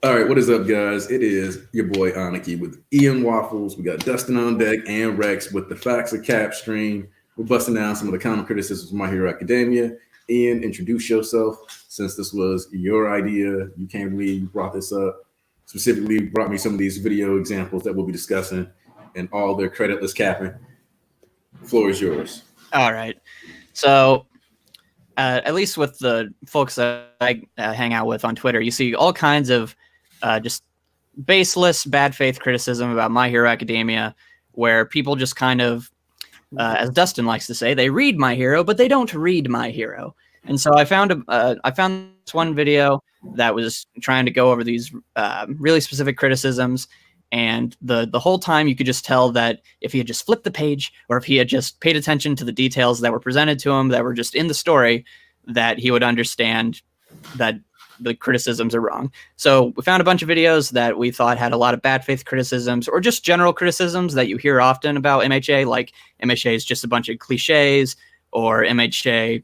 All right, what is up, guys? It is your boy Aniki with Ian Waffles. We got Dustin on deck and Rex with the Facts of Cap stream. We're busting down some of the common criticisms of My Hero Academia. Ian, introduce yourself. Since this was your idea, you can't believe you brought this up. Specifically, brought me some of these video examples that we'll be discussing and all their creditless capping. The floor is yours. All right. So, at least with the folks that I hang out with on Twitter, you see all kinds of just baseless, bad faith criticism about My Hero Academia, where people just kind of, as Dustin likes to say, they read My Hero, but they don't read My Hero. And so I found this one video that was trying to go over these really specific criticisms. And the whole time you could just tell that if he had just flipped the page or if he had just paid attention to the details that were presented to him that were just in the story, that he would understand that the criticisms are wrong. So we found a bunch of videos that we thought had a lot of bad faith criticisms or just general criticisms that you hear often about MHA, like MHA is just a bunch of cliches, or MHA,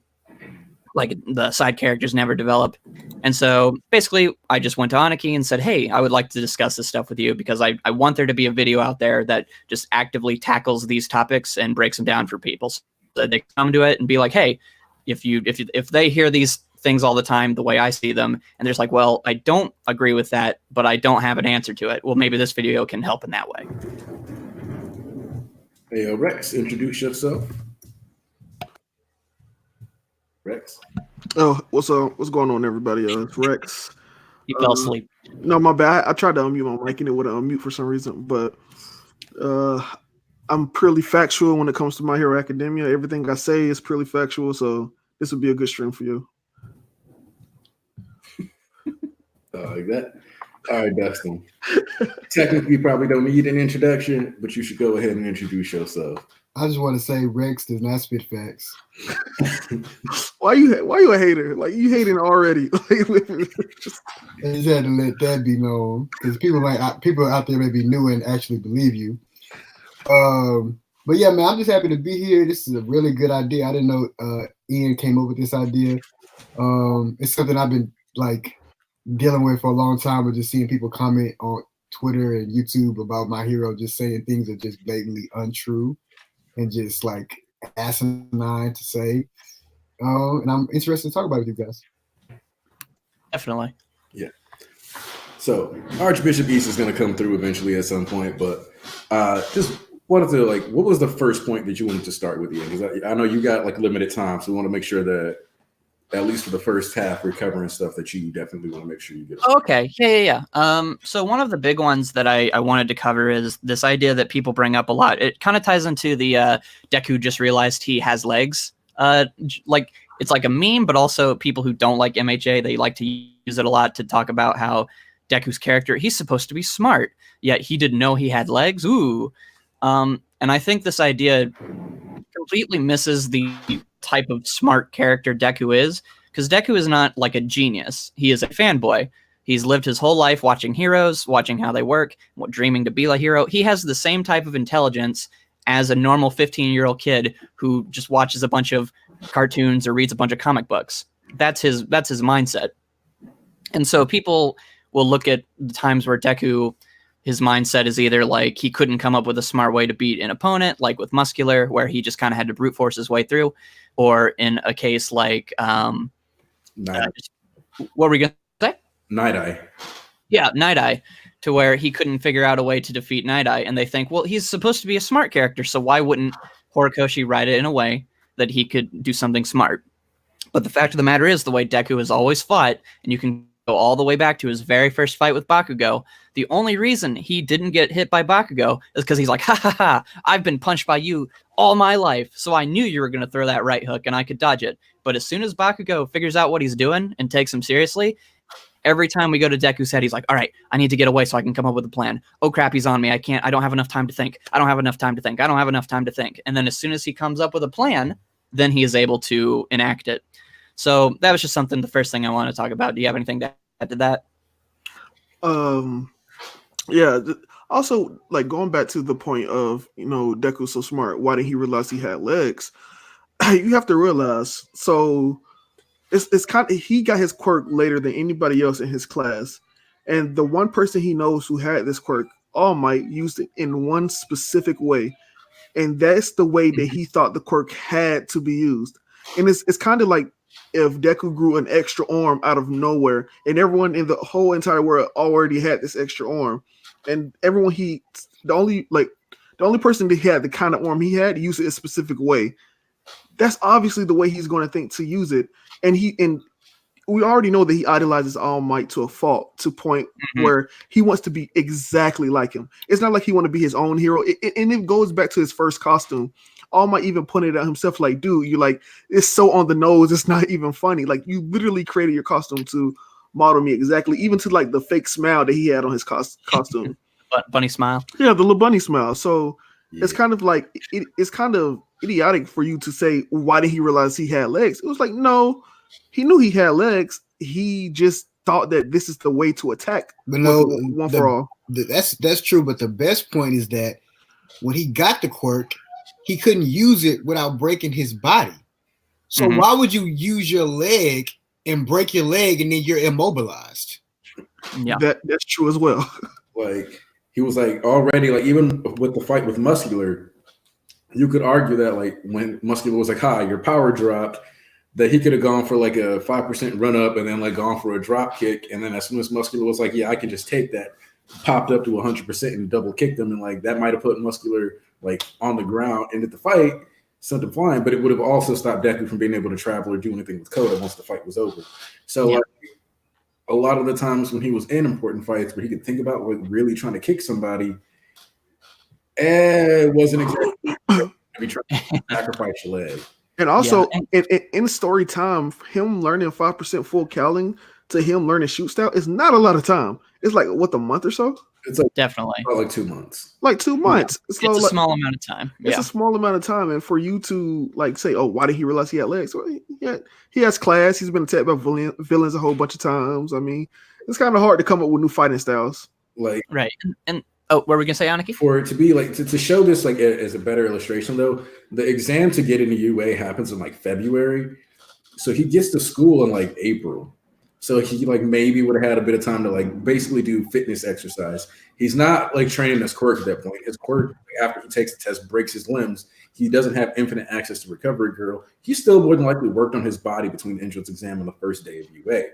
like the side characters never develop. And so basically I just went to Aniki and said, hey, I would like to discuss this stuff with you because I want there to be a video out there that just actively tackles these topics and breaks them down for people so that they come to it and be like, hey, if they hear these things all the time the way I see them and there's like, well, I don't agree with that, but I don't have an answer to it. Well, maybe this video can help in that way. Hey, Rex, introduce yourself. Rex. Oh, what's going on, everybody? It's Rex. You fell asleep. No, my bad. I tried to unmute my mic and it would unmute for some reason, but I'm purely factual when it comes to My Hero Academia. Everything I say is purely factual, so this would be a good stream for you. Like that. All right, Dustin. Technically, you probably don't need an introduction, but you should go ahead and introduce yourself. I just want to say Rex does not spit facts. Why you a hater? Like, you hating already. I just had to let that be known because people out there may be new and actually believe you. But yeah, man, I'm just happy to be here. This is a really good idea. I didn't know Ian came up with this idea. It's something I've been like dealing with for a long time, with just seeing people comment on Twitter and YouTube about My Hero, just saying things that are just blatantly untrue and just like asinine to say. And I'm interested to talk about it with you guys. Definitely. Yeah. So Archbishop East is going to come through eventually at some point, but just wanted to what was the first point that you wanted to start with, Ian? Because I know you got like limited time, so we want to make sure that at least for the first half, we're covering stuff that you definitely want to make sure you get. Okay. Yeah. So one of the big ones that I wanted to cover is this idea that people bring up a lot. It kind of ties into the Deku just realized he has legs. Like it's like a meme, but also people who don't like MHA, they like to use it a lot to talk about how Deku's character, he's supposed to be smart, yet he didn't know he had legs. Ooh. And I think this idea completely misses the type of smart character Deku is, because Deku is not like a genius. He is a fanboy. He's lived his whole life watching heroes, watching how they work, dreaming to be a hero. He has the same type of intelligence as a normal 15-year-old kid who just watches a bunch of cartoons or reads a bunch of comic books. That's his mindset. And so people will look at the times where Deku, his mindset is either like he couldn't come up with a smart way to beat an opponent, like with Muscular, where he just kind of had to brute force his way through, or in a case like, what were we going to say? Night Eye. Yeah, Night Eye, to where he couldn't figure out a way to defeat Night Eye, and they think, well, he's supposed to be a smart character, so why wouldn't Horikoshi write it in a way that he could do something smart? But the fact of the matter is, the way Deku has always fought, and you can go all the way back to his very first fight with Bakugo, the only reason he didn't get hit by Bakugo is because he's like, ha ha ha, I've been punched by you all my life, so I knew you were going to throw that right hook and I could dodge it. But as soon as Bakugo figures out what he's doing and takes him seriously, every time we go to Deku's head, he's like, all right, I need to get away so I can come up with a plan. Oh crap, he's on me. I don't have enough time to think. I don't have enough time to think. And then as soon as he comes up with a plan, then he is able to enact it. So that was just something, the first thing I want to talk about. Do you have anything to add to that? Yeah. Also, like going back to the point of, Deku's so smart. Why didn't he realize he had legs? You have to realize. So it's kind of, he got his quirk later than anybody else in his class. And the one person he knows who had this quirk, All Might, used it in one specific way. And that's the way that he thought the quirk had to be used. And it's kind of like if Deku grew an extra arm out of nowhere, and everyone in the whole entire world already had this extra arm, and everyone the only person that had the kind of arm he had used it a specific way. That's obviously the way he's going to think to use it, and we already know that he idolizes All Might to a fault, to point where he wants to be exactly like him. It's not like he want to be his own hero. And it goes back to his first costume. All Might even pointed out himself, like, dude, you like, it's so on the nose, it's not even funny. Like, you literally created your costume to model me exactly, even to like the fake smile that he had on his costume. Bunny smile. Yeah, the little bunny smile. So it's kind of like it's kind of idiotic for you to say, why did he realize he had legs? It was like, no, he knew he had legs. He just thought that this is the way to attack. But no, one for all. That's true. But the best point is that when he got the quirk, he couldn't use it without breaking his body. So why would you use your leg and break your leg and then you're immobilized? Yeah, that's true as well. Like, he was like already, like, even with the fight with Muscular, you could argue that like when Muscular was like, "Hi, your power dropped," that he could have gone for like a 5% run up and then like gone for a drop kick, and then as soon as Muscular was like, "Yeah, I can just take that," popped up to 100% and double kicked him, and like that might have put Muscular like on the ground, ended the fight, sent him flying, but it would have also stopped Deku from being able to travel or do anything with Koda once the fight was over. So like, a lot of the times when he was in important fights where he could think about like really trying to kick somebody, it wasn't exactly be trying to sacrifice your leg. And also in story time, him learning 5% full cowling to him learning shoot style is not a lot of time. It's like what, a month or so? It's like definitely about like 2 months. Like 2 months. It's a small amount of time. It's a small amount of time, and for you to like say, "Oh, why did he realize he had legs?" Well, he has class. He's been attacked by villains a whole bunch of times. I mean, it's kind of hard to come up with new fighting styles. Like right. And what were we gonna say, Aniki? For it to be like to show this like as a better illustration, though, the exam to get into UA happens in like February, so he gets to school in like April. So he like maybe would have had a bit of time to like basically do fitness exercise. He's not like training his quirk at that point. His quirk, after he takes the test, breaks his limbs. He doesn't have infinite access to Recovery Girl. He still more than likely worked on his body between the entrance exam and the first day of UA.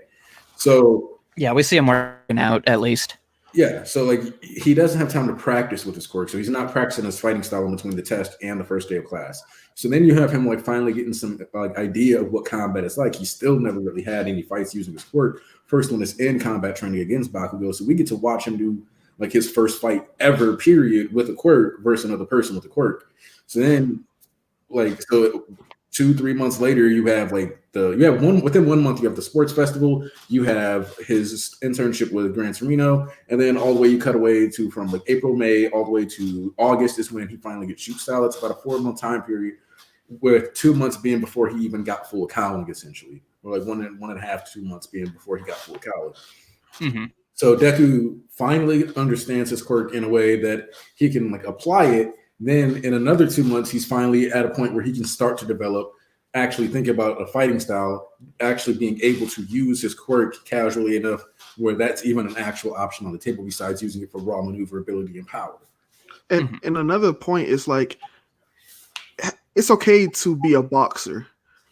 So yeah, we see him working out at least. Yeah, so like he doesn't have time to practice with his quirk, so he's not practicing his fighting style in between the test and the first day of class. So then you have him like finally getting some like idea of what combat is like. He still never really had any fights using his quirk. First one is in combat training against Bakugo, so we get to watch him do like his first fight ever, period, with a quirk versus another person with a quirk. So then, like, so 2-3 months later, you have like within 1 month you have the sports festival, you have his internship with Gran Torino, and then all the way you cut away to from like April, May, all the way to August is when he finally gets shoot style. It's about a 4-month time period, with 2 months being before he even got full cowling, essentially, or like 1.5 to 2 months being before he got full cowling. Mm-hmm. So Deku finally understands his quirk in a way that he can like apply it. Then in another 2 months, he's finally at a point where he can start to develop, actually think about a fighting style, actually being able to use his quirk casually enough where that's even an actual option on the table besides using it for raw maneuverability and power. And another point is like, it's okay to be a boxer.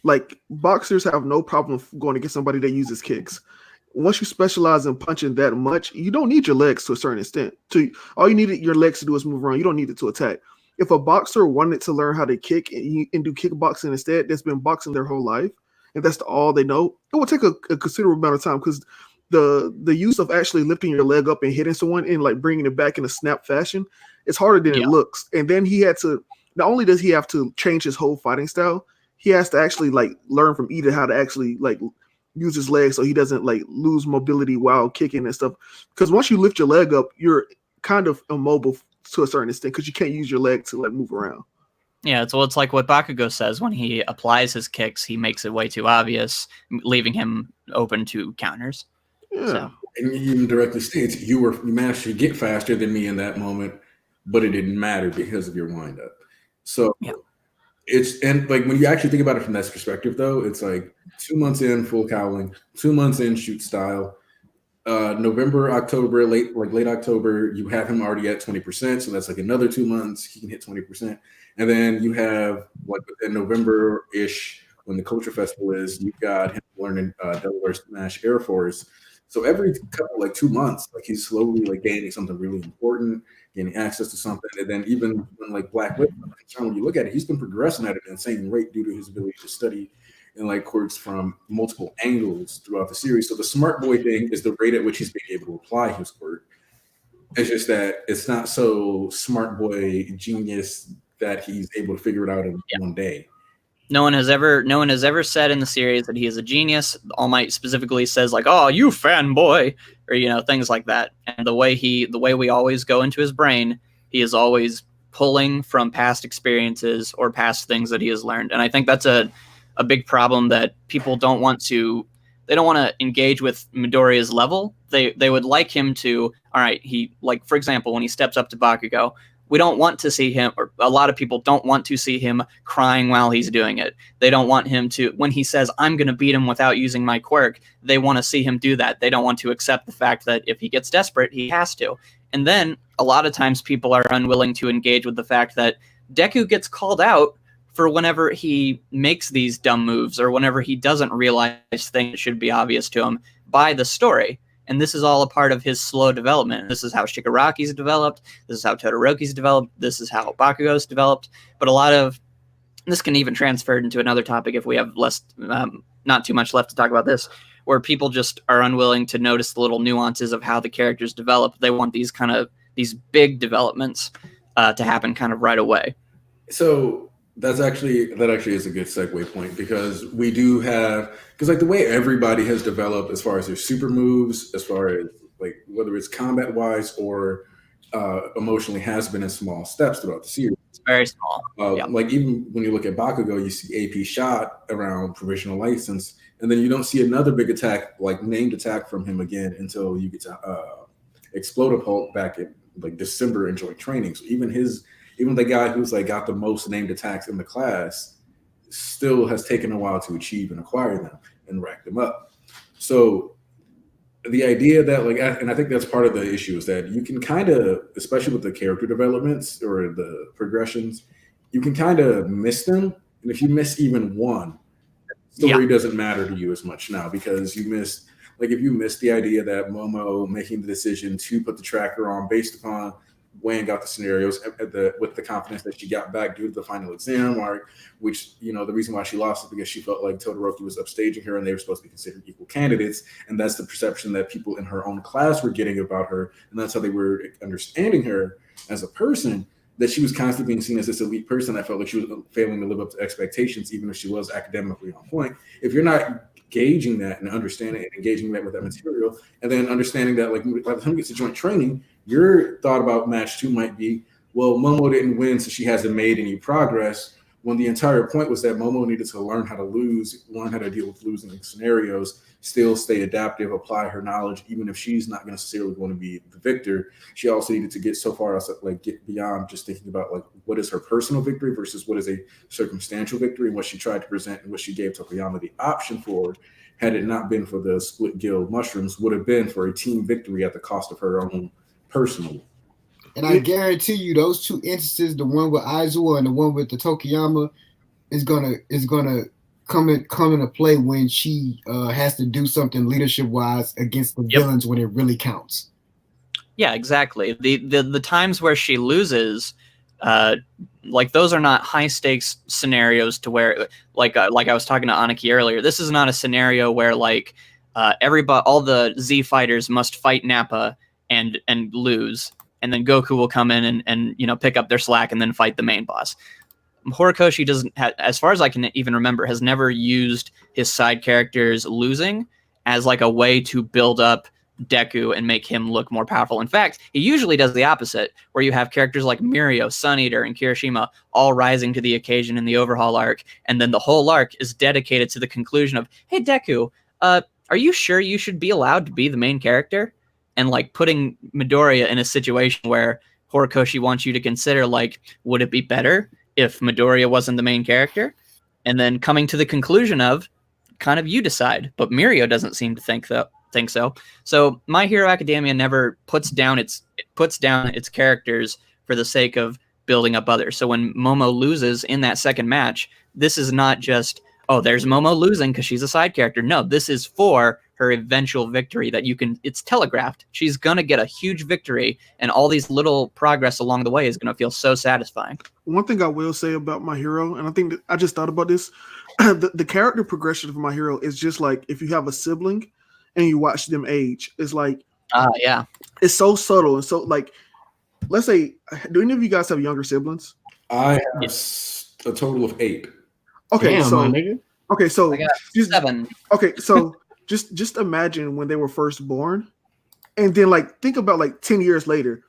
Like boxers have no problem going against somebody that uses kicks. Once you specialize in punching that much, you don't need your legs to a certain extent. All you need your legs to do is move around. You don't need it to attack. If a boxer wanted to learn how to kick and do kickboxing instead, that's been boxing their whole life, and that's all they know, it will take a considerable amount of time, because the use of actually lifting your leg up and hitting someone and like bringing it back in a snap fashion, it's harder than it looks. And then he had to, not only does he have to change his whole fighting style, he has to actually like learn from Ida how to actually like use his legs so he doesn't like lose mobility while kicking and stuff. Because once you lift your leg up, you're kind of immobile to a certain extent because you can't use your leg to like move around. Yeah, it's like what Bakugo says when he applies his kicks, he makes it way too obvious, leaving him open to counters. Yeah. So. And he even directly states, you managed to get faster than me in that moment, but it didn't matter because of your windup. So and like when you actually think about it from that perspective, though, it's like 2 months in full cowling, 2 months in shoot style. November, October, late October, you have him already at 20%. So that's like another 2 months. He can hit 20%. And then you have like within November-ish, when the Culture Festival is, you've got him learning Delaware Smash Air Force. So every couple, like 2 months, like he's slowly like gaining something really important, gaining access to something. And then even when like Black Widow, when you look at it, he's been progressing at an insane rate due to his ability to study and like quirks from multiple angles throughout the series. So the smart boy thing is the rate at which he's being able to apply his quirk. It's just that it's not so smart boy genius that he's able to figure it out in one day. No one has ever said in the series that he is a genius. All Might specifically says like, "Oh, you fanboy," or things like that. And the way we always go into his brain, he is always pulling from past experiences or past things that he has learned. And I think that's a big problem that people don't want to engage with Midoriya's level. They would like him to, all right, he, like, for example, when he steps up to Bakugo, we don't want to see him, or a lot of people don't want to see him crying while he's doing it. They don't want him to, when he says, I'm going to beat him without using my quirk, they want to see him do that. They don't want to accept the fact that if he gets desperate, he has to. And then a lot of times people are unwilling to engage with the fact that Deku gets called out for whenever he makes these dumb moves or whenever he doesn't realize things that should be obvious to him by the story. And this is all a part of his slow development. This is how Shigaraki's developed. This is how Todoroki's developed. This is how Bakugo's developed. But a lot of this can even transfer into another topic if we have less, not too much left to talk about this, where people just are unwilling to notice the little nuances of how the characters develop. They want these big developments to happen kind of right away. So that actually is a good segue point, because we do have, because like the way everybody has developed as far as their super moves, as far as like whether it's combat wise or emotionally, has been in small steps throughout the series. It's very small. Like even when you look at Bakugo, you see AP shot around provisional license, and then you don't see another big attack, like named attack from him again until you get to Explodapult back in like December in joint training. So even the guy who's like got the most named attacks in the class still has taken a while to achieve and acquire them and rack them up. So the idea that like, and I think that's part of the issue, is that you can kind of, especially with the character developments or the progressions, you can kind of miss them. And if you miss even one, the story doesn't matter to you as much now, because you missed, like if you missed the idea that Momo making the decision to put the tracker on based upon weighing out the scenarios with the confidence that she got back due to the final exam arc, which, the reason why she lost is because she felt like Todoroki was upstaging her and they were supposed to be considered equal candidates. And that's the perception that people in her own class were getting about her. And that's how they were understanding her as a person, that she was constantly being seen as this elite person. I felt like she was failing to live up to expectations, even if she was academically on point. If you're not gauging that and understanding and engaging that with that material, and then understanding that like by the time you get to joint training, your thought about match 2 might be, well, Momo didn't win, so she hasn't made any progress, when the entire point was that Momo needed to learn how to lose, learn how to deal with losing scenarios, still stay adaptive, apply her knowledge, even if she's not necessarily going to be the victor. She also needed to get so far as like get beyond just thinking about like what is her personal victory versus what is a circumstantial victory, and what she tried to present and what she gave Tokoyama the option for, had it not been for the split guild mushrooms, would have been for a team victory at the cost of her own personal. And I guarantee you, those two instances, the one with Aizawa and the one with the Tokiyama, is gonna come into play when she has to do something leadership wise against the villains when it really counts. Yeah, exactly. The times where she loses, like those are not high stakes scenarios to where, like I was talking to Aniki earlier, this is not a scenario where like all the Z fighters must fight Nappa and lose, and then Goku will come in and pick up their slack and then fight the main boss. Horikoshi doesn't have, as far as I can even remember, has never used his side characters losing as like a way to build up Deku and make him look more powerful. In fact, he usually does the opposite, where you have characters like Mirio, Sun Eater, and Kirishima all rising to the occasion in the overhaul arc, and then the whole arc is dedicated to the conclusion of, hey Deku, are you sure you should be allowed to be the main character? And like putting Midoriya in a situation where Horikoshi wants you to consider, like, would it be better if Midoriya wasn't the main character? And then coming to the conclusion of, kind of you decide. But Mirio doesn't seem to think think so. So My Hero Academia never puts down its characters for the sake of building up others. So when Momo loses in that second match, this is not just, oh, there's Momo losing because she's a side character. No, this is for her eventual victory that it's telegraphed. She's going to get a huge victory, and all these little progress along the way is going to feel so satisfying. One thing I will say about My Hero, and I think that I just thought about this, the character progression of My Hero is just like if you have a sibling and you watch them age. It's like, yeah, it's so subtle. And so, like, let's say, do any of you guys have younger siblings? I have a total of 8. Okay, Damn, so my nigga. okay, so I got just, 7. okay, so just imagine when they were first born, and then like think about like 10 years later,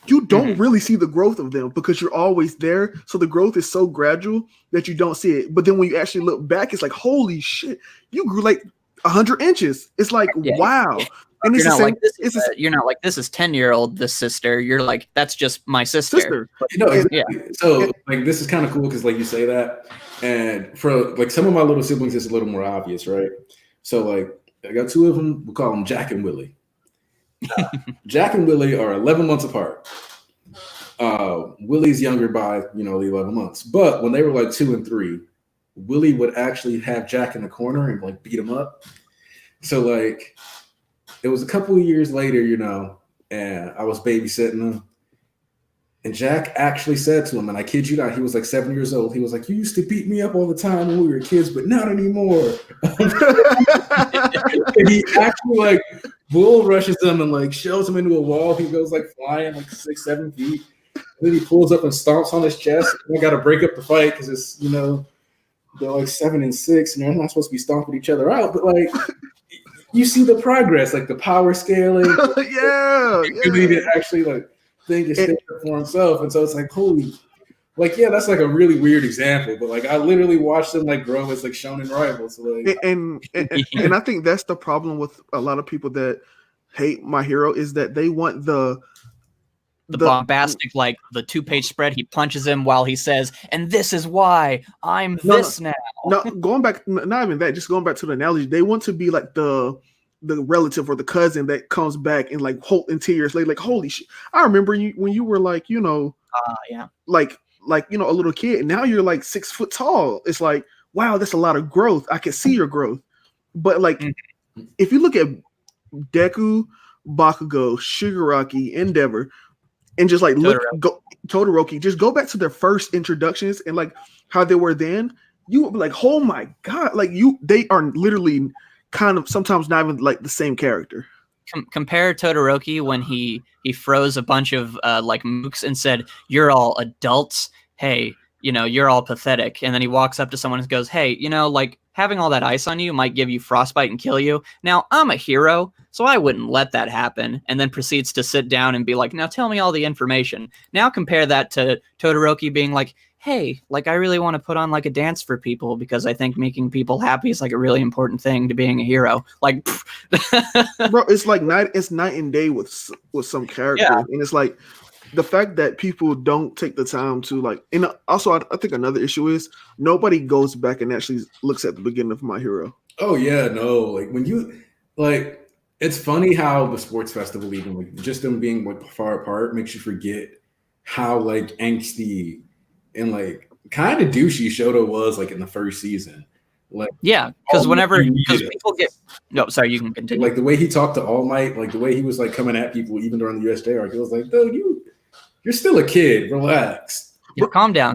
you don't really see the growth of them because you're always there. So the growth is so gradual that you don't see it. But then when you actually look back, it's like, holy shit, you grew like 100 inches. It's like, wow. And You're not like you're not like, this is 10-year-old, this sister. You're like, that's just my sister. Exactly. So like this is kind of cool because like you say that, and for like some of my little siblings, it's a little more obvious, right? So like I got 2 of them. We call them Jack and Willie. Jack and Willie are 11 months apart. Willie's younger by the 11 months, but when they were like 2 and 3, Willie would actually have Jack in the corner and like beat him up. So like it was a couple of years later, and I was babysitting him, and Jack actually said to him, and I kid you not, he was like 7 years old. He was like, "You used to beat me up all the time when we were kids, but not anymore." And he actually like bull rushes him and like shoves him into a wall. He goes like flying like 6-7 feet. And then he pulls up and stomps on his chest. And I got to break up the fight because it's they're like 7 and 6, and they're not supposed to be stomping each other out. But like you see the progress, like the power scaling. Really to actually like think and stand up for himself. And so it's like, holy, like, yeah, that's like a really weird example, but like I literally watched them like grow as like shonen rivals. So, like, and I think that's the problem with a lot of people that hate My Hero is that they want the bombastic, like the 2-page spread. He punches him while he says, "And this is why I'm now." No, going back, not even that. Just going back to the analogy, they want to be like the relative or the cousin that comes back and like in 10 years later, like, holy shit! I remember you when you were like, like a little kid, and now you're like 6 foot tall. It's like, wow, that's a lot of growth. I can see your growth. But like, if you look at Deku, Bakugo, Shigaraki, Endeavor, and just like Todoroki, just go back to their first introductions and like how they were then, you would be like, oh my god, like they are literally kind of sometimes not even like the same character. Compare Todoroki when he froze a bunch of like mooks and said, "You're all adults. Hey, you're all pathetic." And then he walks up to someone and goes, "Hey, like having all that ice on you might give you frostbite and kill you. Now, I'm a hero, so I wouldn't let that happen." And then proceeds to sit down and be like, "Now tell me all the information." Now compare that to Todoroki being like, "Hey, like I really want to put on like a dance for people because I think making people happy is like a really important thing to being a hero." Like, bro, it's like night and day with some characters, and it's like the fact that people don't take the time to like. And also, I think another issue is nobody goes back and actually looks at the beginning of My Hero. Oh yeah, no, like when you like, it's funny how the sports festival, even like just them being like far apart, makes you forget how like angsty and like kind of douchey Shoto was like in the first season. Like, yeah, because people get sorry, you can continue. Like the way he talked to All Might, like the way he was like coming at people even during the USJ arc, he was like, "Dude, you're still a kid. Relax. Yeah, calm down.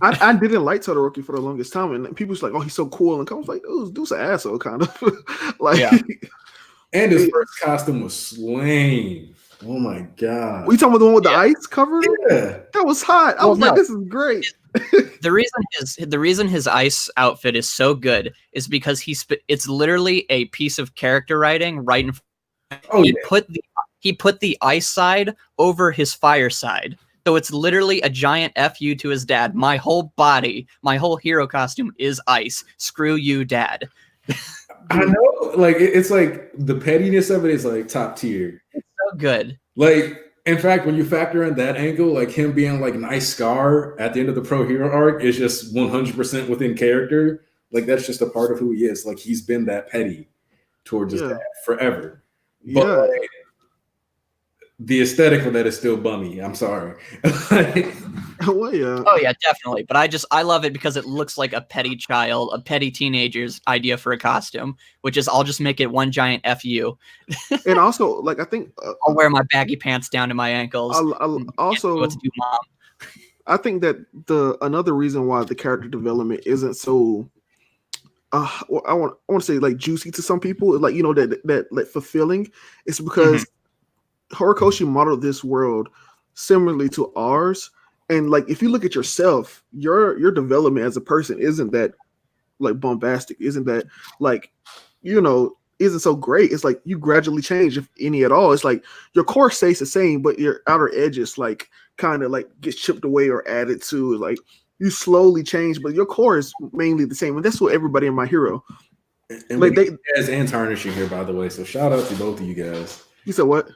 I didn't like Todoroki for the longest time, and people was like, "Oh, he's so cool," and I was like, "Oh, dude's an asshole," kind of like. Yeah. And his first costume was slain. Oh my god! We talking about the one with the ice cover? Yeah, that was hot. I was like, "This is great." The reason his ice outfit is so good is because it's literally a piece of character writing right in front. Oh, he put the ice side over his fire side. So it's literally a giant FU to his dad. My whole body, my whole hero costume is ice. Screw you, dad. I know, like it's like the pettiness of it is like top tier. It's so good. Like, in fact, when you factor in that angle, like him being like nice Scar at the end of the Pro Hero arc is just 100% within character. Like that's just a part of who he is. Like he's been that petty towards his Yeah. dad forever. But Yeah. like, the aesthetic for that is still bummy. I'm sorry. Well, yeah. Oh yeah, definitely. But I love it because it looks like a petty child, a petty teenager's idea for a costume, which is I'll just make it one giant fu. And also, like, I think I'll wear my baggy pants down to my ankles. I'll also What to do, mom? I think that another reason why the character development isn't so well, I want to say like juicy to some people, like, you know, that like fulfilling, is because Horikoshi modeled this world similarly to ours. And like, if you look at yourself, your development as a person isn't that like bombastic, isn't that like, you know, isn't so great. It's like you gradually change, if any at all. It's like your core stays the same, but your outer edges like kind of like gets chipped away or added to. Like you slowly change, but your core is mainly the same. And that's what everybody in My Hero. And like we got Kaz and Tarnish in here, by the way. So shout out to both of you guys. You said what?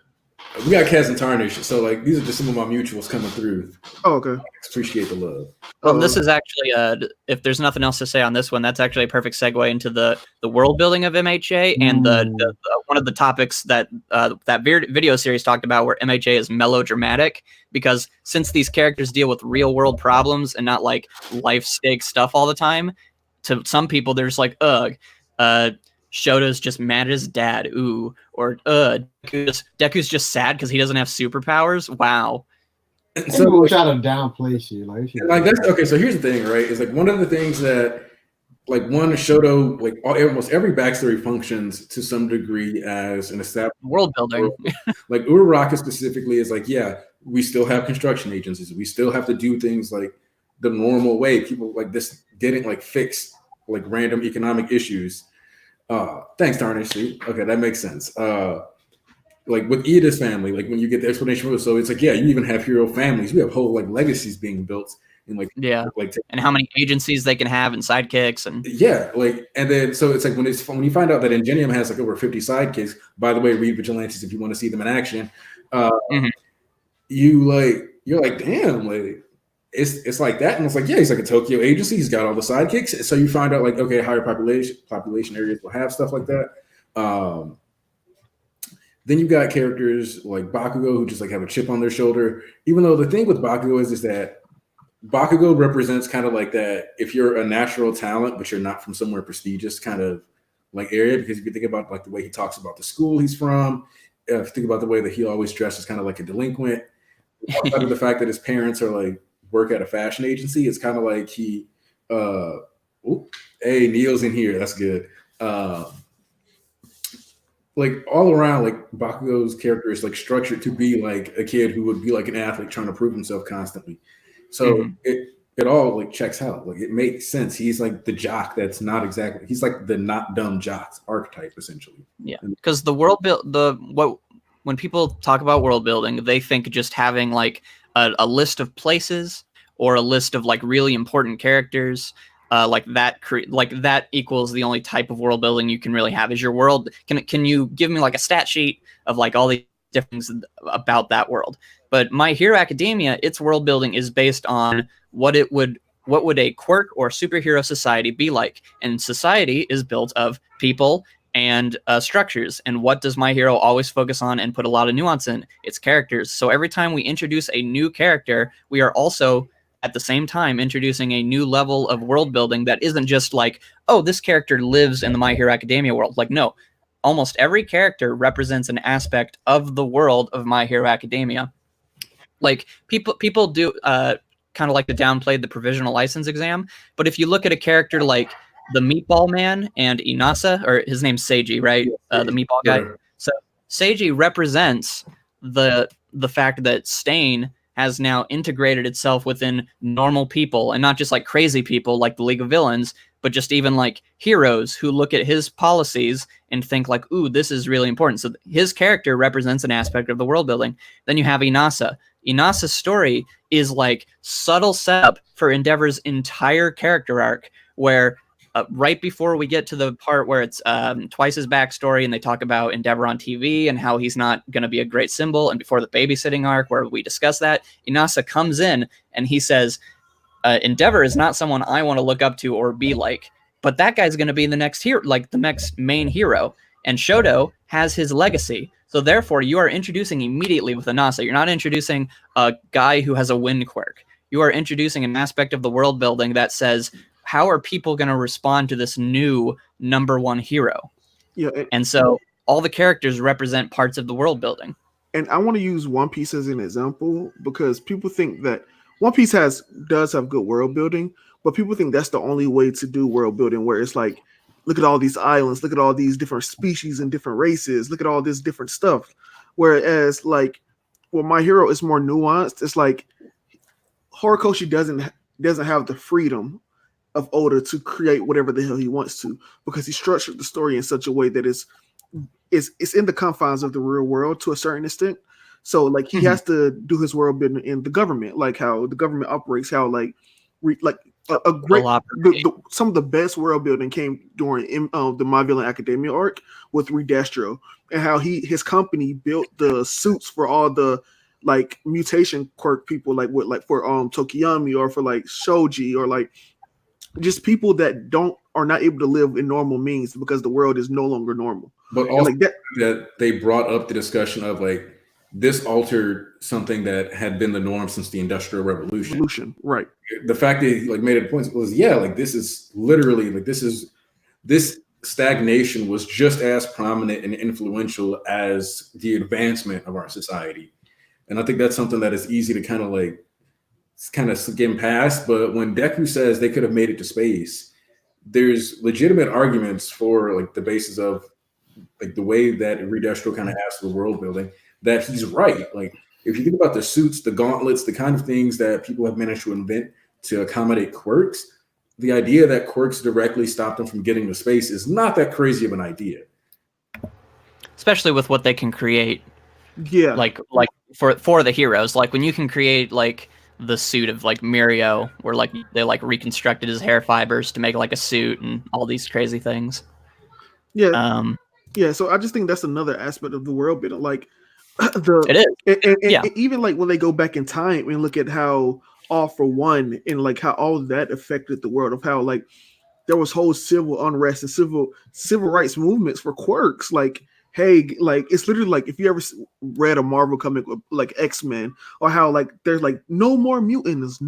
We got Kaz and Tarnish. So like these are just some of my mutuals coming through. Oh, okay. Appreciate the love. This is actually if there's nothing else to say on this one, that's actually a perfect segue into the world building of MHA and the one of the topics that that video series talked about, where MHA is melodramatic, because since these characters deal with real world problems and not like life stake stuff all the time, to some people they're just like, ugh, Shoto's just mad at his dad, ooh, or Deku's just sad because he doesn't have superpowers. Wow. So people try to downplay shit. Like that's okay. So here's the thing, right? Is like one of the things that like Shoto, like almost every backstory functions to some degree as an established world building. Like Uraraka specifically is like, yeah, we still have construction agencies. We still have to do things like the normal way. People like this didn't like fix like random economic issues. Thanks, Tarnish. See? Okay, that makes sense. Like with Ida's family, like when you get the explanation for it, so it's like, yeah, you even have hero families. We have whole like legacies being built in like and how many agencies they can have and sidekicks and and then so it's like when you find out that Ingenium has like over 50 sidekicks. By the way, read Vigilantes if you want to see them in action. You're like, damn, like it's like that, and it's like, yeah, he's like a Tokyo agency. He's got all the sidekicks. So you find out like, okay, higher population areas will have stuff like that. Then you got characters like Bakugo who just like have a chip on their shoulder. Even though the thing with Bakugo is that Bakugo represents kind of like that if you're a natural talent but you're not from somewhere prestigious kind of like area, because if you think about like the way he talks about the school he's from, if you think about the way that he always dresses kind of like a delinquent, outside of the fact that his parents are like work at a fashion agency, it's kind of like he hey, Neil's in here, that's good. Like all around, like Bakugo's character is like structured to be like a kid who would be like an athlete trying to prove himself constantly. So it all like checks out. Like it makes sense. He's like the jock that's not exactly. He's like the not dumb jocks archetype essentially. Yeah, because the world when people talk about world building, they think just having like a list of places or a list of like really important characters. Like that equals the only type of world building you can really have. Is your world? Can you give me like a stat sheet of like all the different things about that world? But My Hero Academia, its world building is based on what would a quirk or superhero society be like, and society is built of people and structures. And what does My Hero always focus on and put a lot of nuance in? It's characters. So every time we introduce a new character, we are also at the same time introducing a new level of world building that isn't just like, oh, this character lives in the My Hero Academia world. Like, no, almost every character represents an aspect of the world of My Hero Academia. Like people do kind of like to downplay the provisional license exam, but if you look at a character like the Meatball Man and Inasa, or his name's Seiji, right? The Meatball guy. So Seiji represents the fact that Stain has now integrated itself within normal people, and not just like crazy people like the League of Villains, but just even like heroes who look at his policies and think like, ooh, this is really important. So his character represents an aspect of the world building. Then you have Inasa. Inasa's story is like subtle setup for Endeavor's entire character arc, where right before we get to the part where it's Twice's backstory and they talk about Endeavor on TV and how he's not going to be a great symbol, and before the babysitting arc where we discuss that, Inasa comes in and he says, Endeavor is not someone I want to look up to or be like, but that guy's going to be the next hero, like the next main hero. And Shoto has his legacy. So therefore, you are introducing immediately with Anasa. You're not introducing a guy who has a wind quirk. You are introducing an aspect of the world building that says, how are people going to respond to this new number one hero? Yeah, and so all the characters represent parts of the world building. And I want to use One Piece as an example because people think that One Piece does have good world building, but people think that's the only way to do world building, where it's like, look at all these islands, look at all these different species and different races, look at all this different stuff. Whereas like, well, My Hero is more nuanced. It's like Horikoshi doesn't have the freedom of Oda to create whatever the hell he wants to, because he structured the story in such a way that it's in the confines of the real world to a certain extent. So like he has to do his world building in the government, like how the government operates, how like a great some of the best world building came during the My Villain Academia arc with Redestro, and how his company built the suits for all the like mutation quirk people, like for Tokiyami, or for like Shoji, or like just people that are not able to live in normal means because the world is no longer normal. But also like that they brought up the discussion of like this altered something that had been the norm since the Industrial Revolution. Right. The fact that he like made it a point was, yeah, like this is literally like this stagnation was just as prominent and influential as the advancement of our society. And I think that's something that is easy to kind of skim past. But when Deku says they could have made it to space, there's legitimate arguments for like the basis of like the way that Redestro kind of has the world building, that he's right. Like if you think about the suits, the gauntlets, the kind of things that people have managed to invent to accommodate quirks, the idea that quirks directly stop them from getting to space is not that crazy of an idea. Especially with what they can create. Yeah. Like for the heroes, like when you can create like the suit of like Mirio, where like they like reconstructed his hair fibers to make like a suit and all these crazy things. Yeah. Yeah, so I just think that's another aspect of the world building. Like it is. And even like when they go back in time and look at how All For One and like how all of that affected the world, of how like there was whole civil unrest and civil rights movements for quirks. Like, hey, like it's literally like if you ever read a Marvel comic like X-Men, or how like there's like no more mutants,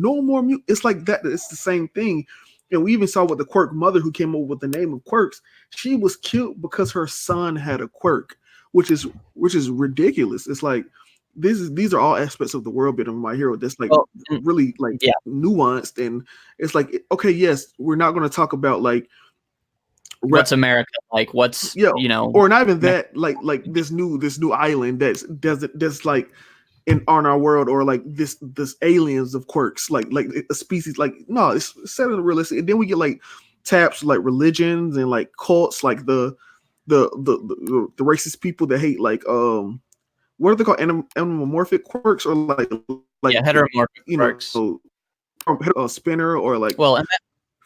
it's like that. It's the same thing. And we even saw with the quirk mother who came up with the name of quirks. She was killed because her son had a quirk, which is ridiculous. It's like these are all aspects of the world building of My Hero that's like really like nuanced, and it's like, okay, yes, we're not going to talk about like what's America like, what's or not even that, like this new island that's like on our world, or like this aliens of quirks, like a species, like no, it's set in realistic. And then we get like taps like religions and like cults, like the racist people that hate like what are they called, animomorphic quirks, or like heteromorphic quirks, spinner, or like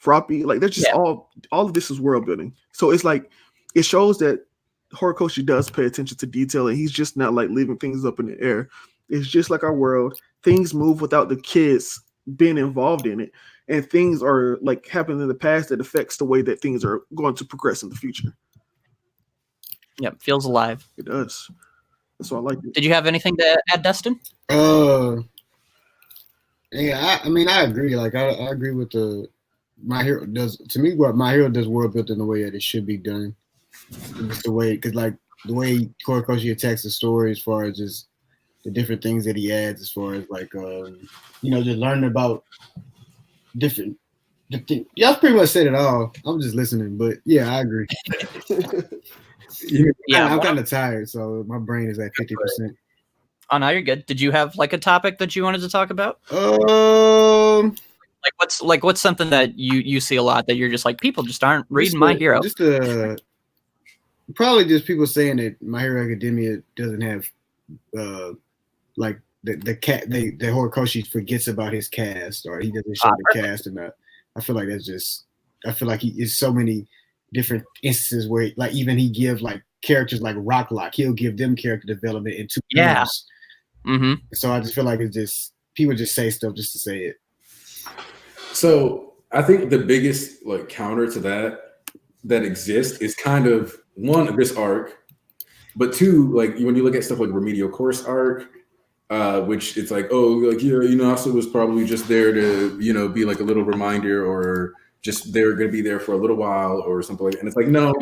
Froppy, like they're just all of this is world building. So it's like it shows that Horikoshi does pay attention to detail, and he's just not like leaving things up in the air. It's just like our world. Things move without the kids being involved in it, and things are like happening in the past that affects the way that things are going to progress in the future. Yep, feels alive. It does. That's why I like it. Did you have anything to add, Dustin? Yeah, I mean, I agree. Like, I agree with My Hero does. To me, what My Hero does world built in the way that it should be done. Just the way, because like the way Horikoshi attacks the story, as far as just the different things that he adds, as far as like just learning about different. Y'all pretty much said it all. I'm just listening, but yeah, I agree. I'm kind of tired, so my brain is at 50%. Oh, no, you're good. Did you have like a topic that you wanted to talk about? What's something that you see a lot that you're just like, people just aren't reading My Hero? Probably just people saying that My Hero Academia doesn't have like the Horikoshi forgets about his cast, or he doesn't show the cast enough. I feel like he is so many different instances where like even he give like characters like Rocklock, he'll give them character development in 2 years. Mm-hmm. So I just feel like it's just people just say stuff just to say it. So I think the biggest like counter to that exists is kind of one, this arc, but two, like when you look at stuff like remedial course arc, which it's like, oh, like Inasa was probably just there to be like a little reminder, or just they're going to be there for a little while or something like that. And it's like, no,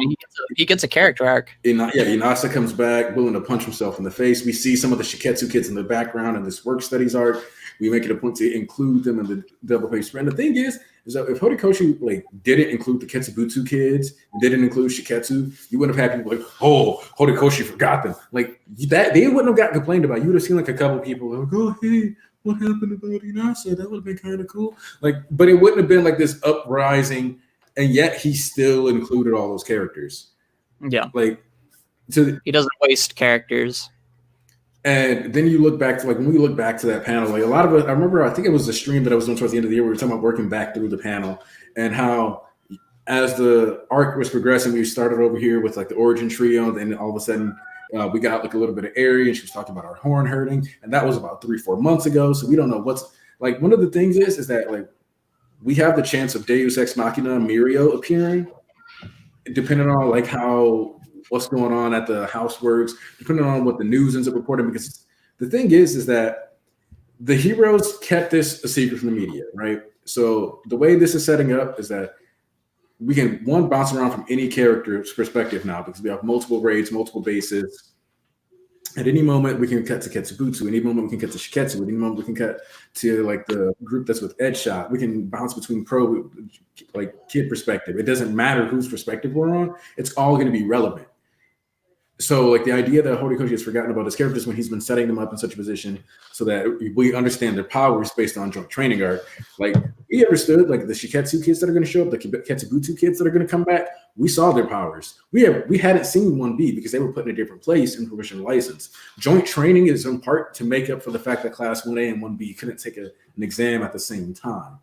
he gets a character arc. Inasa comes back willing to punch himself in the face. We see some of the Shiketsu kids in the background in this work studies arc. We make it a point to include them in the double page spread. And the thing is that if Horikoshi like didn't include the Ketsubutsu kids, didn't include Shiketsu, you wouldn't have had people like, oh, Horikoshi forgot them. Like that, they wouldn't have gotten complained about. You would have seen like a couple people like, oh, hey, what happened about Inasa? That would have been kind of cool. Like, but it wouldn't have been like this uprising, and yet he still included all those characters. Yeah, like so he doesn't waste characters. And then you look back to when we look back to that panel, like a lot of it, I remember, I think it was the stream that I was doing towards the end of the year. We were talking about working back through the panel and how as the arc was progressing, we started over here with like the origin trio. And then all of a sudden we got like a little bit of Eri, and she was talking about our horn hurting. And that was about 3-4 months ago. So we don't know what's like, one of the things is that like we have the chance of Deus Ex Machina Mirio appearing, depending on like what's going on at the houseworks, depending on what the news ends up reporting. Because the thing is that the heroes kept this a secret from the media, right? So the way this is setting up is that we can bounce around from any character's perspective now, because we have multiple raids, multiple bases. At any moment we can cut to Ketsubutsu. Any moment we can cut to Shiketsu. At any moment we can cut to like the group that's with Edshot. We can bounce between like kid perspective. It doesn't matter whose perspective we're on. It's all going to be relevant. So like the idea that Horikoshi has forgotten about his characters when he's been setting them up in such a position so that we understand their powers based on joint training arc. Like we understood like the Shiketsu kids that are going to show up, the Ketsubutsu kids that are going to come back. We saw their powers. We hadn't seen 1B because they were put in a different place in provisional license. Joint training is in part to make up for the fact that class 1A and 1B couldn't take an exam at the same time.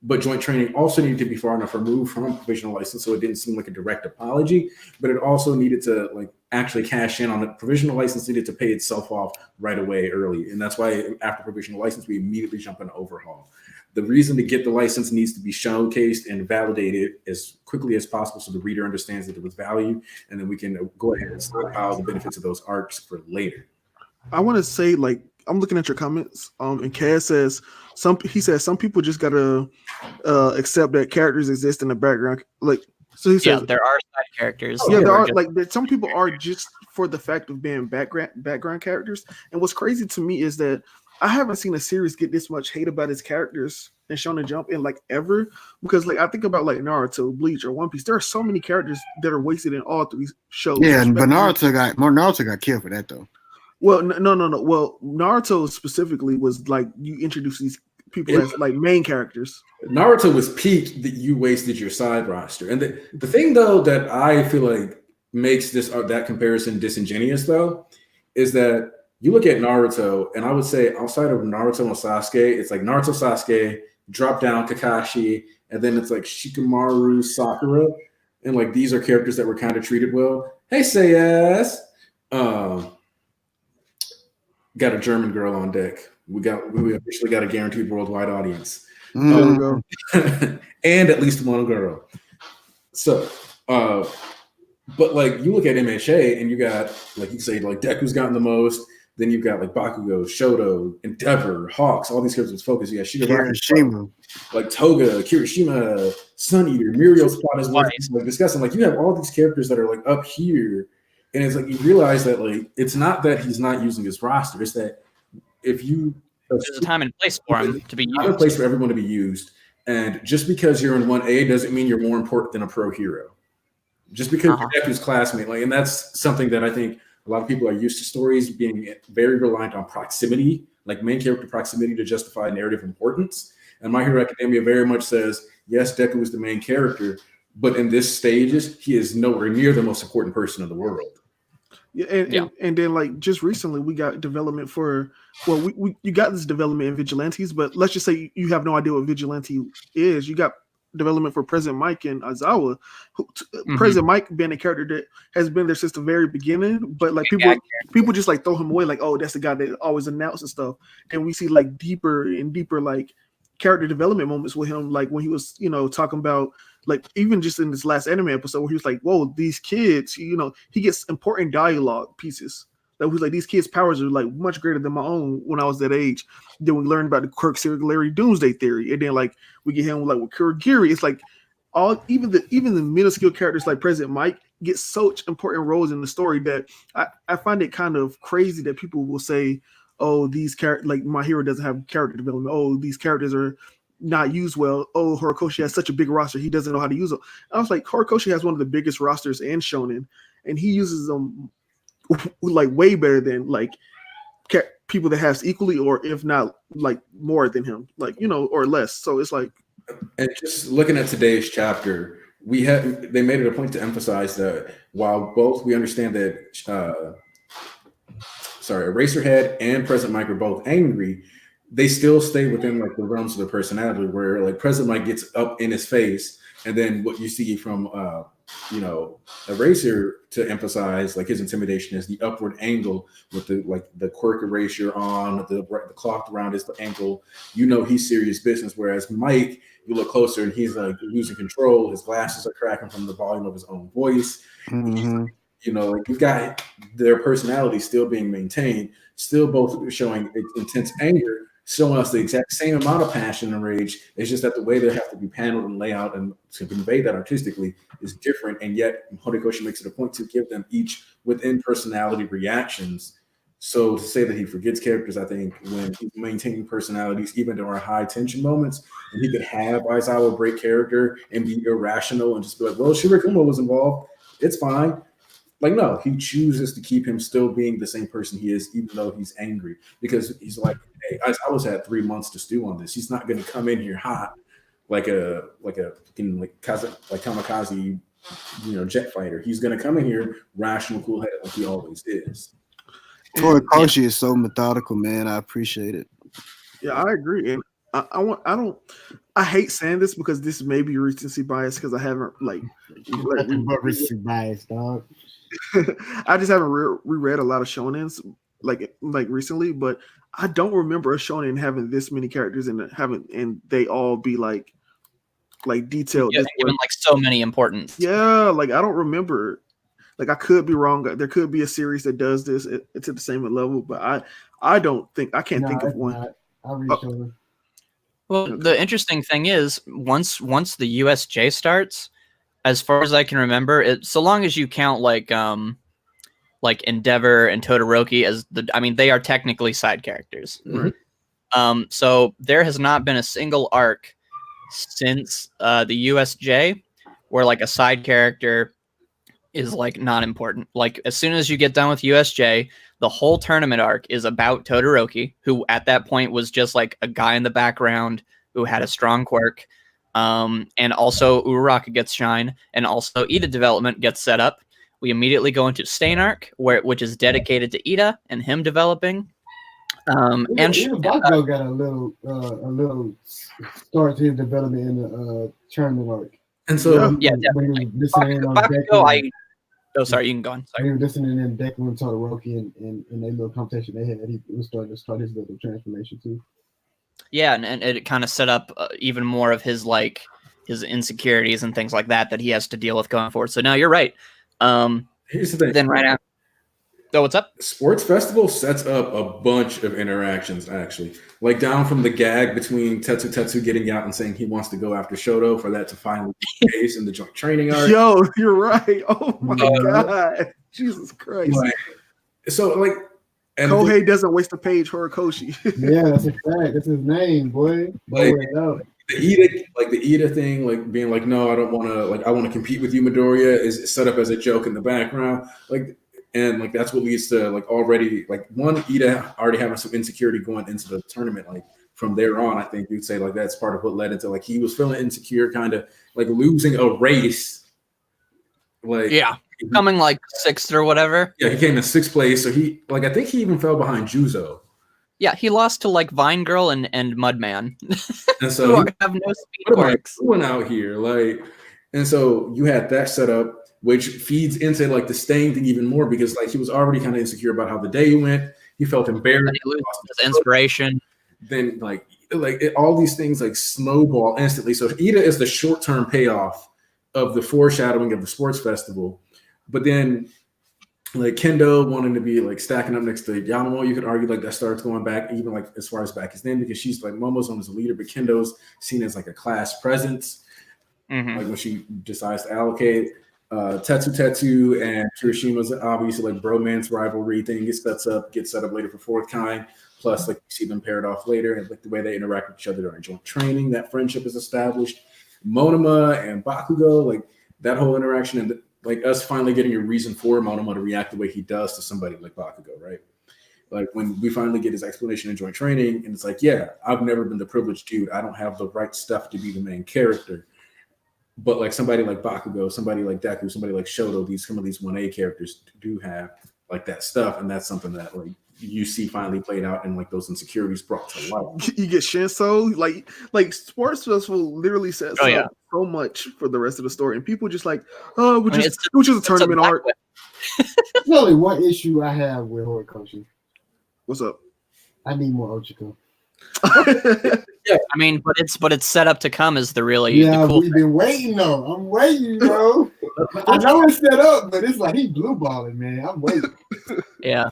But joint training also needed to be far enough removed from provisional license so it didn't seem like a direct apology, but it also needed to like actually cash in on it. Provisional license needed to pay itself off right away early. And that's why after provisional license, we immediately jump into overhaul. The reason to get the license needs to be showcased and validated as quickly as possible so the reader understands that there was value, and then we can go ahead and stockpile the benefits of those arcs for later. I want to say, like, I'm looking at your comments, and Kaz says some people just gotta accept that characters exist in the background. Like, so he says, there are side characters. Yeah, there are like some people are just for the fact of being background characters. And what's crazy to me is that I haven't seen a series get this much hate about its characters in Shonen Jump in like ever. Because like I think about like Naruto, Bleach, or One Piece. There are so many characters that are wasted in all three shows. Yeah, but Naruto got killed for that though. Well, no. Well, Naruto specifically was like you introduce these people as like main characters. Naruto was peak that you wasted your side roster. And the thing though that I feel like makes that comparison disingenuous though is that you look at Naruto, and I would say outside of Naruto and Sasuke, it's like Naruto, Sasuke, drop down Kakashi, and then it's like Shikamaru, Sakura, and like these are characters that were kind of treated well. Hey, say yes. Got a German girl on deck. We officially got a guaranteed worldwide audience. And at least one girl. So, but like you look at MHA and you got like you say like Deku's gotten the most. Then you've got like Bakugo, Shoto, Endeavor, Hawks, all these characters with focus. You got Kirishima, like Toga, Kirishima, Sun Eater, Muriel Spot is like discussing. Like you have all these characters that are like up here. And it's like you realize that like it's not that he's not using his roster. It's that if you there's a time and place for him to be used. There's a place for everyone to be used. And just because you're in 1A doesn't mean you're more important than a pro hero. Just because you're Deku's classmate, like, and that's something that I think a lot of people are used to stories being very reliant on proximity, like main character proximity to justify narrative importance. And My Hero Academia very much says, yes, Deku is the main character, but in this stages, he is nowhere near the most important person in the world. And then like just recently we got development for you got this development in Vigilantes, but let's just say you have no idea what Vigilante is. You got development for President Mike and Aizawa. President Mike being a character that has been there since the very beginning, but like people just like throw him away, like, oh, that's the guy that always announces stuff. And we see like deeper and deeper like character development moments with him, like when he was talking about like even just in this last anime episode where he was like, whoa, these kids, he gets important dialogue pieces. That was like, these kids' powers are like much greater than my own when I was that age. Then we learned about the quirk singularity doomsday theory, and then like we get him like with Kurogiri. It's like even the minuscule characters like President Mike get such important roles in the story that I find it kind of crazy that people will say, oh, these characters, like My Hero doesn't have character development. Oh, these characters are not used well. Oh, Horikoshi has such a big roster, he doesn't know how to use them. I was like, Horikoshi has one of the biggest rosters in Shonen, and he uses them like way better than like people that has equally, or if not like more than him, like or less. So it's like, and just looking at today's chapter, they made it a point to emphasize that while both we understand that Eraserhead and President Mike are both angry, they still stay within like the realms of their personality, where like President Mike gets up in his face, and then what you see from Eraser to emphasize like his intimidation is the upward angle with the quirk erasure on the cloth around his ankle. He's serious business. Whereas Mike, you look closer and he's like losing control. His glasses are cracking from the volume of his own voice. Mm-hmm. Like you've got their personality still being maintained, still both showing intense anger, showing us the exact same amount of passion and rage. It's just that the way they have to be paneled and lay out and to convey that artistically is different. And yet Horikoshi makes it a point to give them each within personality reactions. So to say that he forgets characters, I think when he's maintaining personalities, even during high tension moments, and he could have Aizawa break character and be irrational and just be like, well, Shirikumo was involved, it's fine. Like, no, he chooses to keep him still being the same person he is, even though he's angry, because he's like, hey, I was had 3 months to stew on this. He's not going to come in here hot like a kamikaze, jet fighter. He's going to come in here rational, cool-headed, like he always is. Horikoshi is so methodical, man. I appreciate it. Yeah, I agree, and I hate saying this because this may be recency bias because I haven't recency bias, dog. I just haven't reread a lot of shonens like recently, but I don't remember a shonen having this many characters and they all be like detailed. Yeah, given like so many important. Yeah, like I don't remember. Like I could be wrong. There could be a series that does this to the same level, but I can't think of one. Well, the interesting thing is once the USJ starts, as far as I can remember, so long as you count like Endeavor and Todoroki as they are technically side characters. Right. So there has not been a single arc since the USJ where like a side character is like not important. Like as soon as you get done with USJ, the whole tournament arc is about Todoroki, who at that point was just like a guy in the background who had a strong quirk. And also Uraraka gets shine, and also Ida development gets set up. We immediately go into Stain arc, which is dedicated to Ida and him developing. And Bakugo got a little start to his development in the tournament arc. And so yeah, definitely. Bakugo, sorry, you can go on. Sorry. We were listening in Deku and Todoroki and their little competition they had. He was starting to start his little transformation too. Yeah, and it kind of set up even more of his his insecurities and things like that he has to deal with going forward. So no, you're right. Here's the thing. Then right after, what's up? Sports Festival sets up a bunch of interactions, actually. Like down from the gag between Tetsu getting out and saying he wants to go after Shoto for that to finally be the case in the joint training arc. Yo, you're right. Oh my God. Jesus Christ. And Kohei doesn't waste a page, Horikoshi. Yeah, that's a fact. That's his name, boy. The Ida thing, like being like, no, I don't want to, I want to compete with you, Midoriya, is set up as a joke in the background. And that's what leads to already Ida already having some insecurity going into the tournament. From there on, I think you'd say that's part of what led into he was feeling insecure, kind of losing a race. Coming 6th or whatever. Yeah, he came in 6th place. So he I think he even fell behind Juzo. Yeah, he lost to Vine Girl and Mudman. And so who have no speed quirks. Doing out here, and so you had that set up, which feeds into the Stain thing even more because he was already kind of insecure about how the day went. He felt embarrassed. He loses his inspiration. Then all these things snowball instantly. So Ida is the short-term payoff of the foreshadowing of the sports festival. But then like Kendo wanting to be like stacking up next to Yamamoto, you could argue like that starts going back even like as far as back as then, because she's like Momo's on as a leader, but Kendo's seen as like a class presence. Mhm. Like when she decides to allocate. Tetsu and Kirishima's obviously like bromance rivalry thing gets set up later for fourth kind. Plus, like you see them paired off later, and like the way they interact with each other during joint training, that friendship is established. Monoma and Bakugo, like that whole interaction, and like us finally getting a reason for Monoma to react the way he does to somebody like Bakugo, right? Like when we finally get his explanation in joint training, and it's like, yeah, I've never been the privileged dude. I don't have the right stuff to be the main character. But like somebody like Bakugo, somebody like Deku, somebody like Shoto, some of these 1A characters do have like that stuff, and that's something that like you see finally played out and like those insecurities brought to light. You get Shinso, like Sports Festival literally sets up so much for the rest of the story, and people just like, oh, it was just a tournament art. There's only one issue I have with Horikoshi. What's up? I need more Ochiko. Yeah, I mean, but it's set up to come as the really the cool we've been waiting though. I'm waiting, bro. I know it's set up, but it's like he blue balling, man. I'm waiting. Yeah.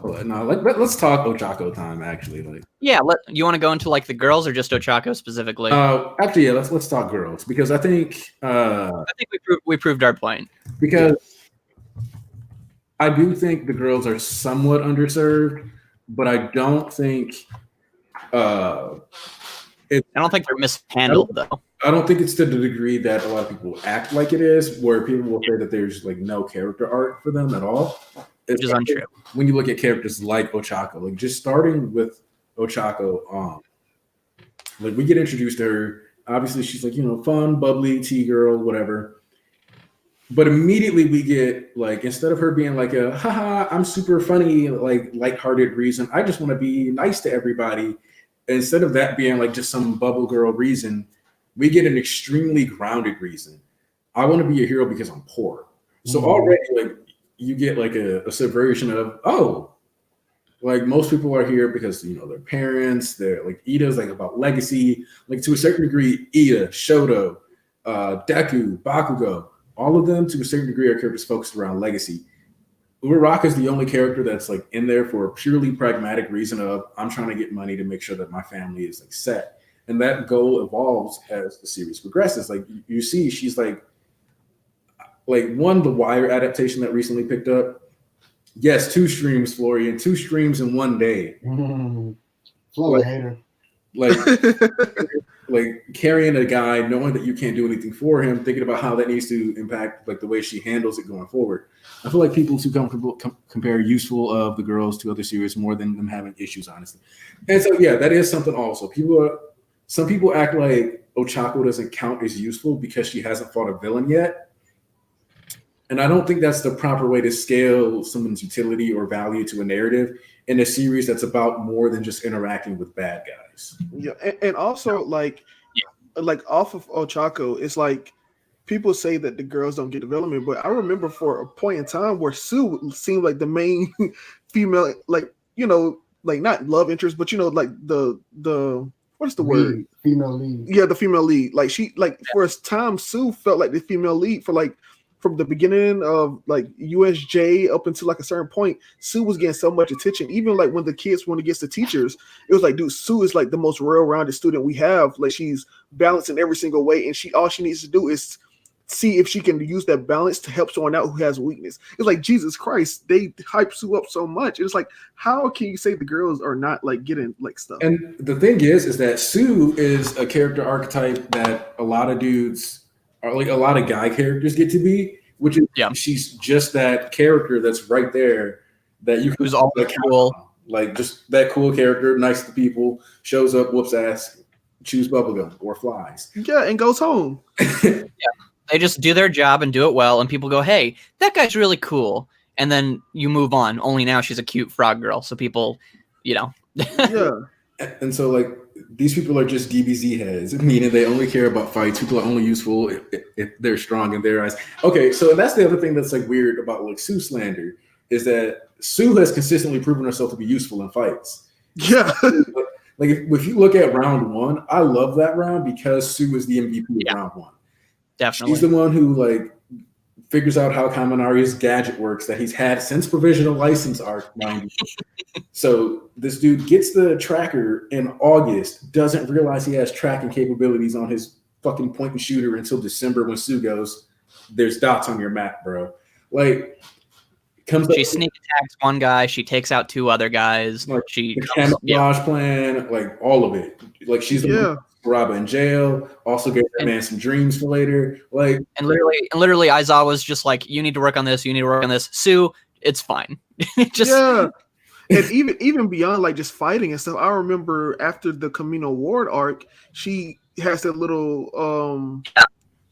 No, let's talk Ochako time. Actually, like you want to go into like the girls or just Ochako specifically? Actually, yeah. Let's talk girls, because I think we proved our point. Because I do think the girls are somewhat underserved, but I don't think. I don't think they're mishandled though. I don't think it's to the degree that a lot of people act like it is, where people will say that there's like no character arc for them at all. Which is untrue. When you look at characters like Ochako, like just starting with Ochako, like we get introduced to her. Obviously, she's like, fun, bubbly, tea girl, whatever. But immediately we get like, instead of her being like a haha, I'm super funny, like lighthearted reason, I just want to be nice to everybody. Instead of that being like just some bubble girl reason, we get an extremely grounded reason. I want to be a hero because I'm poor. So already like you get like a subversion of, like most people are here because their parents, they're like Ida's like about legacy, like to a certain degree, Ida, Shoto, Deku, Bakugo, all of them to a certain degree are characters focused around legacy. Uraraka is the only character that's like in there for a purely pragmatic reason of I'm trying to get money to make sure that my family is like set. And that goal evolves as the series progresses. Like you see, she's like the Wire adaptation that recently picked up. Yes, 2 streams, Florian, 2 streams in one day. Floyd hater. Like carrying a guy, knowing that you can't do anything for him, thinking about how that needs to impact like the way she handles it going forward. I feel like people too comfortable compare Useful of the girls to other series more than them having issues, honestly. And so yeah, that is something also. Some people act like Ochako doesn't count as useful because she hasn't fought a villain yet. And I don't think that's the proper way to scale someone's utility or value to a narrative in a series that's about more than just interacting with bad guys. Yeah, and also like off of Ochako, it's like people say that the girls don't get development, but I remember for a point in time where Sue seemed like the main female, like not love interest, but like the what's the word? Female lead. Yeah, the female lead. Like she for a time, Sue felt like the female lead for like. From the beginning of like USJ up until like a certain point, Sue was getting so much attention. Even like when the kids went against the teachers, it was like, dude, Sue is like the most well-rounded student we have. Like she's balanced in every single way, and all she needs to do is see if she can use that balance to help someone out who has weakness. It's like Jesus Christ, they hype Sue up so much. It's like, how can you say the girls are not like getting like stuff? And the thing is that Sue is a character archetype that a lot of dudes. Or like a lot of guy characters get to be, which is she's just that character that's right there that you who's all like cool, like just that cool character, nice to people, shows up, whoops ass, chews bubblegum or flies. Yeah, and goes home. They just do their job and do it well, and people go, "Hey, that guy's really cool," and then you move on. Only now she's a cute frog girl, so people, Yeah. And so like these people are just DBZ heads, meaning they only care about fights. People are only useful if they're strong in their eyes. Okay, so that's the other thing that's like weird about like Sue slander is that Sue has consistently proven herself to be useful in fights. Yeah. Like if you look at round 1, I love that round because Sue is the MVP of round 1. Definitely. She's the one who like figures out how Kaminari's gadget works that he's had since provisional license arc, mind you. So this dude gets the tracker in August, doesn't realize he has tracking capabilities on his fucking point and shooter until December when Sue goes, "There's dots on your map, bro." Like, she sneak attacks one guy, she takes out 2 other guys. Like, She the camouflage plan, like all of it. Like she's the one Robin in jail. Also gave that man some dreams for later. Like and literally, Aizawa's just like, "You need to work on this. You need to work on this." Sue, it's fine. Just and even beyond like just fighting and stuff. I remember after the Camino Ward arc, she has that little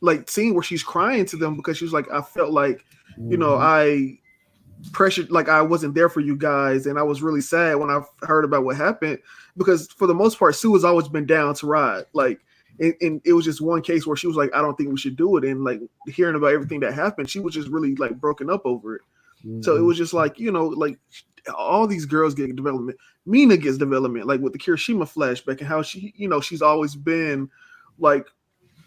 like scene where she's crying to them because she was like, "I felt like, you know, I pressured, like I wasn't there for you guys, and I was really sad when I heard about what happened because for the most part, Sue has always been down to ride. Like, and it was just one case where she was like, I don't think we should do it, and like hearing about everything that happened, she was just really like broken up over it. So it was just like, you know, like all these girls get development. Mina gets development, like with the Kirishima flashback and how she, you know, she's always been like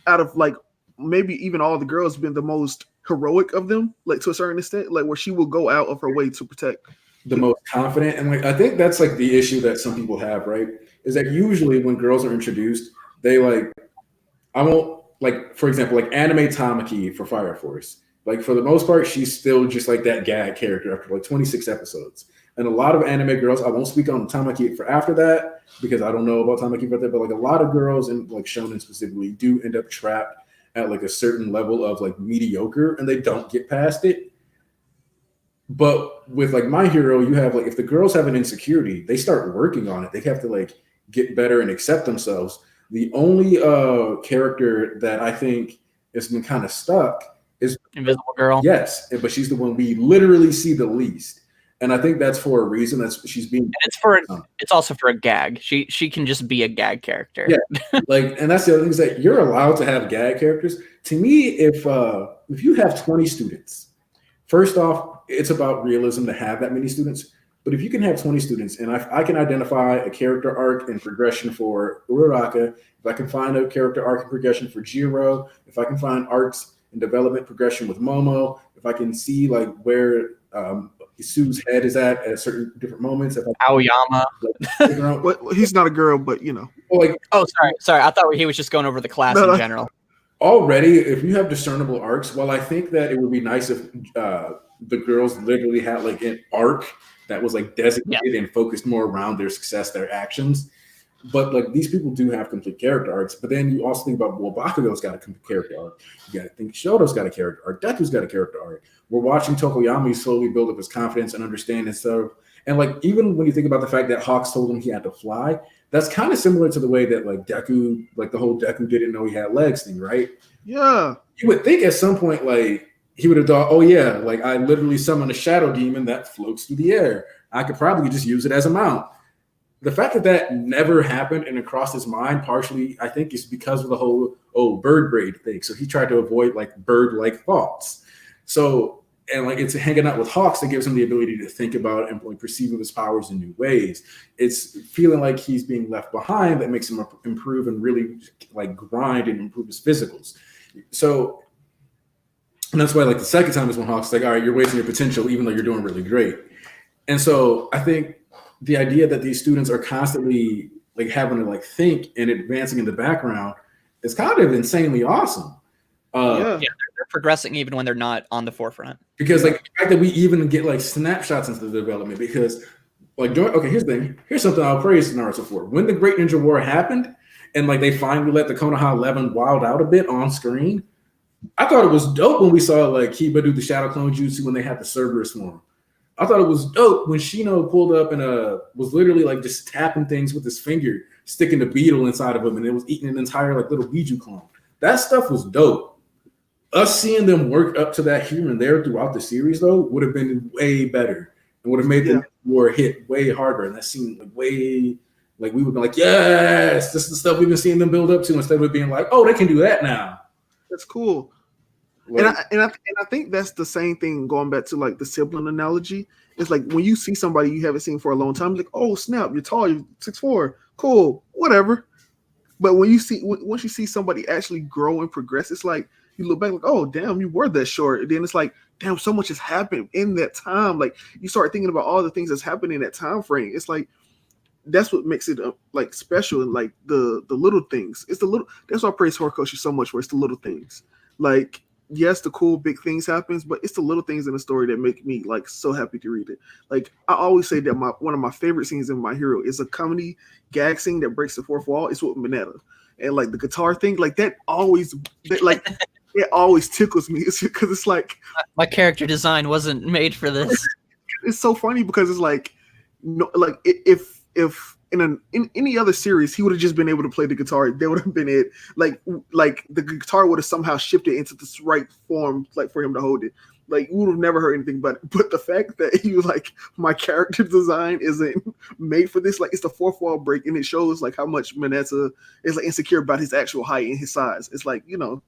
out of like maybe even all the girls been the most heroic of them, like to a certain extent, like where she will go out of her way to protect. The most confident. And like I think that's like the issue that some people have, right? Is that usually when girls are introduced, they like, I won't like, for example, like anime Tamaki for Fire Force. Like for the most part, she's still just like that gag character after like 26 episodes. And a lot of anime girls, I won't speak on Tamaki for after that because I don't know about Tamaki for that, but like a lot of girls and like shonen specifically do end up trapped at like a certain level of like mediocre and they don't get past it. But with like My Hero, you have like, if the girls have an insecurity, they start working on it. They have to like get better and accept themselves. The only character that I think has been kind of stuck is Invisible Girl. Yes, but she's the one we literally see the least. And I think that's for a reason. That's she's being. And it's also for a gag. She can just be a gag character. Yeah, like, and that's the other thing is that you're allowed to have gag characters. To me, if you have 20 students, first off, it's about realism to have that many students. But if you can have 20 students, and I can identify a character arc and progression for Uraraka, if I can find a character arc and progression for Jiro, if I can find arcs and development progression with Momo, if I can see like where Sue's head is at certain different moments. Aoyama. Well, he's not a girl, but you know. Well, like, sorry. I thought he was just going over the class in general. Already, if you have discernible arcs, well, I think that it would be nice if the girls literally had like an arc that was like designated and focused more around their success, their actions. But like these people do have complete character arcs. But then you also think about, well, Bakugo's got a complete character arc. You got to think Shoto's got a character arc. Deku's got a character arc. We're watching Tokoyami slowly build up his confidence and understand and stuff. And like even when you think about the fact that Hawks told him he had to fly, that's kind of similar to the way that like Deku, like the whole Deku didn't know he had legs thing, right? Yeah. You would think at some point like he would have thought, oh yeah, like I literally summoned a shadow demon that floats through the air. I could probably just use it as a mount. The fact that that never happened and it crossed his mind partially, I think, is because of the whole bird braid thing. So he tried to avoid like bird-like thoughts. So, and like it's hanging out with Hawks that gives him the ability to think about and like, perceive his powers in new ways. It's feeling like he's being left behind that makes him improve and really like grind and improve his physicals. So, and that's why like the second time is when Hawks is like, all right, you're wasting your potential even though you're doing really great. And so I think the idea that these students are constantly like having to like think and advancing in the background is kind of insanely awesome. They're progressing even when they're not on the forefront. Because like the fact that we even get like snapshots into the development, because like here's the thing. Here's something I'll praise Naruto for. When the Great Ninja War happened and like they finally let the Konoha 11 wild out a bit on screen, I thought it was dope when we saw like Kiba do the Shadow Clone Jutsu when they had the Cerberus form. I thought it was dope when Shino pulled up and was literally like just tapping things with his finger, sticking the beetle inside of him, and it was eating an entire like little Biju clone. That stuff was dope. Us seeing them work up to that here and there throughout the series though would have been way better and would have made the war hit way harder. And that seemed like way like we would be like, yes, this is the stuff we've been seeing them build up to instead of it being like, oh, they can do that now. That's cool. Like, and I think that's the same thing going back to like the sibling analogy. It's like when you see somebody you haven't seen for a long time, like, oh snap, you're tall, you're 6'4", cool, whatever. But when you see once you see somebody actually grow and progress, it's like you look back like, oh damn, you were that short. And then it's like, damn, so much has happened in that time. Like you start thinking about all the things that's happening in that time frame. It's like that's what makes it like special, and like the little things. It's the little. That's why I praise Horikoshi so much for. It's the little things. Like yes, the cool big things happens, but it's the little things in the story that make me like so happy to read it. Like I always say that one of my favorite scenes in My Hero is a comedy gag scene that breaks the fourth wall. It's with Mineta, and like the guitar thing, like that always like it always tickles me. It's because it's like my character design wasn't made for this. It's so funny because it's like no, like if in any other series he would have just been able to play the guitar, that would have been it. Like the guitar would have somehow shifted into this right form, like for him to hold it. Like we would have never heard anything but the fact that he was like, my character design isn't made for this. Like it's the fourth wall break, and it shows like how much Mineta is like insecure about his actual height and his size. It's like, you know,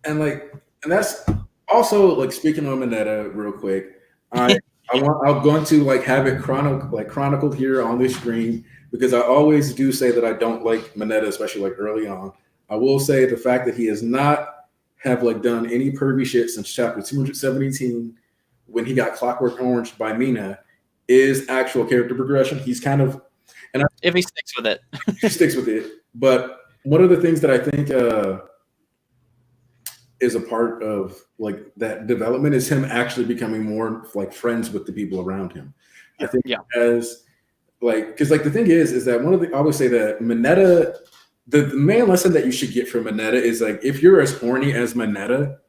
and that's also like speaking of Mineta real quick. I'm going to like have it chronicled here on this screen, because I always do say that I don't like Mineta, especially like early on. I will say the fact that he has not have like done any pervy shit since chapter 217 when he got Clockwork Orange by Mina is actual character progression. He's kind of, and if he sticks with it, he sticks with it. But one of the things that I think is a part of like that development is him actually becoming more like friends with the people around him. I think as like, because like the thing is that I always say that Mineta, the main lesson that you should get from Mineta is like, if you're as horny as Mineta,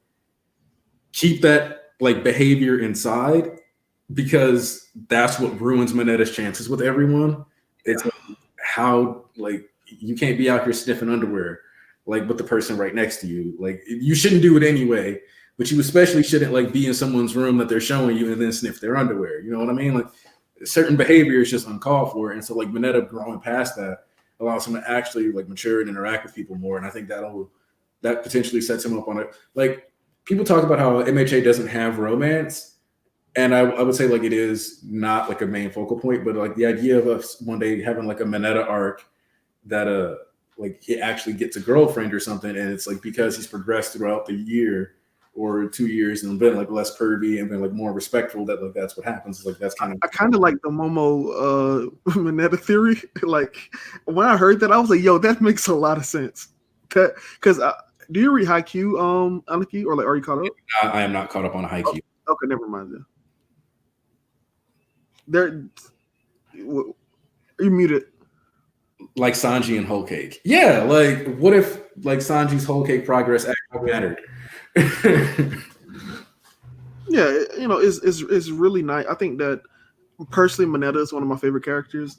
keep that like behavior inside, because that's what ruins Mineta's chances with everyone. It's like, how like you can't be out here sniffing underwear like with the person right next to you. Like you shouldn't do it anyway, but you especially shouldn't like be in someone's room that they're showing you and then sniff their underwear. You know what I mean? Like certain behavior is just uncalled for. And so like Mineta growing past that allows him to actually like mature and interact with people more. And I think that potentially sets him up on it. Like people talk about how MHA doesn't have romance. And I would say like it is not like a main focal point, but like the idea of us one day having like a Mineta arc that like he actually gets a girlfriend or something, and it's like because he's progressed throughout the year or 2 years and been like less pervy and been like more respectful, that like that's what happens. It's like that's kind of, I kind of like the Momo Mineta theory. Like when I heard that, I was like, yo, that makes a lot of sense. Because do you read Haikyuu, Aniki, or like are you caught up? I am not caught up on a Haikyuu. Oh, okay, never mind then. There, you muted. Like Sanji and Whole Cake. Yeah, like what if like Sanji's Whole Cake progress actually mattered? Yeah, you know, it's really nice. I think that personally, Mineta is one of my favorite characters.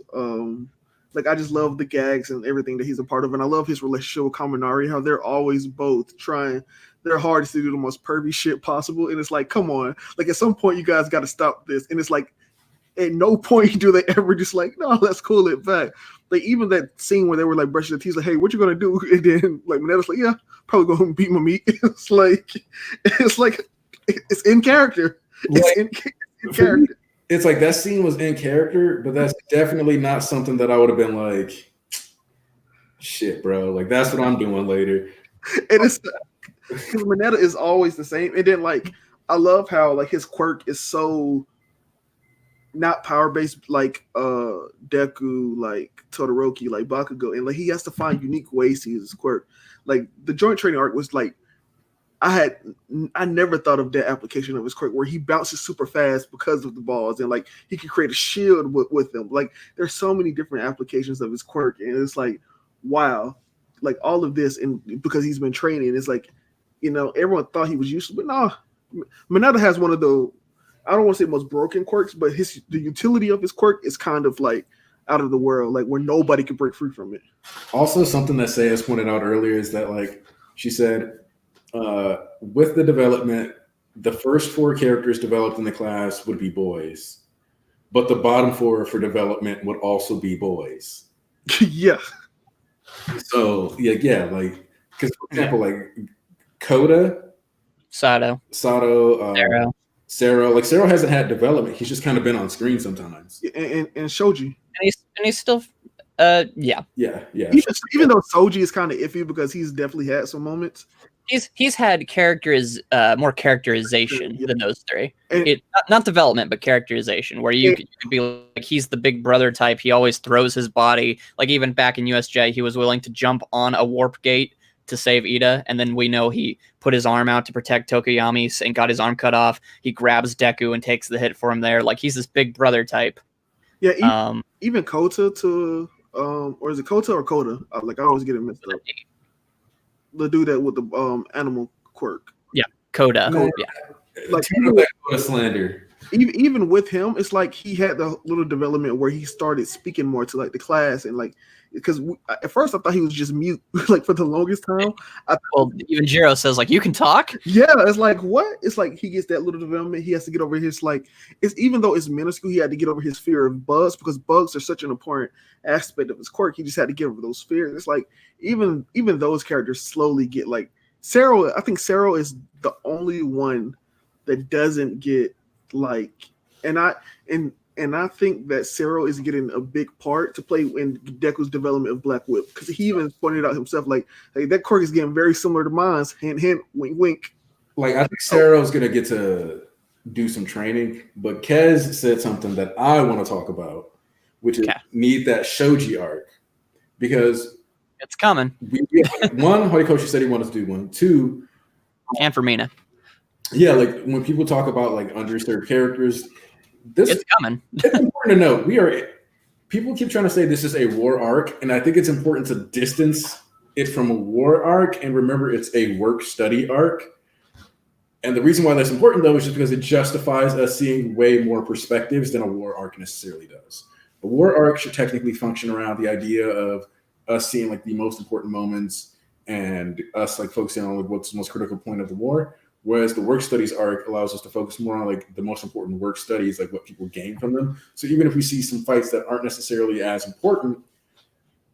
Like I just love the gags and everything that he's a part of, and I love his relationship with Kaminari. How they're always both trying their hardest to do the most pervy shit possible, and it's like, come on, like at some point you guys got to stop this. And it's like, at no point do they ever just like, no, let's cool it back. Like even that scene where they were like brushing the teeth, like, hey, what you gonna do? And then like Mineta's like, yeah, probably go and beat my meat. It's like it's in character. It's in character. It's like that scene was in character, but that's definitely not something that I would have been like, shit, bro. Like that's what I'm doing later. And it's because Mineta is always the same. And then like I love how like his quirk is so not power based like Deku, like Todoroki, like Bakugo, and like he has to find unique ways to use his quirk. Like the joint training arc was like I never thought of that application of his quirk where he bounces super fast because of the balls, and like he can create a shield with them. Like there's so many different applications of his quirk, and it's like, wow, like all of this, and because he's been training, it's like, you know, everyone thought he was useless, but no, Mineta has one of the, I don't want to say most broken quirks, but the utility of his quirk is kind of like out of the world, like where nobody can break free from it. Also, something that Sayas pointed out earlier is that like she said, with the development, the first 4 characters developed in the class would be boys, but the bottom 4 for development would also be boys. Yeah. So yeah, like because for example, like Koda, Sato, Sero, like Sero hasn't had development. He's just kind of been on screen sometimes. And Shoji. and he's still, yeah. Yeah. Even though Soji is kind of iffy because he's definitely had some moments. he's had more characterization Yeah. than those three. And- Not development, but characterization, where you could be like, he's the big brother type. He always throws his body. Like even back in USJ, he was willing to jump on a warp gate to save Ida, and then we know he put his arm out to protect Tokoyami and got his arm cut off. He grabs Deku and takes the hit for him there. Like he's this big brother type. Yeah, even Kota or is it Kota or Koda? Like I always get it mixed up. The dude that with the animal quirk. Yeah, Koda. Man, Yeah. Like slander. even with him, it's like he had the little development where he started speaking more to like the class and like because at first I thought he was just mute like for the longest time. Well, even Jiro says like you can talk. Yeah, it's like what? It's like he gets that little development. He has to get over his like it's even though it's minuscule, he had to get over his fear of bugs because bugs are such an important aspect of his quirk. He just had to get over those fears. It's like even those characters slowly get like Sero. I think Sero is the only one that doesn't get like and I think that Sero is getting a big part to play in Deku's development of Black Whip because he even pointed out himself like, hey, that quirk is getting very similar to mine's. Hint, hint, wink, wink. Like I think Sero's gonna get to do some training, but Kez said something that I want to talk about, which is need that Shoji arc because it's coming. One, Horikoshi said he wanted to do one. Two, and for Mina. Yeah, like when people talk about like underserved characters. It's coming. It's important to note people keep trying to say this is a war arc, and I think it's important to distance it from a war arc and remember it's a work study arc. And the reason why that's important though is just because it justifies us seeing way more perspectives than a war arc necessarily does. A war arc should technically function around the idea of us seeing like the most important moments and us like focusing on like what's the most critical point of the war. Whereas the work studies arc allows us to focus more on like the most important work studies, like what people gain from them. So even if we see some fights that aren't necessarily as important,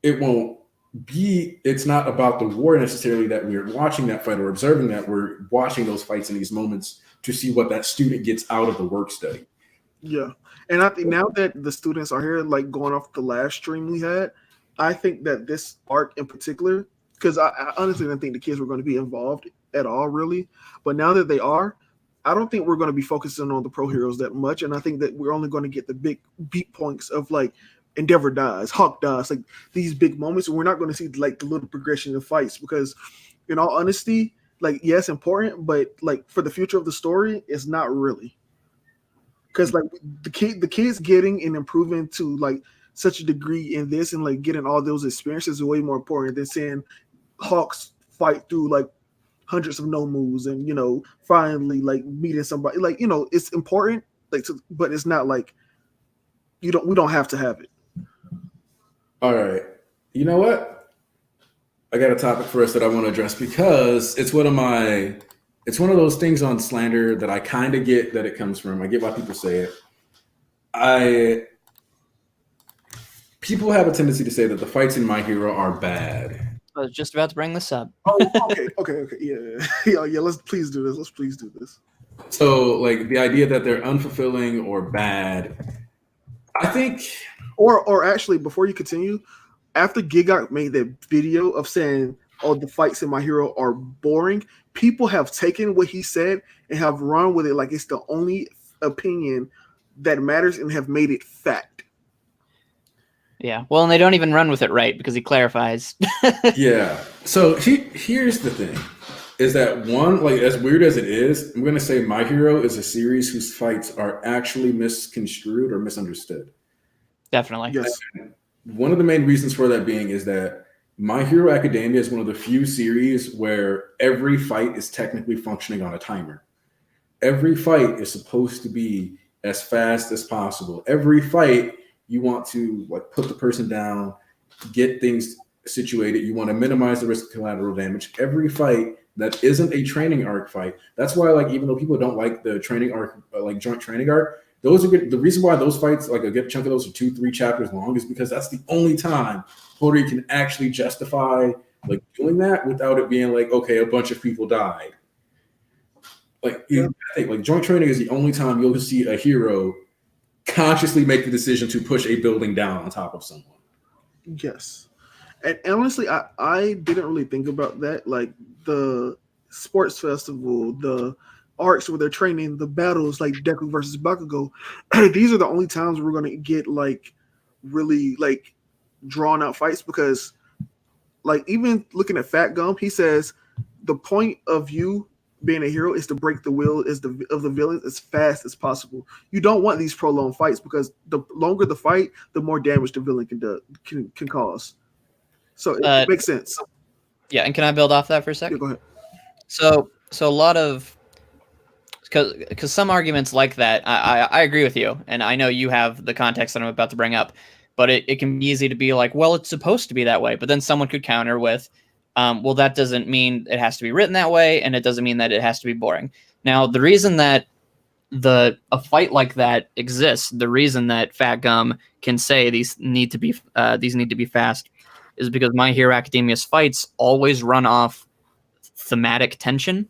it's not about the war necessarily that we're watching that fight or observing that. We're watching those fights in these moments to see what that student gets out of the work study. Yeah. And I think now that the students are here, like going off the last stream we had, I think that this arc in particular, because I honestly didn't think the kids were going to be involved at all, really. But now that they are, I don't think we're going to be focusing on the pro heroes that much. And I think that we're only going to get the big beat points of like Endeavor dies, Hawk dies, like these big moments. And we're not going to see like the little progression of fights because, in all honesty, like, yes, important, but like for the future of the story, it's not really. Because like the kids getting and improving to like such a degree in this and like getting all those experiences is way more important than seeing Hawks fight through like hundreds of no moves and finally like meeting somebody. Like it's important, like but it's not like we don't have to have it. All right, you know what? I got a topic for us that I want to address because it's one of those things on slander that I kind of get that it comes from. I get why people say it. People have a tendency to say that the fights in My Hero are bad. I was just about to bring this up. Okay. Yeah. Let's please do this. So, like the idea that they're unfulfilling or bad, I think. Or actually, before you continue, after Gigok made that video of saying, "Oh, the fights in My Hero are boring," people have taken what he said and have run with it like it's the only opinion that matters and have made it fact. Yeah, well, and they don't even run with it right because he clarifies. Yeah. So here's the thing, is that one, like as weird as it is, I'm going to say My Hero is a series whose fights are actually misconstrued or misunderstood. Definitely. Yes. One of the main reasons for that being is that My Hero Academia is one of the few series where every fight is technically functioning on a timer. Every fight is supposed to be as fast as possible. Every fight, you want to like put the person down, get things situated. You want to minimize the risk of collateral damage. Every fight that isn't a training arc fight. That's why, like, even though people don't like the training arc, like joint training arc, those are good. The reason why those fights, like a good chunk of those are 2-3 chapters long, is because that's the only time Hori can actually justify like doing that without it being like, okay, a bunch of people died. Like, I think like joint training is the only time you'll see a hero consciously make the decision to push a building down on top of someone. Yes. And honestly, I didn't really think about that. Like the sports festival, the arcs where they're training, the battles like Deku versus Bakugo. These are the only times we're gonna get like really like drawn out fights, because like even looking at Fat Gum, he says the point of you being a hero is to break the will of the villains as fast as possible. You don't want these prolonged fights, because the longer the fight, the more damage the villain can cause. So it makes sense. Yeah, and can I build off that for a Yeah, second? go ahead. So a lot of, because some arguments like that, I agree with you, and I know you have the context that I'm about to bring up, but it can be easy to be like, well, it's supposed to be that way, but then someone could counter with, well, that doesn't mean it has to be written that way, and it doesn't mean that it has to be boring. Now, the reason that a fight like that exists, the reason that Fat Gum can say these need to be fast, is because My Hero Academia's fights always run off thematic tension.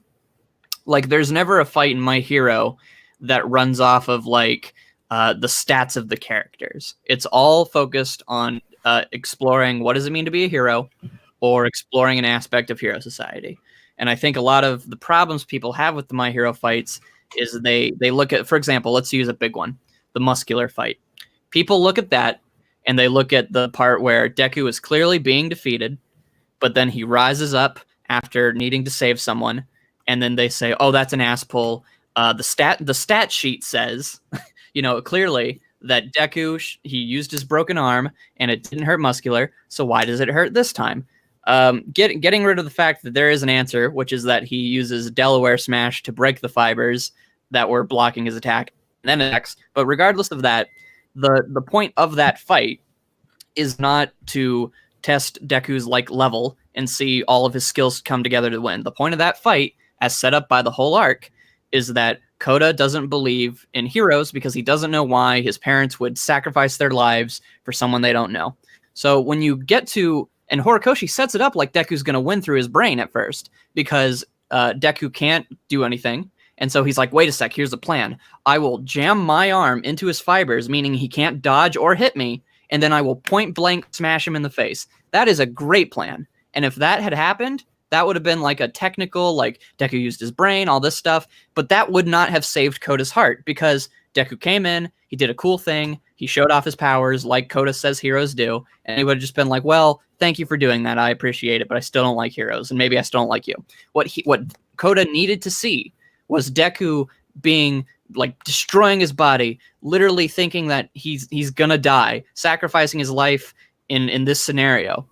Like, there's never a fight in My Hero that runs off of like the stats of the characters. It's all focused on exploring what does it mean to be a hero, or exploring an aspect of hero society. And I think a lot of the problems people have with the My Hero fights is they look at, for example, let's use a big one, the muscular fight. People look at that and they look at the part where Deku is clearly being defeated, but then he rises up after needing to save someone, and then they say, oh, that's an ass pull. The stat sheet says, clearly that Deku, he used his broken arm and it didn't hurt muscular, so why does it hurt this time? Getting rid of the fact that there is an answer, which is that he uses Delaware Smash to break the fibers that were blocking his attack, and then attacks. But regardless of that, the point of that fight is not to test Deku's like level and see all of his skills come together to win. The point of that fight, as set up by the whole arc, is that Koda doesn't believe in heroes because he doesn't know why his parents would sacrifice their lives for someone they don't know. So when you get to, and Horikoshi sets it up like Deku's going to win through his brain at first, because Deku can't do anything. And so he's like, wait a sec, here's the plan. I will jam my arm into his fibers, meaning he can't dodge or hit me, and then I will point blank smash him in the face. That is a great plan. And if that had happened, that would have been like a technical, like Deku used his brain, all this stuff, but that would not have saved Koda's heart, because Deku came in, he did a cool thing, he showed off his powers like Koda says heroes do, and he would have just been like, well, thank you for doing that, I appreciate it, but I still don't like heroes, and maybe I still don't like you. What Koda needed to see was Deku being like destroying his body, literally thinking that he's gonna die, sacrificing his life in this scenario.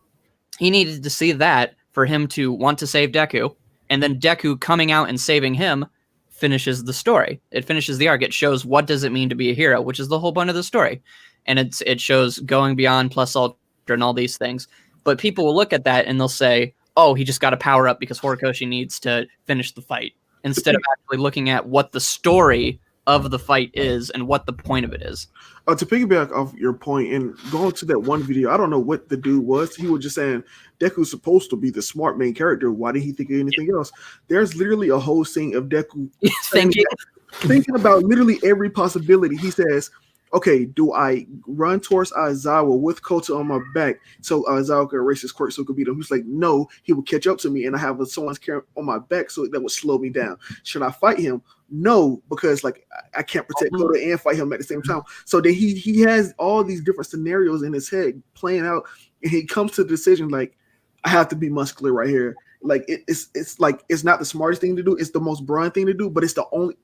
He needed to see that for him to want to save Deku, and then Deku coming out and saving him finishes the story. It finishes the arc. It shows what does it mean to be a hero, which is the whole point of the story. And it shows going beyond plus ultra and all these things. But people will look at that and they'll say, oh, he just got a power up because Horikoshi needs to finish the fight, instead of actually looking at what the story of the fight is and what the point of it is. To piggyback off your point and going to that one video, I don't know what the dude was. He was just saying Deku's supposed to be the smart main character. Why did he think of anything else? There's literally a whole scene of Deku thinking about literally every possibility. He says, okay, do I run towards Aizawa with Kota on my back so Aizawa can erase his quirk so it could beat him? He's like, no, he will catch up to me and I have someone's care on my back so that would slow me down. Should I fight him? No, because like I can't protect Kota and fight him at the same time. So that he has all these different scenarios in his head playing out, and he comes to the decision like, I have to be muscular right here. Like it's like it's not the smartest thing to do. It's the most brawn thing to do, but it's the only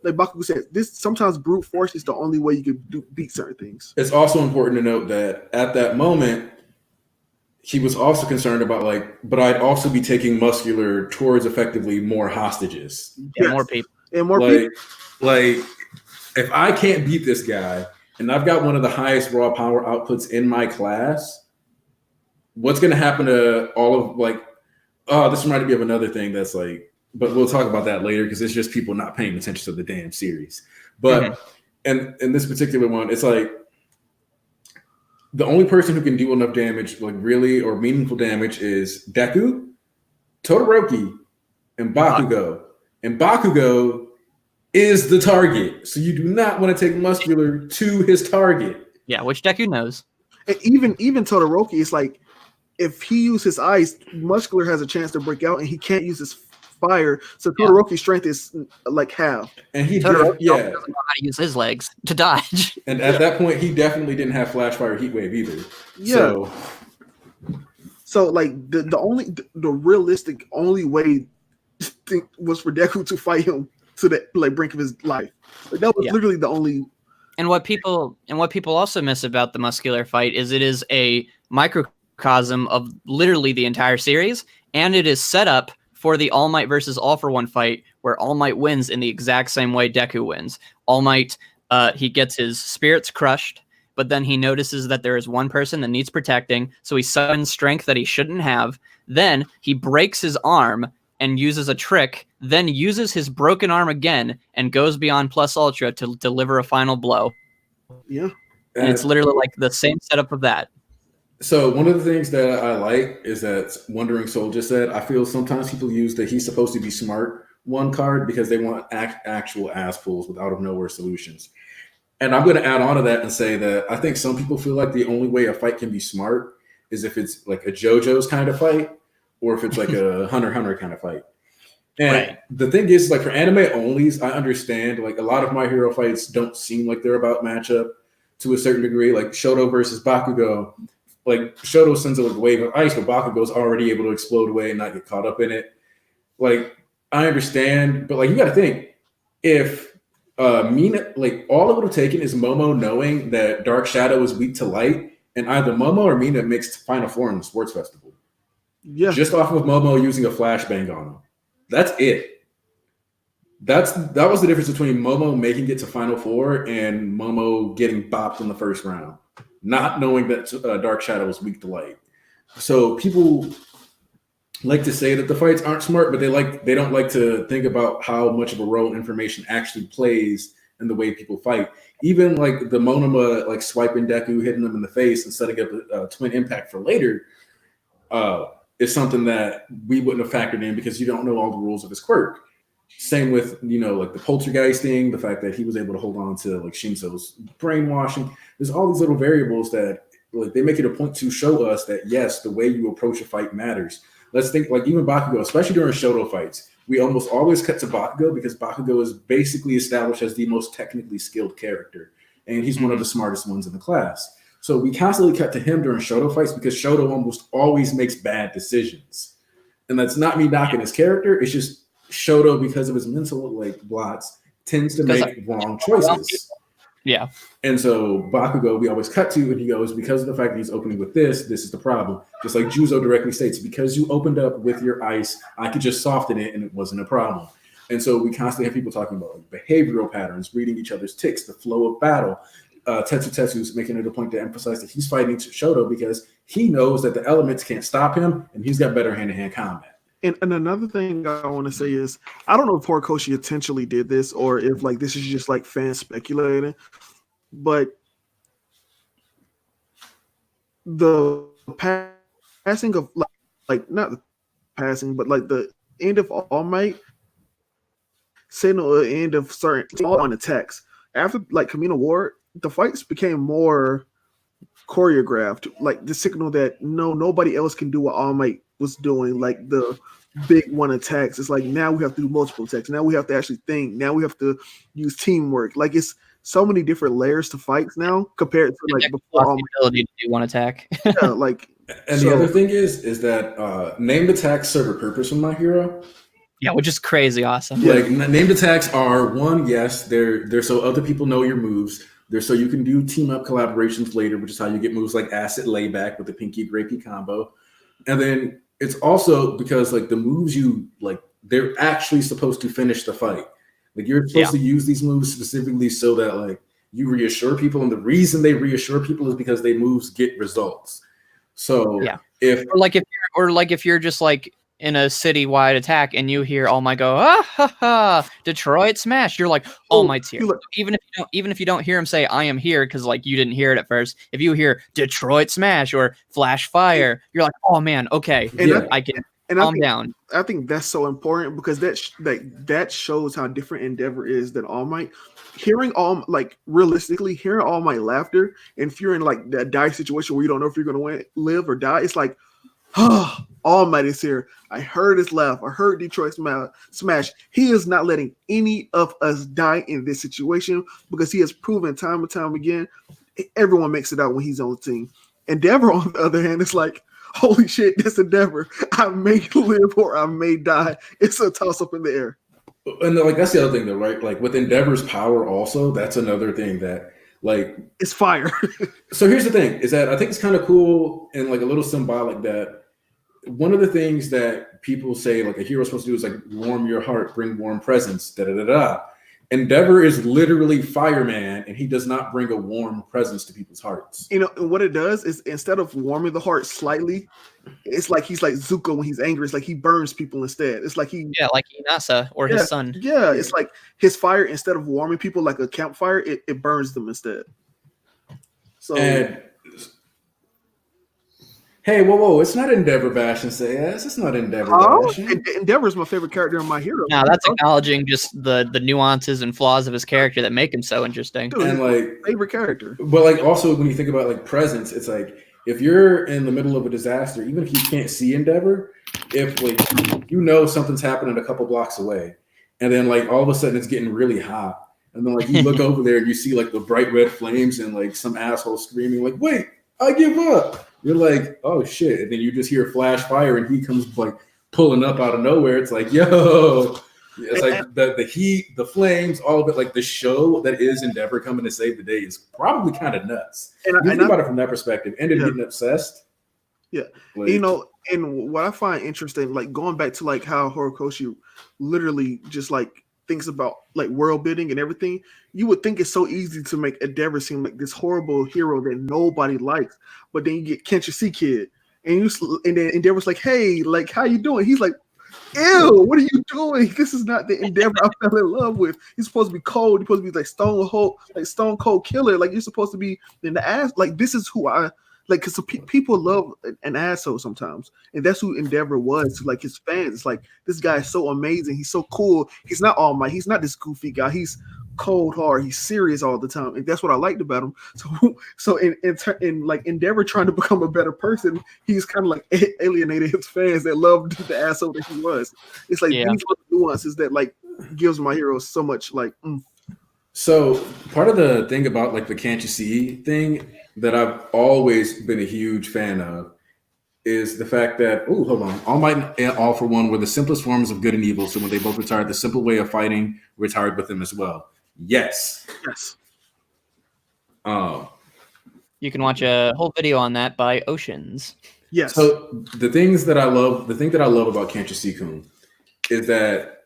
like Bakugo said. This sometimes brute force is the only way you can beat certain things. It's also important to note that at that moment, he was also concerned about like, but I'd also be taking muscular towards effectively more hostages. Yeah, more people. And more people. Like if I can't beat this guy and I've got one of the highest raw power outputs in my class, what's going to happen to all of like, oh, this reminded me of another thing that's like, but we'll talk about that later because it's just people not paying attention to the damn series. But and in this particular one, it's like the only person who can do enough damage, like really or meaningful damage, is Deku, Todoroki, and Bakugo. And Bakugo is the target. So you do not want to take muscular to his target. Yeah, which Deku knows. And even Todoroki is like, if he uses his eyes, muscular has a chance to break out, and he can't use his fire, so Todoroki's strength is like half. And he Todoroki yeah. doesn't know how to use his legs to dodge. And at that point, he definitely didn't have Flash Fire Heat Wave either. Yeah. So like the realistic only way was for Deku to fight him to the like brink of his life. Like, that was literally the only. And what people also miss about the muscular fight is it is a microcosm of literally the entire series, and it is set up for the All Might versus All for One fight, where All Might wins in the exact same way Deku wins. All Might, he gets his spirits crushed, but then he notices that there is one person that needs protecting, so he summons strength that he shouldn't have. Then he breaks his arm and uses a trick, then uses his broken arm again and goes beyond Plus Ultra to deliver a final blow. Yeah. And it's literally like the same setup of that. So one of the things that I like is that Wandering Soul just said, I feel sometimes people use the he's supposed to be smart one card because they want actual ass pulls with out of nowhere solutions. And I'm going to add on to that and say that I think some people feel like the only way a fight can be smart is if it's like a JoJo's kind of fight, or if it's like a Hunter x Hunter kind of fight. And the thing is, like for anime onlys, I understand like a lot of My Hero fights don't seem like they're about matchup to a certain degree. Like Shoto versus Bakugo, like Shoto sends a wave of ice, but Bakugo's already able to explode away and not get caught up in it. Like I understand, but like you got to think if Mina, like all it would have taken is Momo knowing that Dark Shadow is weak to light, and either Momo or Mina mixed Final Four in the sports festival. Yeah. Just off of Momo using a flashbang on him. That's it. That was the difference between Momo making it to Final Four and Momo getting bopped in the first round, not knowing that Dark Shadow was weak to light. So people like to say that the fights aren't smart, but they don't like to think about how much of a role information actually plays in the way people fight. Even like the Monoma like swiping Deku, hitting them in the face and setting up a twin impact for later. Is something that we wouldn't have factored in because you don't know all the rules of his quirk. Same with, like the poltergeisting, the fact that he was able to hold on to like Shinso's brainwashing. There's all these little variables that like they make it a point to show us that yes, the way you approach a fight matters. Let's think like even Bakugo, especially during Shoto fights, we almost always cut to Bakugo because Bakugo is basically established as the most technically skilled character. And he's one of the smartest ones in the class. So we constantly cut to him during Shoto fights because Shoto almost always makes bad decisions. And that's not me knocking his character. It's just Shoto, because of his mental like blots, tends to make wrong choices. Yeah. And so Bakugo, we always cut to, and he goes, because of the fact that he's opening with this is the problem. Just like Juzo directly states, because you opened up with your ice, I could just soften it and it wasn't a problem. And so we constantly have people talking about like behavioral patterns, reading each other's ticks, the flow of battle. Tetsu's making it a point to emphasize that he's fighting Shoto because he knows that the elements can't stop him, and he's got better hand-to-hand combat. And another thing I want to say is, I don't know if Horikoshi intentionally did this or if like this is just like fans speculating, but the passing of like not the passing, but like the end of All Might signal the end of certain on attacks. After like Kamino Ward, the fights became more choreographed, like the signal that nobody else can do what All Might was doing, like the big one attacks. It's like now we have to do multiple attacks. Now we have to actually think. Now we have to use teamwork. Like it's so many different layers to fights now compared to like before. The ability to do one attack. Yeah, like. And the other thing is that named attacks serve a purpose in My Hero. Yeah, which is crazy awesome. Like named attacks are one, yes, they're so other people know your moves. They're so you can do team up collaborations later, which is how you get moves like Acid Layback with the Pinky Grapey combo. And then it's also because like the moves you like, they're actually supposed to finish the fight. Like you're supposed to use these moves specifically so that like you reassure people, and the reason they reassure people is because they moves get results. So if you're just like in a citywide attack and you hear All Might go, Detroit smash, you're like, All Might's here. Even if you don't hear him say I am here, because like you didn't hear it at first, if you hear Detroit smash or Flash Fire, you're like, oh man, okay, I can calm down. I think that's so important because that shows how different Endeavor is than All Might. Hearing realistically hearing All Might laughter, and if you're in like that dire situation where you don't know if you're gonna live or die, it's like, All Might is here. I heard his laugh. I heard Detroit smash. He is not letting any of us die in this situation because he has proven time and time again, everyone makes it out when he's on the team. Endeavor, on the other hand, is like, holy shit, this Endeavor. I may live or I may die. It's a toss up in the air. And like that's the other thing though, right? Like with Endeavor's power also, that's another thing that like it's fire. So here's the thing, is that I think it's kind of cool and like a little symbolic that one of the things that people say like a hero's supposed to do is like warm your heart, bring warm presents, da da da da. Endeavor is literally fireman, and he does not bring a warm presence to people's hearts. You know, and what it does is instead of warming the heart slightly, it's like he's like Zuko when he's angry. It's like he burns people instead. It's like like Inasa or his son. Yeah, it's like his fire, instead of warming people like a campfire, it burns them instead. So hey, whoa, it's not Endeavor bashing, say ass. It's not Endeavor bashing. Endeavor is my favorite character in My Hero. No, that's acknowledging just the nuances and flaws of his character that make him so interesting. Dude, and like favorite character. But like also when you think about like presence, it's like if you're in the middle of a disaster, even if you can't see Endeavor, if like you know something's happening a couple blocks away, and then like all of a sudden it's getting really hot, and then like you look over there and you see like the bright red flames and like some asshole screaming like, "Wait, I give up." You're like, oh shit. And then you just hear flash fire and he comes like pulling up out of nowhere. It's like, yo, it's like the heat, the flames, all of it, like the show that is Endeavor coming to save the day is probably kind of nuts. And you think about it from that perspective, and then getting obsessed. Yeah. Like, you know, and what I find interesting, like going back to like how Horikoshi literally just like thinks about like world building and everything, you would think it's so easy to make Endeavor seem like this horrible hero that nobody likes, but then you get Can't You See Kid, and then Endeavor's like, hey, like how you doing? He's like, ew, what are you doing? This is not the Endeavor I fell in love with. He's supposed to be cold. He's supposed to be like stone cold killer. Like you're supposed to be in the ass. Like this is who I like, because people love an asshole sometimes, and that's who Endeavor was to like his fans. It's like, this guy is so amazing. He's so cool. He's not All Might. He's not this goofy guy. He's cold hard. He's serious all the time, and that's what I liked about him. So in like Endeavor trying to become a better person, he's kind of like alienated his fans that loved the asshole that he was. It's like these are the nuances that like gives My Hero so much like. So part of the thing about like the Can't You See thing that I've always been a huge fan of is the fact that, oh, hold on, All Might and All for One were the simplest forms of good and evil. So when they both retired, the simple way of fighting retired with them as well. Yes. You can watch a whole video on that by Oceans. Yes. So the thing that I love about Can't You See Kun is that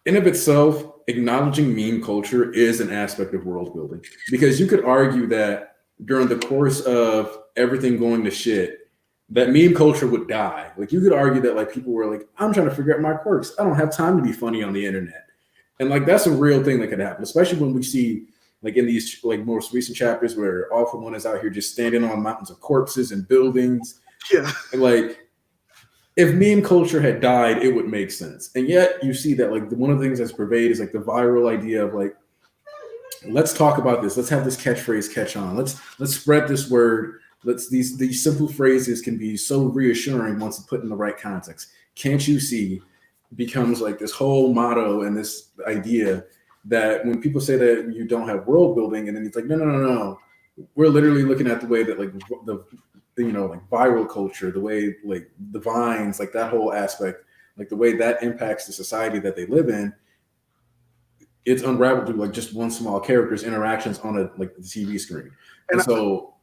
in of itself, acknowledging meme culture is an aspect of world building, because you could argue that during the course of everything going to shit, that meme culture would die. Like you could argue that like people were like, I'm trying to figure out my quirks. I don't have time to be funny on the internet. And like that's a real thing that could happen, especially when we see like in these like most recent chapters where All for One is out here just standing on mountains of corpses and buildings. Yeah. And like if meme culture had died, it would make sense. And yet you see that like one of the things that's pervaded is like the viral idea of like, let's talk about this. Let's have this catchphrase catch on. Let's spread this word. These simple phrases can be so reassuring once put in the right context. Can't you see becomes like this whole motto and this idea that when people say that you don't have world building, and then it's like, no. We're literally looking at the way that like the like viral culture, the way like the vines, like that whole aspect, like the way that impacts the society that they live in. It's unraveled through like just one small character's interactions on the TV screen. And so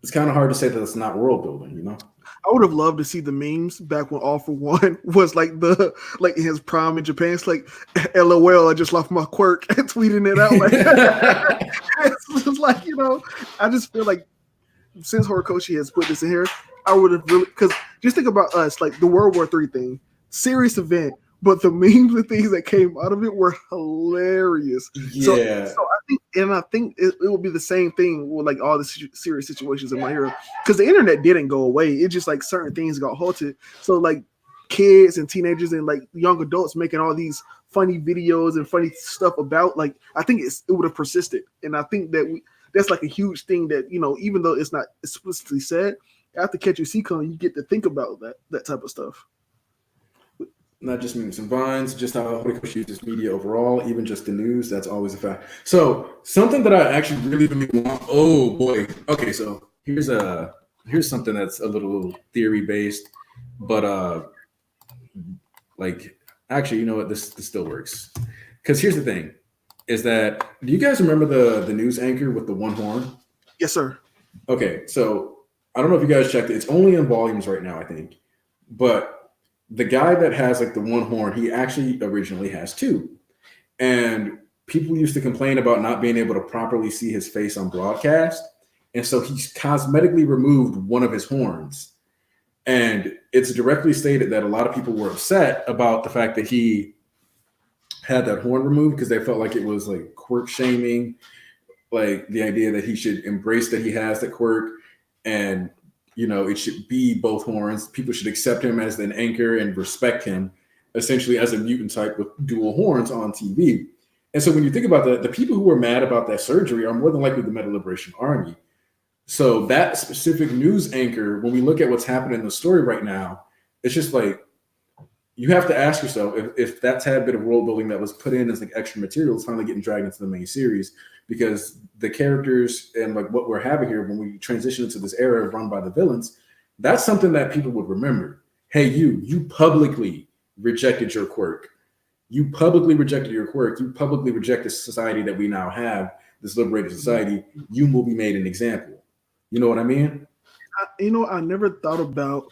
it's kind of hard to say that it's not world building, you know? I would have loved to see the memes back when All for One was like in his prime in Japan. It's like, LOL, I just lost my quirk, and tweeting it out. Like, it's like, you know, I just feel like since Horikoshi has put this in here, I would have really, because just think about us, like the World War III thing, serious event, but the memes and things that came out of it were hilarious. Yeah. So I think it will be the same thing with like all the serious situations in My Hero, because the internet didn't go away. It just like certain things got halted. So like kids and teenagers and like young adults making all these funny videos and funny stuff about, like, I think it would have persisted. And I think that that's like a huge thing that, you know, even though it's not explicitly said, after Catch You See Come, you get to think about that type of stuff. Not just memes and vines, just how Horikoshi uses media overall, even just the news. That's always a fact. So something that I actually really want. Oh boy. Okay, so here's something that's a little theory based, but like actually, you know what? This still works. Because here's the thing: is that do you guys remember the news anchor with the one horn? Yes, sir. Okay, so I don't know if you guys checked it. It's only in volumes right now, I think, but the guy that has like the one horn, he actually originally has two. And people used to complain about not being able to properly see his face on broadcast. And so he's cosmetically removed one of his horns. And it's directly stated that a lot of people were upset about the fact that he had that horn removed because they felt like it was like quirk shaming, like the idea that he should embrace that he has that quirk. And you know, it should be both horns. People should accept him as an anchor and respect him essentially as a mutant type with dual horns on TV. And so when you think about that, the people who are mad about that surgery are more than likely the Meta Liberation Army. So that specific news anchor, when we look at what's happening in the story right now, it's just like, you have to ask yourself if that tad bit of world building that was put in as like extra material is finally getting dragged into the main series, because the characters and like what we're having here when we transition into this era run by the villains, that's something that people would remember. Hey, you publicly rejected your quirk. You publicly rejected your quirk. You publicly reject the society that we now have, this liberated society. You will be made an example. You know what I mean? I never thought about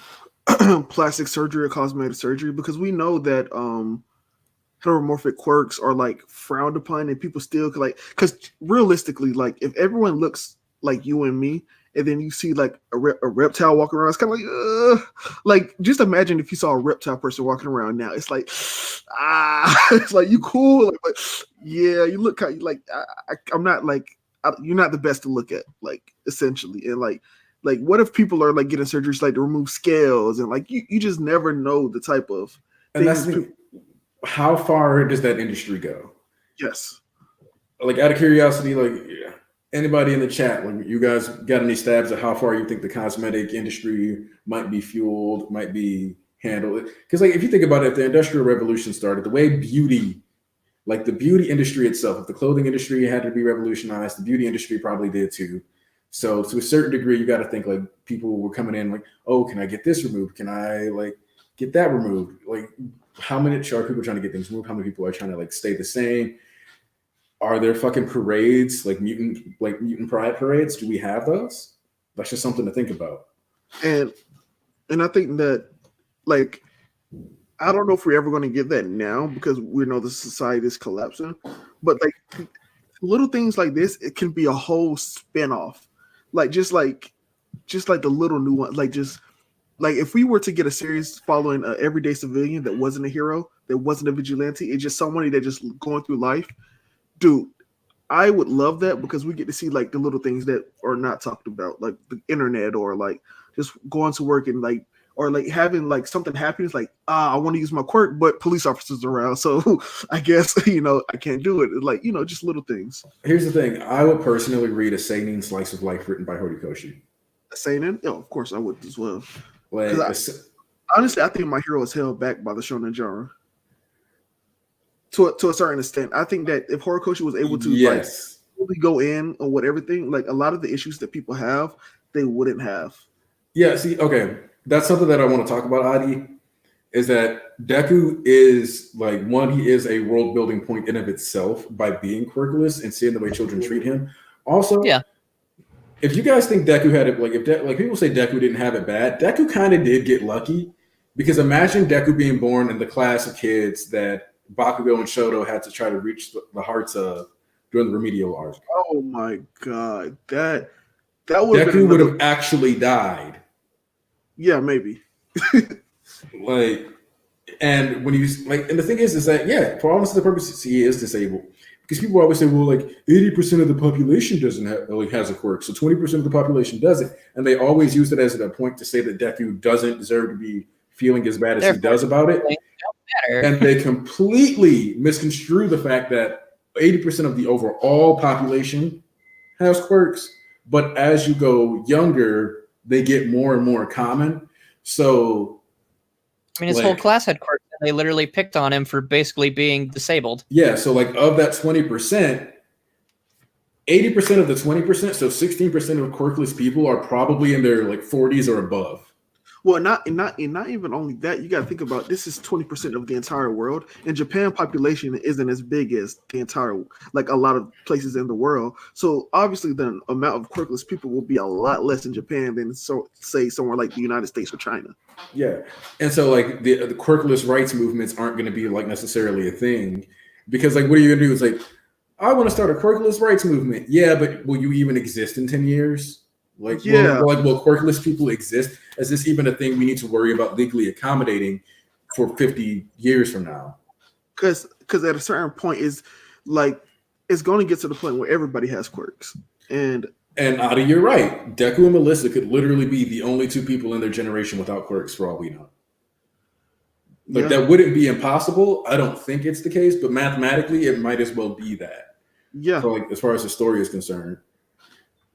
plastic surgery or cosmetic surgery because we know that heteromorphic quirks are like frowned upon and people still like, because realistically, like if everyone looks like you and me and then you see like a reptile walking around, it's kind of like just imagine if you saw a reptile person walking around now. It's like it's like, you cool, like, but yeah, you look kind of like I'm not like you're not the best to look at, like essentially. And like what if people are like getting surgeries like to remove scales and like you just never know the type of and that's how far does that industry go? Yes. Like out of curiosity, like anybody in the chat, like you guys got any stabs at how far you think the cosmetic industry might be fueled, might be handled? Because like if you think about it, if the Industrial Revolution started, the way beauty, like the beauty industry itself, if the clothing industry had to be revolutionized, the beauty industry probably did too. So to a certain degree, you got to think like people were coming in like, oh, can I get this removed? Can I like get that removed? Like how many are people trying to get things moved? How many people are trying to like stay the same? Are there fucking parades, like mutant pride parades? Do we have those? That's just something to think about. And I think that like, I don't know if we're ever going to get that now because we know the society is collapsing, but like little things like this, it can be a whole spin-off. Like just like the little nuance, like just like if we were to get a series following an everyday civilian that wasn't a hero, that wasn't a vigilante, it's just somebody that just going through life, dude, I would love that because we get to see like the little things that are not talked about, like the internet or like just going to work and like, or like having like something happen. It's like, I want to use my quirk, but police officers around. So I guess, I can't do it. Like, just little things. Here's the thing. I would personally read a seinen slice of life written by Horikoshi. A seinen? Yeah, of course I would as well. Like, honestly, I think my hero is held back by the shonen genre. To a certain extent. I think that if Horikoshi was able to like really go in on what everything, like a lot of the issues that people have, they wouldn't have. Yeah, see, okay. That's something that I want to talk about, Adi, is that Deku is like he is a world building point in of itself by being quirkless and seeing the way children treat him. Also, yeah, if you guys think Deku had it, like people say Deku didn't have it bad, Deku kind of did get lucky, because imagine Deku being born in the class of kids that Bakugo and Shoto had to try to reach the hearts of during the remedial arc. Oh my god, that Deku would have actually died. Yeah, maybe. And when he's like, and the thing is that for all intents and purposes, he is disabled. Because people always say, well, like 80% of the population doesn't has a quirk, so 20% of the population doesn't, and they always use it as a point to say that Deku doesn't deserve to be feeling as bad as he does about it. And they completely misconstrue the fact that 80% of the overall population has quirks, but as you go younger, they get more and more common. So, I mean, his whole class had quirks, and they literally picked on him for basically being disabled. Yeah, so like of that 20%, 80% of the 20%, so 16% of quirkless people are probably in their like 40s or above. Well, not even only that. You got to think about this is 20% of the entire world, and Japan population isn't as big as the entire like a lot of places in the world. So obviously, the amount of quirkless people will be a lot less in Japan than say somewhere like the United States or China. Yeah, and so like the quirkless rights movements aren't going to be like necessarily a thing because like what are you going to do? It's like I want to start a quirkless rights movement. Yeah, but will you even exist in 10 years? Like, yeah, will quirkless people exist? Is this even a thing we need to worry about legally accommodating for 50 years from now? Because at a certain point is like it's going to get to the point where everybody has quirks. And Adi, you're right. Deku and Melissa could literally be the only two people in their generation without quirks for all we know. But that wouldn't be impossible. I don't think it's the case, but mathematically it might as well be that. Yeah. So like as far as the story is concerned.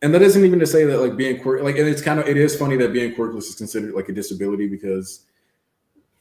And that isn't even to say that like being quirk, like, and it is funny that being quirkless is considered like a disability because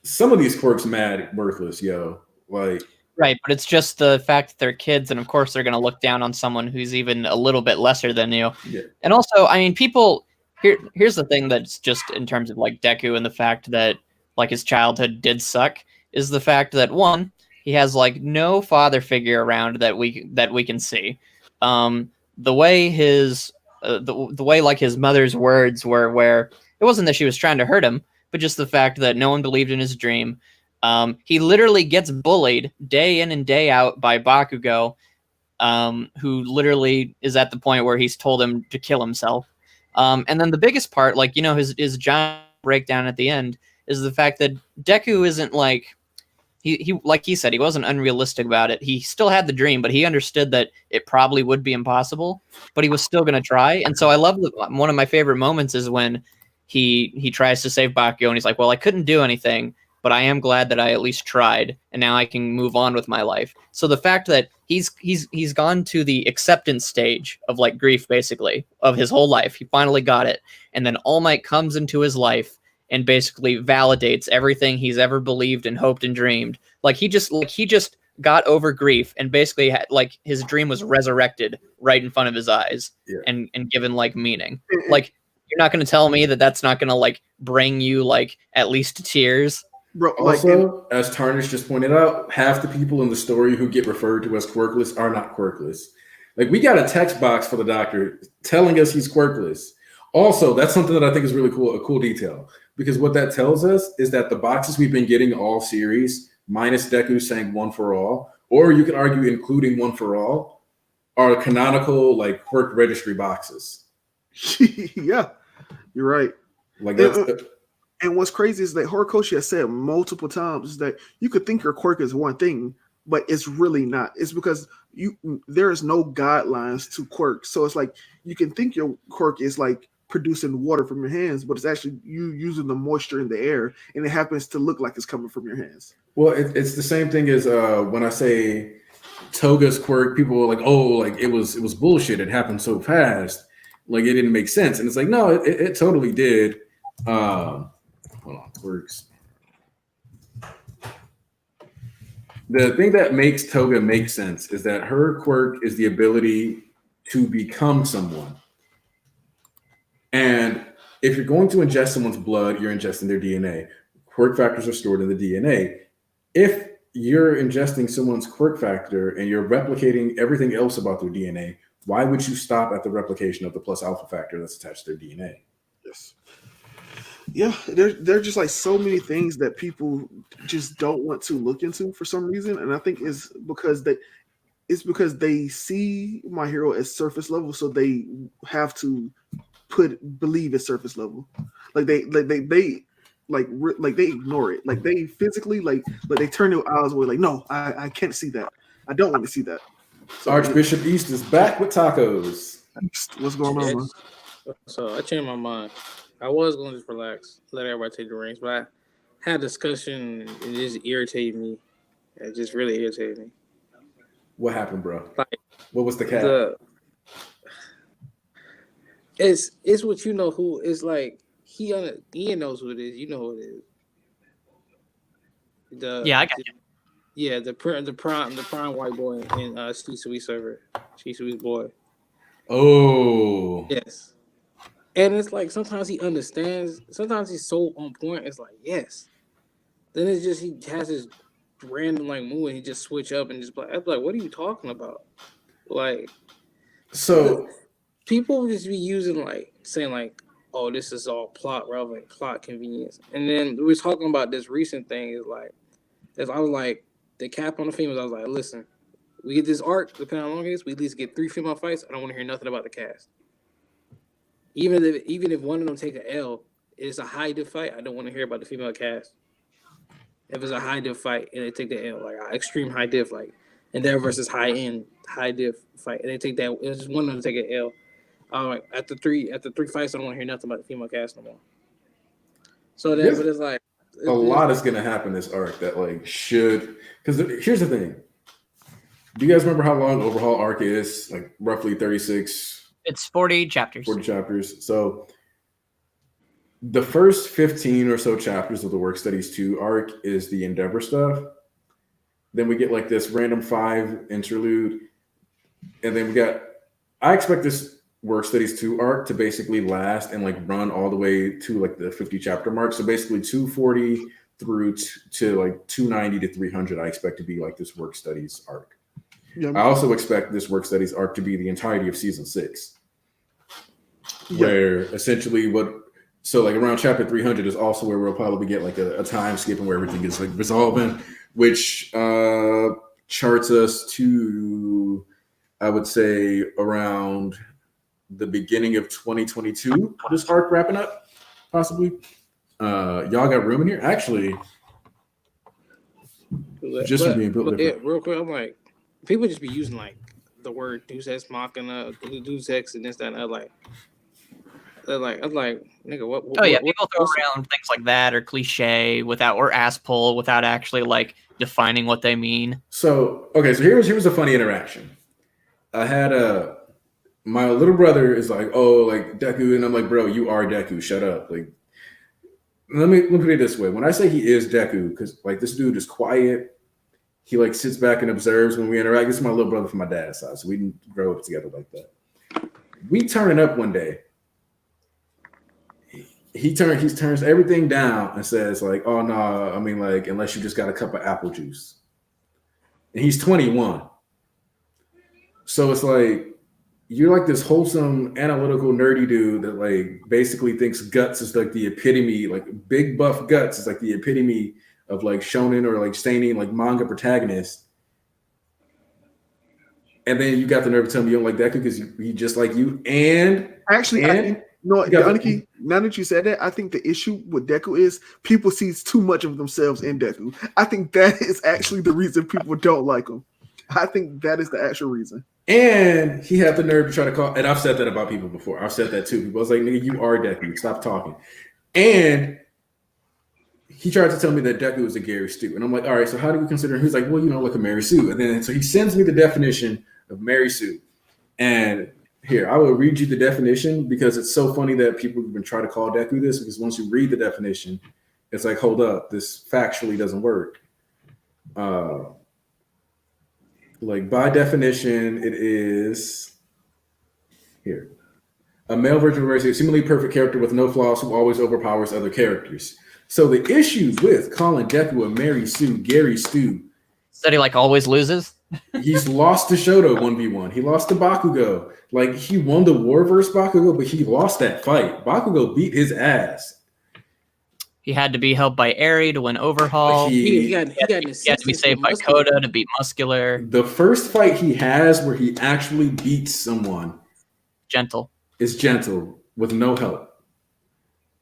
some of these quirks mad worthless, yo. Like, right, but it's just the fact that they're kids, and of course they're going to look down on someone who's even a little bit lesser than you. Yeah. And also, I mean, people here's the thing that's just in terms of like Deku and the fact that like his childhood did suck is the fact that one, he has like no father figure around that we can see. The way his the way like his mother's words were, where it wasn't that she was trying to hurt him, but just the fact that no one believed in his dream. He literally gets bullied day in and day out by Bakugo, who literally is at the point where he's told him to kill himself. And then the biggest part, like, you know, his giant breakdown at the end is the fact that Deku isn't like, he like he said, he wasn't unrealistic about it. He still had the dream, but he understood that it probably would be impossible, but he was still going to try. And so I love one of my favorite moments is when he tries to save Bakugo and he's like, well, I couldn't do anything, but I am glad that I at least tried, and now I can move on with my life. So the fact that he's gone to the acceptance stage of like grief, basically, of his whole life. He finally got it. And then All Might comes into his life and basically validates everything he's ever believed and hoped and dreamed. Like he just got over grief and basically had, like, his dream was resurrected right in front of his eyes. Yeah. and given like meaning. Like, you're not going to tell me that that's not going to like bring you like at least to tears. Bro, also, as Tarnish just pointed out, half the people in the story who get referred to as quirkless are not quirkless. Like, we got a text box for the doctor telling us he's quirkless. Also, that's something that I think is really cool, a cool detail, because what that tells us is that the boxes we've been getting all series, minus Deku saying one for all, or you could argue including one for all, are canonical like quirk registry boxes. Yeah, you're right. Like that's. And what's crazy is that Horikoshi has said multiple times that you could think your quirk is one thing, but it's really not. It's because there is no guidelines to quirks. So it's like you can think your quirk is like producing water from your hands, but it's actually you using the moisture in the air, and it happens to look like it's coming from your hands. Well, it's the same thing as when I say Toga's quirk, people are like, oh, like it was bullshit. It happened so fast. Like it didn't make sense. And it's like, no, it totally did. Hold on, quirks. The thing that makes Toga make sense is that her quirk is the ability to become someone. And if you're going to ingest someone's blood, you're ingesting their DNA. Quirk factors are stored in the DNA. If you're ingesting someone's quirk factor and you're replicating everything else about their DNA, why would you stop at the replication of the plus alpha factor that's attached to their DNA? Yes. Yeah, there are just like so many things that people just don't want to look into for some reason, and I think it's because they see My Hero as surface level, so they have to believe it's surface level. Like they ignore it. Like they physically like they turn their eyes away. Like, no, I can't see that. I don't want to see that. So Archbishop East is back with tacos. What's going on, man? So I changed my mind. I was going to just relax, let everybody take the reins, but I had a discussion and it just irritated me. It just really irritated me. What happened, bro? Like, what was the cap? It's what you know who is like. Ian knows who it is. You know who it is. Yeah, I got you. Yeah, the prime white boy in C-Suite server, C-Suite's boy. Oh, Yes, and it's like sometimes he understands. Sometimes he's so on point. It's like yes. Then it's just he has this random like move and he just switch up and just I'm like, what are you talking about? Like, so people just be using like saying like, oh, this is all plot relevant, plot convenience. And then we were talking about this recent thing is like, as I was like, the cap on the females, I was like, listen, we get this arc, depending on how long it is, we at least get 3 female fights. I don't want to hear nothing about the cast. Even if one of them take an L, it's a high diff fight. I don't want to hear about the female cast. If it's a high diff fight and they take the L, like extreme high diff, like Endeavor versus high end high diff fight, and they take that, it's just one of them take an L. Like after three fights, I don't want to hear nothing about the female cast no more. So then, but it's like a lot is gonna happen this arc that like should, because here's the thing. Do you guys remember how long Overhaul arc is? Like roughly 36. It's 40 chapters. 40 chapters. So the first 15 or so chapters of the Work Studies 2 arc is the Endeavor stuff. Then we get like this random 5 interlude. And then I expect this Work Studies 2 arc to basically last and like run all the way to like the 50 chapter mark. So basically 240 through to like 290 to 300, I expect to be like this Work Studies arc. Yeah. I also expect this Work Studies arc to be the entirety of season 6. Where essentially so like around chapter 300 is also where we'll probably get like a time skip and where everything is like resolving, which charts us to, I would say, around the beginning of 2022, this arc wrapping up, possibly. Y'all got room in here? Actually, just for being built different. Real quick, I'm like, people just be using like the word Deus Ex Machina, Deus Ex, and this, that, and that. Like, I'm like, nigga, what? People throw around things like that or cliche or ass pull without actually like defining what they mean. So here's a funny interaction. I had my little brother is like, oh, like Deku, and I'm like, bro, you are Deku. Shut up. Like, let me put it this way. When I say he is Deku, because like this dude is quiet. He like sits back and observes when we interact. This is my little brother from my dad's side, so we didn't grow up together like that. We turn up one day. He turns everything down and says like, oh no, I mean like unless you just got a cup of apple juice. And he's 21. So it's like you're like this wholesome, analytical, nerdy dude that like basically thinks Guts is like the epitome, like big buff Guts is like the epitome of like shonen or like seinen like manga protagonist. And then you got the nerve to tell me you don't like Deku because he just like you. And actually, no, Aniki, now that you said that, I think the issue with Deku is people sees too much of themselves in Deku. I think that is actually the reason people don't like him. I think that is the actual reason. And he had the nerve to try to call, and I've said that about people before. I've said that too. People was like, nigga, you are Deku. Stop talking. And he tried to tell me that Deku is a Gary Stu. And I'm like, all right, so how do we consider him? He's like, well, like a Mary Sue. And then so he sends me the definition of Mary Sue. And here, I will read you the definition because it's so funny that people have been trying to call Deku this, because once you read the definition, it's like, hold up, this factually doesn't work. Like by definition, it is here. A male version of a seemingly perfect character with no flaws who always overpowers other characters. So the issue with calling Deku a Mary Sue, Gary Stu, that he like always loses. He's lost to Shoto 1v1. He lost to Bakugo. Like he won the war versus Bakugo, but he lost that fight. Bakugo beat his ass. He had to be helped by Eri to win Overhaul. He had to be saved by Coda to beat Muscular. The first fight he has where he actually beats someone is Gentle with no help.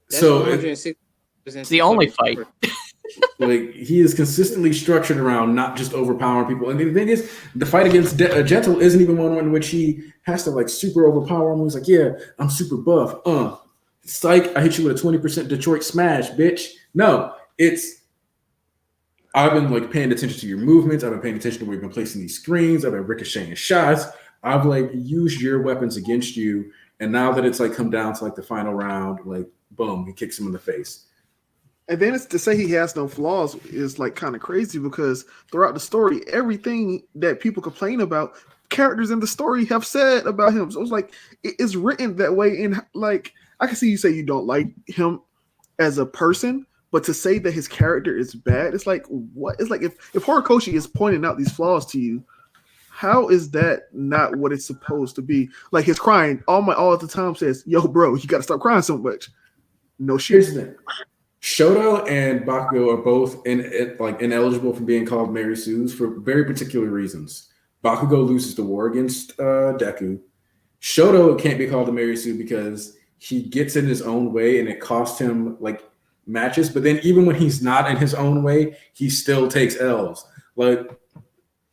So it's the only fight. Like he is consistently structured around not just overpowering people. And the thing is, the fight against Gentle isn't even one in which he has to like super overpower him. He's like, yeah, I'm super buff. Psych, I hit you with a 20% Detroit smash, bitch. No, I've been like paying attention to your movements. I've been paying attention to where you've been placing these screens. I've been ricocheting shots. I've like used your weapons against you. And now that it's like come down to like the final round, like boom, he kicks him in the face. And then it's to say he has no flaws is like kind of crazy because throughout the story, everything that people complain about, characters in the story have said about him. So it's like it's written that way. And like I can see you say you don't like him as a person, but to say that his character is bad, it's like what? It's like if Horikoshi is pointing out these flaws to you, how is that not what it's supposed to be? Like his crying all the time says, "Yo, bro, you got to stop crying so much." No shit. Here's the thing. Shoto and Bakugo are both ineligible from being called Mary Sues for very particular reasons. Bakugo loses the war against Deku. Shoto can't be called a Mary Sue because he gets in his own way and it costs him like matches. But then even when he's not in his own way, he still takes L's. Like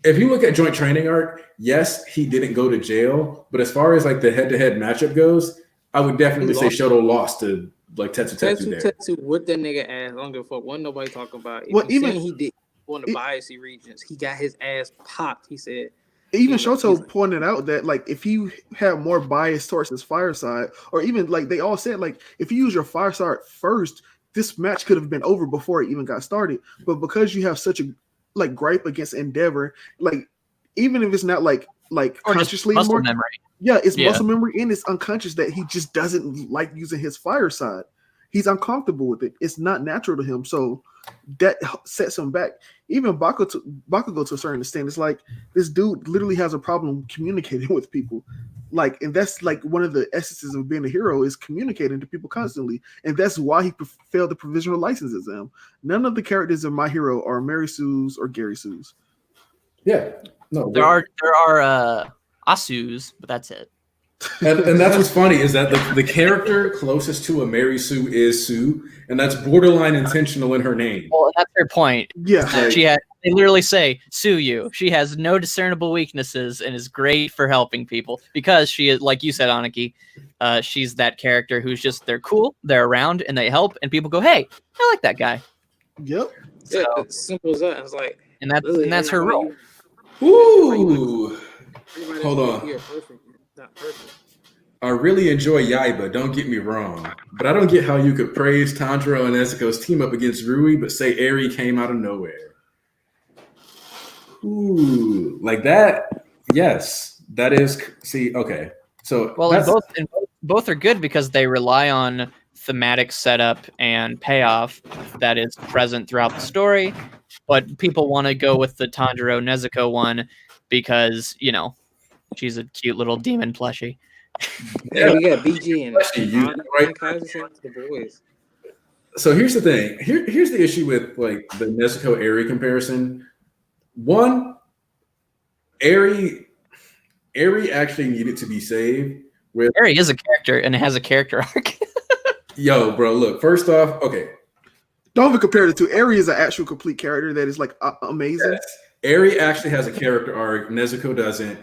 if you look at Joint Training Arc, yes, he didn't go to jail. But as far as like the head-to-head matchup goes, I would definitely say Shoto lost to like Tetsu what that nigga ass. I don't give a fuck. Wasn't nobody talking about it. Well, even he did on the biasy regions, he got his ass popped. He said. Even Shoto pointed out that like if he had more bias towards his fire side, or even like they all said like if you use your fire side first, this match could have been over before it even got started. But because you have such a like gripe against Endeavor, like even if it's not like or consciously muscle more, memory. Yeah, it's muscle memory and it's unconscious that he just doesn't like using his fire side. He's uncomfortable with it. It's not natural to him. So that sets him back. Even Bakugo to a certain extent, it's like this dude literally has a problem communicating with people. Like, and that's like one of the essences of being a hero is communicating to people constantly. And that's why he failed the provisional license exam. None of the characters in My Hero are Mary Sue's or Gary Sue's. Yeah. No, there are Asu's, but that's it. And that's what's funny is that the character closest to a Mary Sue is Sue, and that's borderline intentional in her name. Well, that's her point. Yeah, they literally say Sue you. She has no discernible weaknesses and is great for helping people because she is, like you said, Aniki. She's that character who's just they're cool, they're around, and they help, and people go, "Hey, I like that guy." Yep. Yeah, it's simple as that. It's like, and that's her role. Ooh. Everybody Hold on. Here, perfect. Not perfect. I really enjoy Yaiba, don't get me wrong. But I don't get how you could praise Tanjiro and Nezuko's team up against Rui, but say Eri came out of nowhere. Ooh, like that? Yes. That is, see, okay. So well, both are good because they rely on thematic setup and payoff that is present throughout the story. But people want to go with the Tanjiro Nezuko one because, you know, she's a cute little demon plushie. Yeah, we got BG and the boys. So here's the thing. Here's the issue with like the Nezuko Eri comparison. One, Eri actually needed to be saved. Eri is a character and it has a character arc. Yo, bro, look. First off, okay. Don't even compare the two. Eri is an actual complete character that is like amazing. Yes. Eri actually has a character arc. Nezuko doesn't.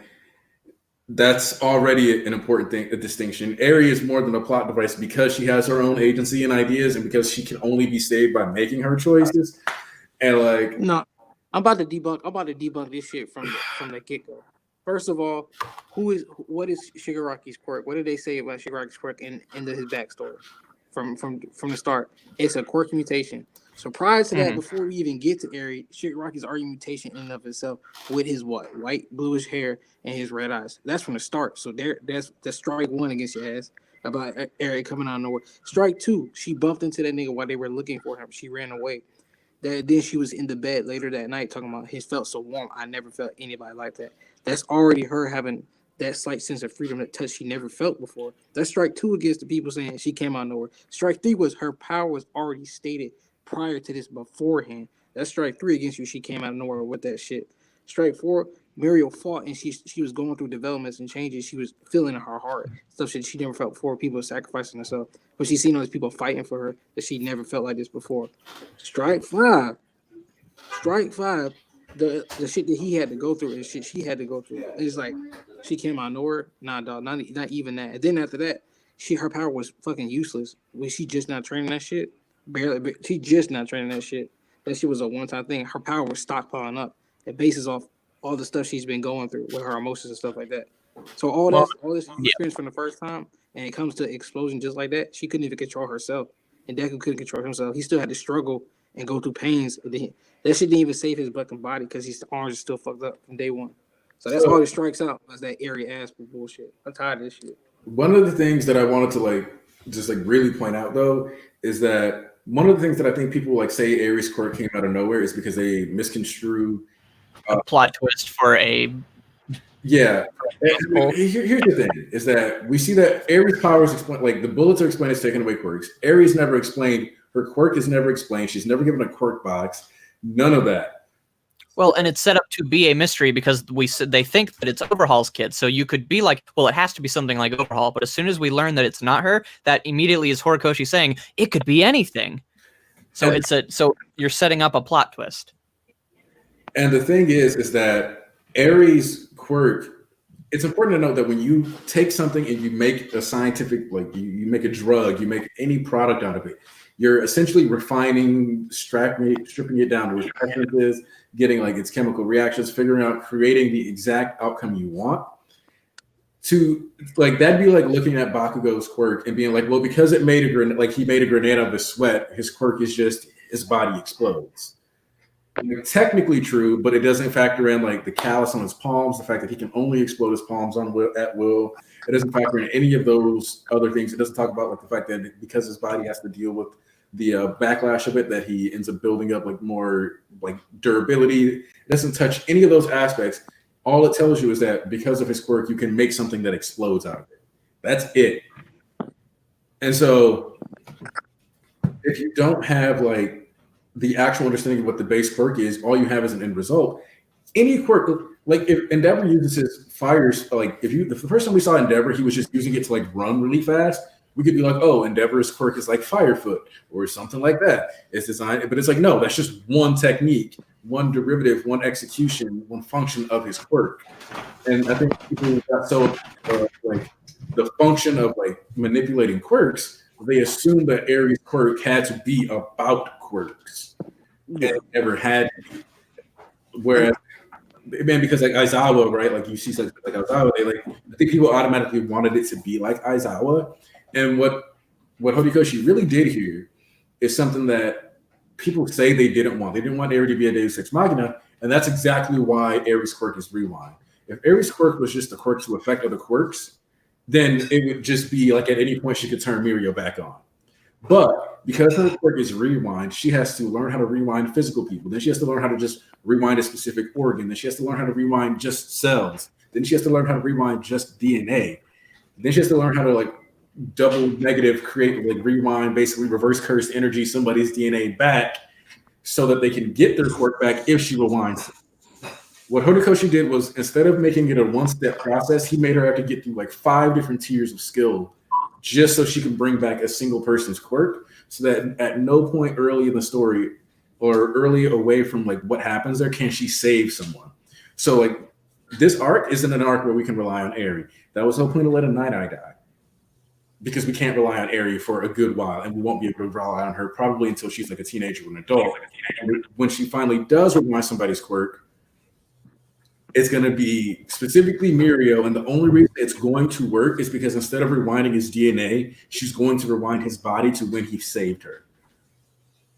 That's already an important thing, a distinction. Eri is more than a plot device because she has her own agency and ideas, and because she can only be saved by making her choices. And like, no, I'm about to debunk this shit from the get go. First of all, what is Shigaraki's quirk? What did they say about Shigaraki's quirk in his backstory from the start? It's a quirk mutation. So prior to that, before we even get to Eri, Shigaraki's already mutation in and of itself with his white, bluish hair and his red eyes. That's from the start. So that's strike one against your ass about Eri coming out of nowhere. Strike two, she bumped into that nigga while they were looking for him. She ran away. Then she was in the bed later that night talking about he felt so warm. I never felt anybody like that. That's already her having that slight sense of freedom, that touch she never felt before. That's strike two against the people saying she came out of nowhere. Strike three was her power was already stated prior to this beforehand. That's strike three against you. She came out of nowhere with that shit. Strike four, Muriel fought and she was going through developments and changes. She was feeling in her heart stuff that she never felt before. People sacrificing themselves, but she seen all these people fighting for her that she never felt like this before. Strike five, the shit that he had to go through and shit she had to go through. It's like she came out of nowhere. Nah, dog, not even that. And then after that, her power was fucking useless. Was she just not training that shit? Barely, she just not training that shit. That shit was a one-time thing. Her power was stockpiling up. It bases off all the stuff she's been going through with her emotions and stuff like that. So all this experience from the first time, And it comes to explosion just like that, she couldn't even control herself. And Deku couldn't control himself. He still had to struggle and go through pains. And then, that shit didn't even save his fucking body because his arms are still fucked up from day one. So that's all it strikes out was that airy ass bullshit. I'm tired of this shit. One of the things that I wanted to like just like really point out though is that one of the things that I think people like say Aries quirk came out of nowhere is because they misconstrue A plot twist for a yeah. Here's the thing: is that we see that Aries' powers explain, like the bullets are explained as taking away quirks. Aries never explained. Her quirk is never explained. She's never given a quirk box. None of that. well, and it's set up to be a mystery because they think that it's Overhaul's kid. So you could be like, well, it has to be something like Overhaul. But as soon as we learn that it's not her, that immediately is Horikoshi saying it could be anything. So so you're setting up a plot twist. And the thing is that Aries' quirk, it's important to note that when you take something and you make a scientific, like you make a drug, you make any product out of it, you're essentially refining, stripping it down to its essences, getting like its chemical reactions, figuring out, creating the exact outcome you want. To like that'd be like looking at Bakugo's quirk and being like, well, because it made a grenade, like he made a grenade out of his sweat, his quirk is just his body explodes. Like, technically true, but it doesn't factor in like the callus on his palms, the fact that he can only explode his palms at will. It doesn't factor in any of those other things. It doesn't talk about like the fact that because his body has to deal with the backlash of it, that he ends up building up like more like durability. It doesn't touch any of those aspects. All it tells you is that because of his quirk, you can make something that explodes out of it. That's it. And so if you don't have like the actual understanding of what the base quirk is, all you have is an end result. Any quirk, like if Endeavor uses his fires, like the first time we saw Endeavor, he was just using it to like run really fast. We could be like, oh, Endeavor's quirk is like Firefoot or something like that. It's designed, but it's like, no, that's just one technique, one derivative, one execution, one function of his quirk. And I think people got so like the function of like manipulating quirks, they assume that Aries' quirk had to be about quirks. It never had to be. Whereas, man, because like Aizawa, right? Like you see something like Aizawa, I think people automatically wanted it to be like Aizawa. And what Horikoshi really did here is something that people say they didn't want. They didn't want Aries to be a Deus Ex Machina, and that's exactly why Aries' quirk is rewind. If Aries' quirk was just the quirk to affect other quirks, then it would just be like at any point she could turn Mirio back on. But because her quirk is rewind, she has to learn how to rewind physical people. Then she has to learn how to just rewind a specific organ. Then she has to learn how to rewind just cells. Then she has to learn how to rewind just DNA. Then she has to learn how to like double negative create, like rewind, basically reverse curse energy somebody's DNA back so that they can get their quirk back if she rewinds. What Horikoshi did was, instead of making it a one-step process, he made her have to get through like 5 different tiers of skill just so she can bring back a single person's quirk, so that at no point early in the story or early away from like what happens there can she save someone. So like this arc isn't an arc where we can rely on Eri. That was no point to let a Night Eye die, because we can't rely on Eri for a good while, and we won't be able to rely on her probably until she's like a teenager or an adult. And when she finally does rewind somebody's quirk, it's going to be specifically Mirio, and the only reason it's going to work is because instead of rewinding his DNA, she's going to rewind his body to when he saved her.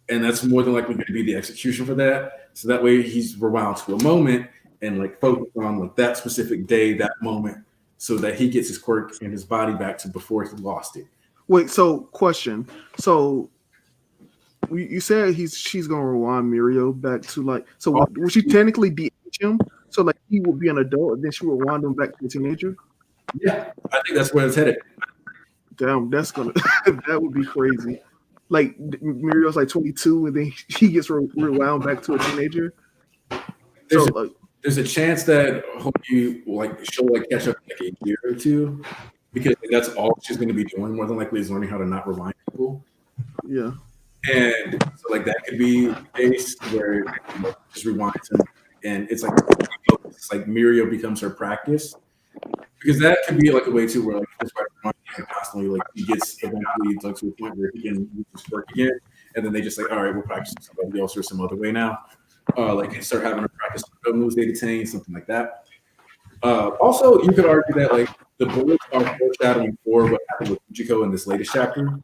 And that's more than likely going to be the execution for that. So that way he's rewound to a moment and like focus on like that specific day, that moment, so that he gets his quirk and his body back to before he lost it. Wait, so question. So you said she's going to rewind Mirio back to like, so would she technically be him? So like he would be an adult and then she would wind him back to a teenager? Yeah, I think that's where it's headed. Damn, that's gonna that would be crazy. Like Mirio's like 22 and then he gets rewound back to a teenager. There's a chance that she'll like catch up like a year or two, because that's all she's going to be doing. More than likely is learning how to not rewind people. Yeah. And so like that could be the case where just rewinds him, and it's like Mirio becomes her practice, because that could be like a way too where like just constantly like he gets eventually like to a point where he can use his quirk again, and then they just like, all right, we'll practice somebody else or some other way now. Like start having a practice moves they detain, something like that. Also, you could argue that like the bullets are foreshadowing for what happened with Fujiko in this latest chapter.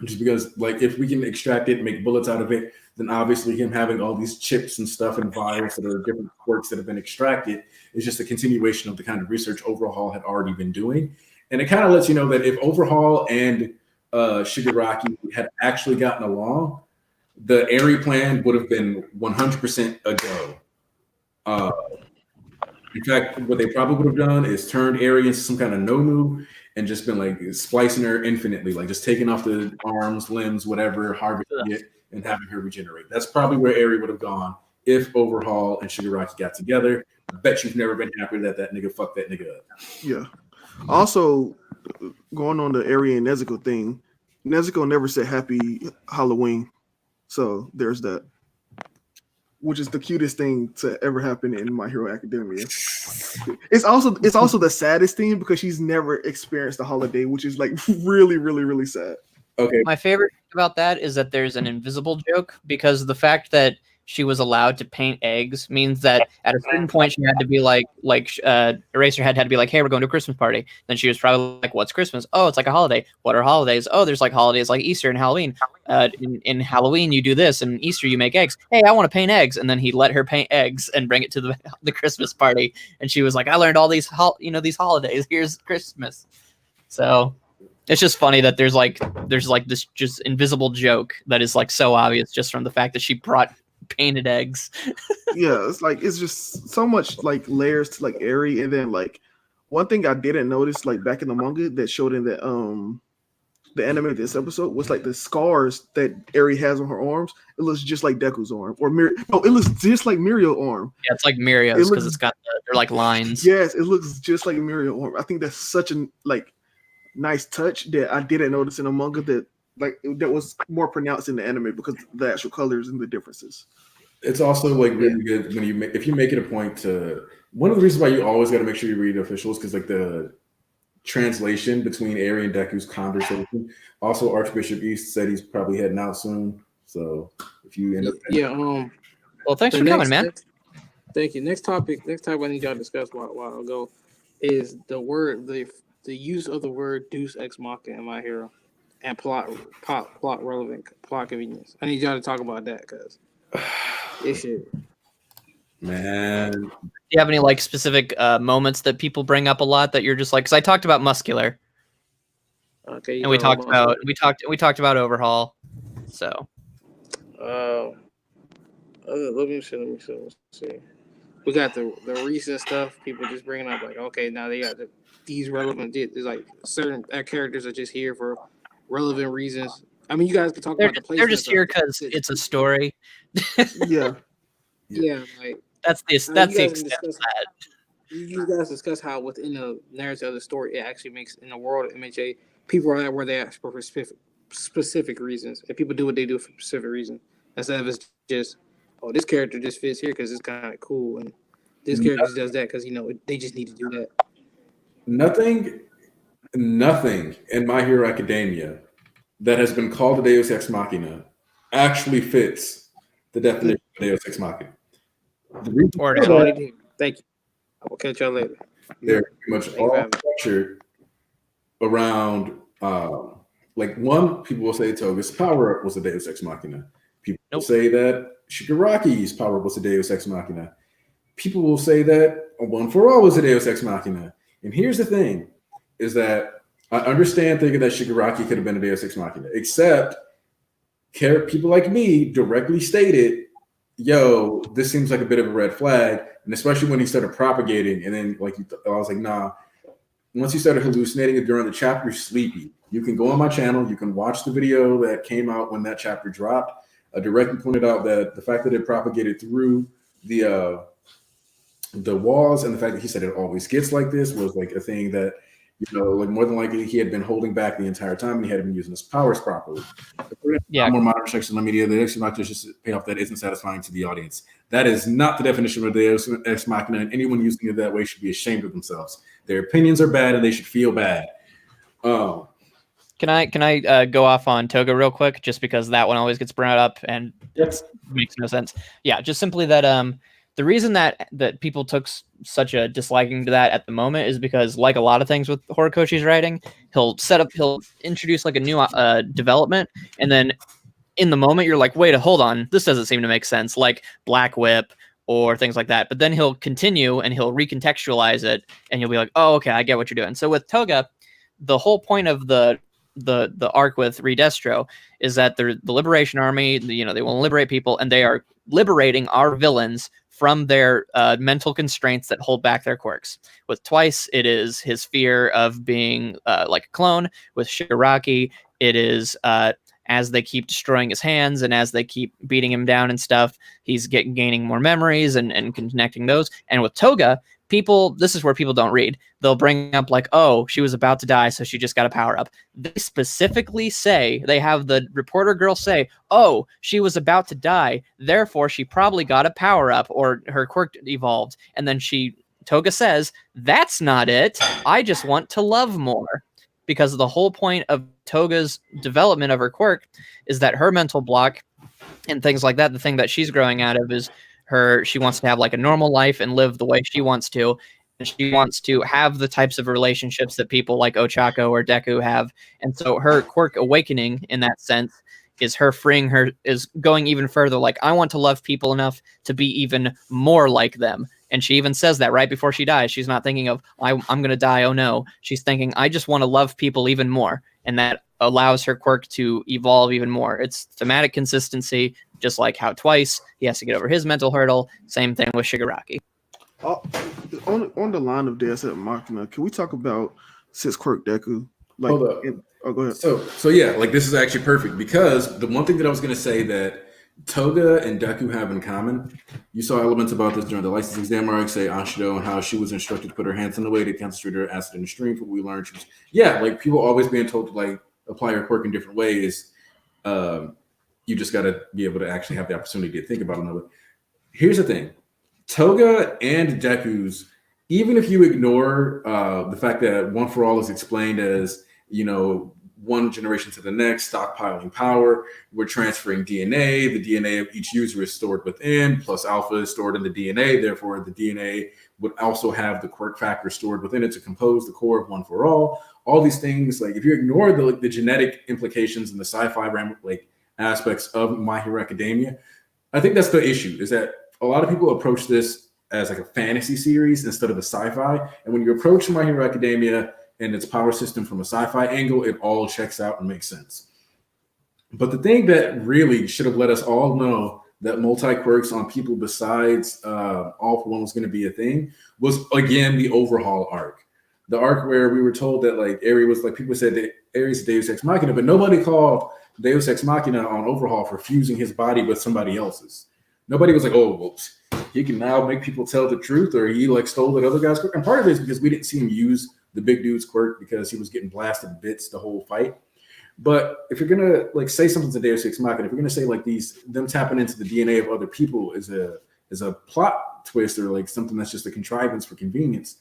Just because, like, if we can extract it, make bullets out of it, then obviously him having all these chips and stuff and vials that are different quirks that have been extracted is just a continuation of the kind of research Overhaul had already been doing. And it kind of lets you know that if Overhaul and Shigaraki had actually gotten along, the Eri plan would have been 100% a go. In fact, what they probably would have done is turned Eri into some kind of Nomu and just been like splicing her infinitely, like just taking off the arms, limbs, whatever, harvesting it, and having her regenerate. That's probably where Eri would have gone if Overhaul and Shigaraki got together. I bet you've never been happy that that nigga fucked that nigga up. Yeah. Also, going on the Eri and Nezuko thing, Nezuko never said happy Halloween. So there's that. Which is the cutest thing to ever happen in My Hero Academia. It's also the saddest thing because she's never experienced a holiday, which is like really, really, really sad. Okay. My favorite thing about that is that there's an invisible joke because the fact that she was allowed to paint eggs means that at a certain point she had to be like Eraserhead had to be like, hey, we're going to a Christmas party. Then she was probably like, what's Christmas? Oh, it's like a holiday. What are holidays? Oh, there's like holidays like Easter and Halloween. In Halloween you do this, and Easter you make eggs. Hey, I want to paint eggs. And then he let her paint eggs and bring it to the Christmas party. And she was like, I learned all these these holidays. Here's Christmas. So it's just funny that there's like this just invisible joke that is like so obvious just from the fact that she brought painted eggs. Yeah, it's just so much like layers to like Eri, and then like one thing I didn't notice like back in the manga that showed in the anime of this episode was like the scars that Eri has on her arms. It looks just like Deku's arm, or it looks just like Mirio's arm. Yeah, it's like Mirio's because it's got they're like lines. Yes, it looks just like Mirio's arm. I think that's such a like nice touch that I didn't notice in the manga that was more pronounced in the anime because of the actual colors and the differences. It's also like really good when if you make it a point to, one of the reasons why you always got to make sure you read the officials, because like the translation between Eri and Deku's conversation. Also, Archbishop East said he's probably heading out soon. So if you end up, well, thanks for coming, man. Thank you. Next topic I need y'all to discuss a while ago is the use of the word Deus Ex Machina in My Hero and plot relevant, plot convenience. I need y'all to talk about that because this shit. Man, Do you have any like specific moments that people bring up a lot that you're just like? Because I talked about Muscular. Okay. And we talked about Overhaul. So. Let me see. We got the recent stuff. People just bringing up like, okay, now they got these relevant. There's like certain characters are just here for relevant reasons. I mean, you guys can talk about the place. They're just here because it's a story. Yeah. Yeah, like that's the extent of that. You guys discuss how within the narrative of the story, it actually makes in the world of MHA, people are at where they are for specific reasons, and people do what they do for specific reasons. Instead of it's just, oh, this character just fits here because it's kind of cool, and this character just does that because they just need to do that. Nothing in My Hero Academia that has been called a Deus Ex Machina actually fits the definition of Deus Ex Machina. The reason Thank you. I will catch y'all later. They're pretty much all structured around, like one, people will say Toga's power up was a Deus Ex Machina. People will say that Shigaraki's power was a Deus Ex Machina. People will say that One for All was a Deus Ex Machina. And here's the thing, is that I understand thinking that Shigaraki could have been a Deus Ex Machina, except people like me directly stated, yo, this seems like a bit of a red flag. And especially when he started propagating, and then I was like, nah. Once he started hallucinating during the chapter, sleepy. You can go on my channel. You can watch the video that came out when that chapter dropped. I directly pointed out that the fact that it propagated through the walls, and the fact that he said it always gets like this was like a thing that, like more than likely he had been holding back the entire time, and he hadn't been using his powers properly. Yeah. More modern section of the media, the Deus Ex Machina is just a payoff that isn't satisfying to the audience. That is not the definition of Deus Ex Machina, and anyone using it that way should be ashamed of themselves. Their opinions are bad, and they should feel bad. Can I go off on Toga real quick, just because that one always gets brought up and it makes no sense. Yeah, just simply that the reason that people took such a disliking to that at the moment is because, like a lot of things with Horikoshi's writing, he'll introduce like a new development, and then in the moment you're like, wait, hold on, this doesn't seem to make sense, like Black Whip or things like that. But then he'll continue and he'll recontextualize it, and you'll be like, oh, okay, I get what you're doing. So with Toga, the whole point of the arc with Redestro is that the Liberation Army, they want to liberate people, and they are liberating our villains from their mental constraints that hold back their quirks. With Twice, it is his fear of being like a clone. With Shigaraki, it is as they keep destroying his hands and as they keep beating him down and stuff, he's gaining more memories and connecting those. And with Toga, this is where people don't read. They'll bring up like, oh, she was about to die, so she just got a power up. They specifically say, they have the reporter girl say, oh, she was about to die, therefore she probably got a power up or her quirk evolved. And then Toga says, that's not it. I just want to love more. Because the whole point of Toga's development of her quirk is that her mental block and things like that, the thing that she's growing out of is she wants to have like a normal life and live the way she wants to. And she wants to have the types of relationships that people like Ochako or Deku have. And so her quirk awakening in that sense is her freeing her, is going even further. Like, I want to love people enough to be even more like them. And she even says that right before she dies. She's not thinking of, I'm going to die, oh no. She's thinking, I just want to love people even more. And that allows her quirk to evolve even more. It's thematic consistency, just like how Twice, he has to get over his mental hurdle. Same thing with Shigaraki. On the line of Deus Ex Machina, can we talk about Six Quirk Deku? Hold up. Go ahead. So yeah, like this is actually perfect because the one thing that I was going to say that Toga and Deku have in common, you saw elements about this during the license exam arc, say Ashido and how she was instructed to put her hands in the way to concentrate her acid in the stream. What we learned, like people always being told to like apply her quirk in different ways. You just got to be able to actually have the opportunity to think about another. Here's the thing. Toga and Deku's, even if you ignore the fact that One for All is explained as, one generation to the next, stockpiling power, we're transferring DNA. The DNA of each user is stored within, plus alpha is stored in the DNA. Therefore, the DNA would also have the quirk factor stored within it to compose the core of One for All. All these things, like if you ignore the genetic implications and the sci-fi aspects of My Hero Academia, I think that's the issue, is that a lot of people approach this as like a fantasy series instead of a sci-fi. And when you approach My Hero Academia and its power system from a sci-fi angle, it all checks out and makes sense. But the thing that really should have let us all know that multi-quirks on people besides All for One was going to be a thing was, again, the Overhaul arc. The arc where we were told that like Eri was like, people said that Eri's Deus Ex Machina, but nobody called Deus Ex Machina on Overhaul for fusing his body with somebody else's. Nobody was like, oh, well, he can now make people tell the truth, or he like stole that other guy's quirk. And part of it is because we didn't see him use the big dude's quirk because he was getting blasted to bits the whole fight. But if you're gonna like say something to Deus Ex Machina, if you're gonna say like them tapping into the DNA of other people is a plot twist or like something that's just a contrivance for convenience,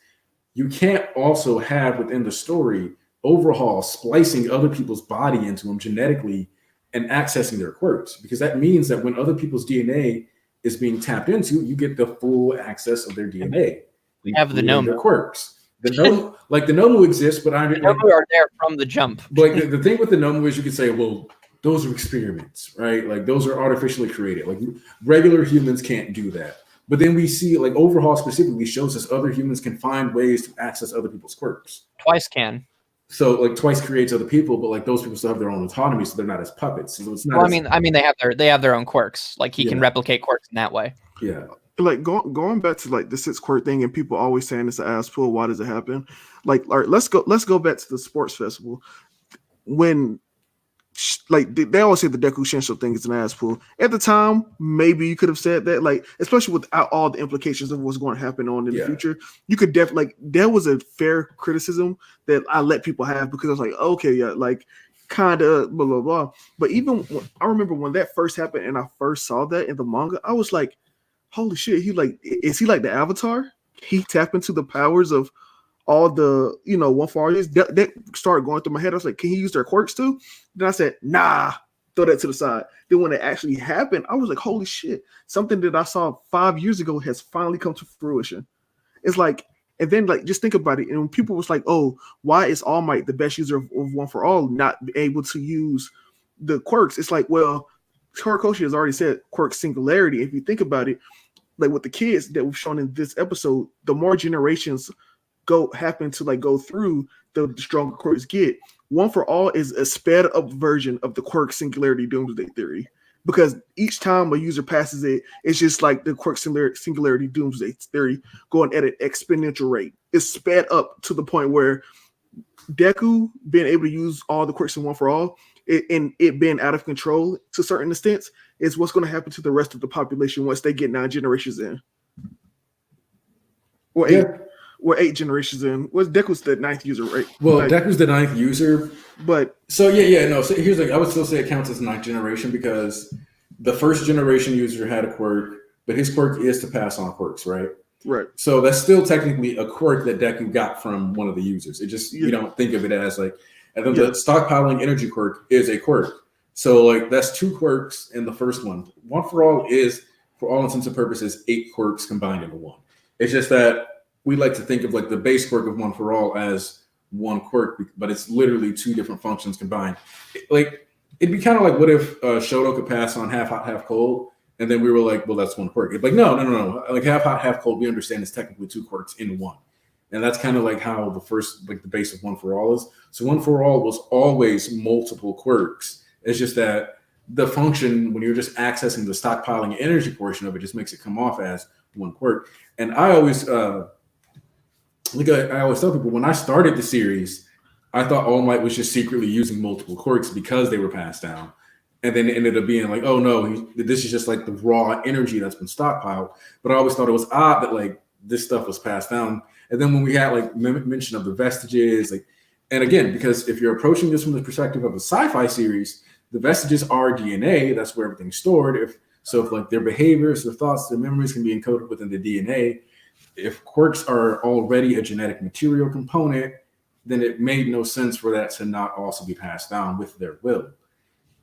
you can't also have within the story Overhaul splicing other people's body into them genetically and accessing their quirks, because that means that when other people's DNA is being tapped into, you get the full access of their DNA. We have the Nomu. Their quirks. The Nomu exists, but the Nomu are there from the jump. But the thing with the Nomu is you could say, well, those are experiments, right? Like those are artificially created. Like regular humans can't do that. But then we see like Overhaul specifically shows us other humans can find ways to access other people's quirks. Twice can. So like Twice creates other people, but like those people still have their own autonomy, so they're not as puppets. So it's not. Well, I mean, they have their own quirks. Like he can replicate quirks in that way. Yeah. Like going back to like the Six Quirk thing, and people always saying it's an ass pull. Why does it happen? Like, all right, let's go back to the sports festival when. Like they always say the Deku Shinsho thing is an ass pull. At the time, maybe you could have said that, like, especially without all the implications of what's going to happen on in the future. You could definitely, like, there was a fair criticism that I let people have because I was like, okay, yeah, like, kind of blah blah blah. But even I remember when that first happened and I first saw that in the manga, I was like, holy shit, is he like the Avatar? He tapped into the powers of all the, One for All. That started going through my head. I was like, can he use their quirks too? Then I said, nah, throw that to the side. Then when it actually happened, I was like, holy shit, something that I saw 5 years ago has finally come to fruition. It's like, and then like just think about it. And when people was like, oh, why is All Might the best user of One for All not able to use the quirks? It's like, well, Horikoshi has already said quirk singularity. If you think about it, like with the kids that we've shown in this episode, the more generations happen to like go through, the stronger quirks get. One for All is a sped up version of the quirk singularity doomsday theory, because each time a user passes it, it's just like the quirk singularity doomsday theory going at an exponential rate. It's sped up to the point where Deku being able to use all the quirks in One for All, and it being out of control to a certain extent, is what's going to happen to the rest of the population once they get 9 generations in. Or 8. Yeah. We're 8 generations in. Deku's the 9th user, right? Well, like, Deku's the 9th user. But so no. So here's I would still say it counts as 9th generation, because the first generation user had a quirk, but his quirk is to pass on quirks, right? Right. So that's still technically a quirk that Deku got from one of the users. It just you don't think of it as like, and then the stockpiling energy quirk is a quirk. So like that's 2 quirks in the first one. One for All is, for all intents and purposes, 8 quirks combined into one. It's just that we like to think of like the base quirk of One for All as one quirk, but it's literally 2 different functions combined. Like it'd be kind of like, what if Shoto could pass on half hot, half cold, and then we were like, well, that's one quirk. It's like no. Like half hot, half cold, we understand is technically 2 quirks in one, and that's kind of like how the first, like the base of One for All is. So One for All was always multiple quirks. It's just that the function, when you're just accessing the stockpiling energy portion of it, just makes it come off as one quirk. And I always I always tell people, when I started the series, I thought All Might was just secretly using multiple quirks because they were passed down. And then it ended up being like, oh no, this is just like the raw energy that's been stockpiled. But I always thought it was odd that like this stuff was passed down. And then when we had like mention of the vestiges, like, and again, because if you're approaching this from the perspective of a sci-fi series, the vestiges are DNA. That's where everything's stored. If like their behaviors, their thoughts, their memories can be encoded within the DNA. If quirks are already a genetic material component, then it made no sense for that to not also be passed down with their will.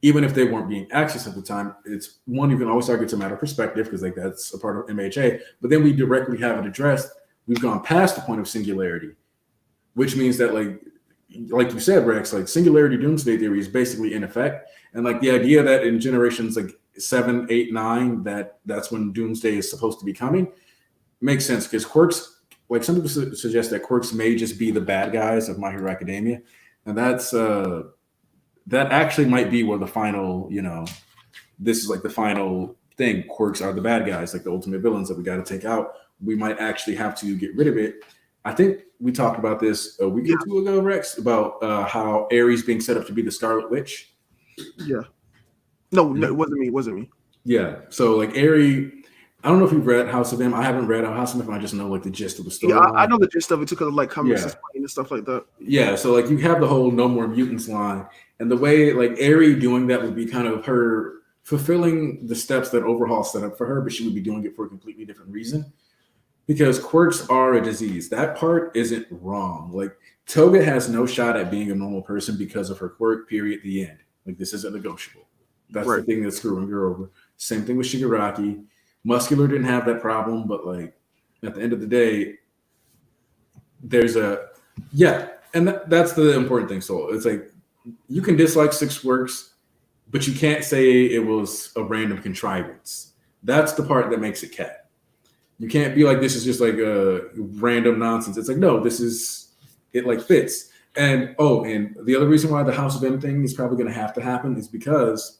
Even if they weren't being accessed at the time, it's one, you can always argue it's a matter of perspective, because like that's a part of MHA, but then we directly have it addressed. We've gone past the point of singularity, which means that like you said, Rex, like singularity doomsday theory is basically in effect. And like the idea that in generations like 7, 8, 9, that's when doomsday is supposed to be coming, makes sense, because quirks, like some people suggest that quirks may just be the bad guys of My Hero Academia, and that's that actually might be where the final, this is like the final thing. Quirks are the bad guys, like the ultimate villains that we got to take out. We might actually have to get rid of it. I think we talked about this a week or 2 ago, Rex, about how Ares being set up to be the Scarlet Witch. Yeah. No, it wasn't me. Yeah. So like Ares, I don't know if you've read House of M. I haven't read House of M. I just know like the gist of the story. Yeah, I know the gist of it too, because like comics and stuff like that. Yeah. So like you have the whole No More Mutants line, and the way like Ares doing that would be kind of her fulfilling the steps that Overhaul set up for her, but she would be doing it for a completely different reason. Because quirks are a disease. That part isn't wrong. Like Toga has no shot at being a normal person because of her quirk, period, the end. Like this isn't negotiable. That's the thing that's screwing her over. Same thing with Shigaraki. Muscular didn't have that problem, but like at the end of the day, there's and that's the important thing. So it's like you can dislike 6 quirks, but you can't say it was a random contrivance. That's the part that makes it cat. You can't be like, this is just like a random nonsense. It's like, no, this is, it like fits. And and the other reason why the House of M thing is probably going to have to happen is because,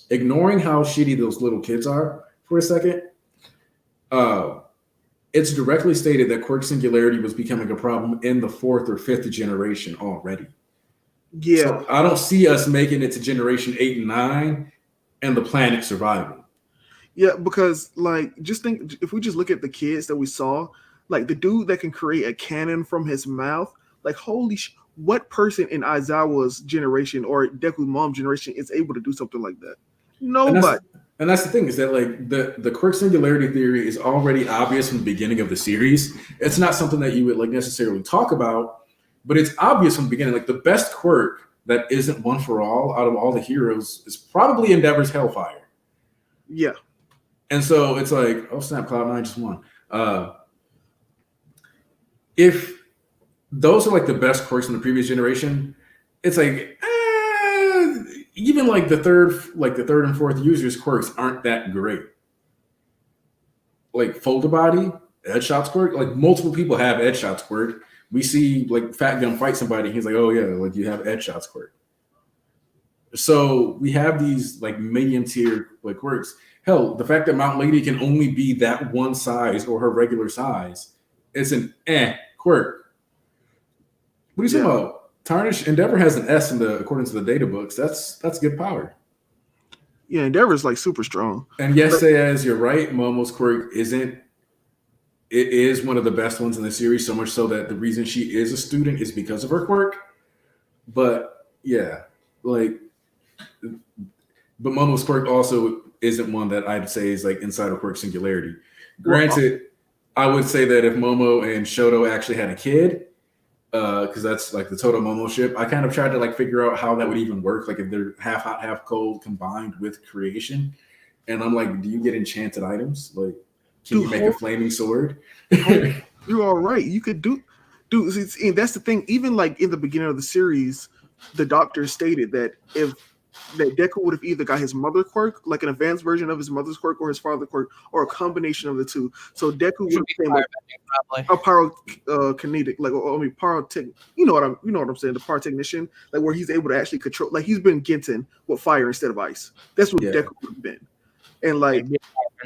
ignoring how shitty those little kids are for a second, it's directly stated that quirk singularity was becoming a problem in the 4th or 5th generation already. Yeah. So I don't see us making it to generation 8 and 9 and the planet surviving. Yeah, because like just think, if we just look at the kids that we saw, like the dude that can create a cannon from his mouth, like holy what person in Aizawa's generation or Deku's mom generation is able to do something like that? Nobody. And that's the thing, is that like the quirk singularity theory is already obvious from the beginning of the series. It's not something that you would like necessarily talk about, but it's obvious from the beginning. Like the best quirk that isn't one for all out of all the heroes is probably Endeavor's Hellfire. Yeah. And so it's like, oh snap, Cloud9 just won. If those are like the best quirks in the previous generation, it's like even like the third and fourth users quirks aren't that great. Like Folder Body, Edge Shots quirk, like multiple people have Edge Shots quirk. We see like Fat Gun fight somebody, he's like, oh yeah, like you have Edge Shots quirk. So we have these like medium tier like quirks. Hell, the fact that Mount Lady can only be that one size or her regular size is an quirk. What are you talking about? Tarnish Endeavor has an S in the according to the data books. That's good power. Yeah, Endeavor's like super strong. And yes, as you're right, Momo's quirk it is one of the best ones in the series, so much so that the reason she is a student is because of her quirk. But yeah, like but Momo's quirk also isn't one that I'd say is like inside of quirk singularity. Granted, I would say that if Momo and Shoto actually had a kid, because that's like the total Momo ship, I kind of tried to like figure out how that would even work, like if they're half hot, half cold combined with creation. And I'm like, do you get enchanted items? Like, can you make a flaming sword? You're all right. You could do, and that's the thing. Even like in the beginning of the series, the doctor stated that that Deku would have either got his mother quirk, like an advanced version of his mother's quirk, or his father quirk, or a combination of the two. So Deku would have become like a pyrokinetic, like pyrotech. You know what I'm saying? The pyrotechnician, like where he's able to actually control. Like he's been Genten with fire instead of ice. That's what Deku would have been. And like,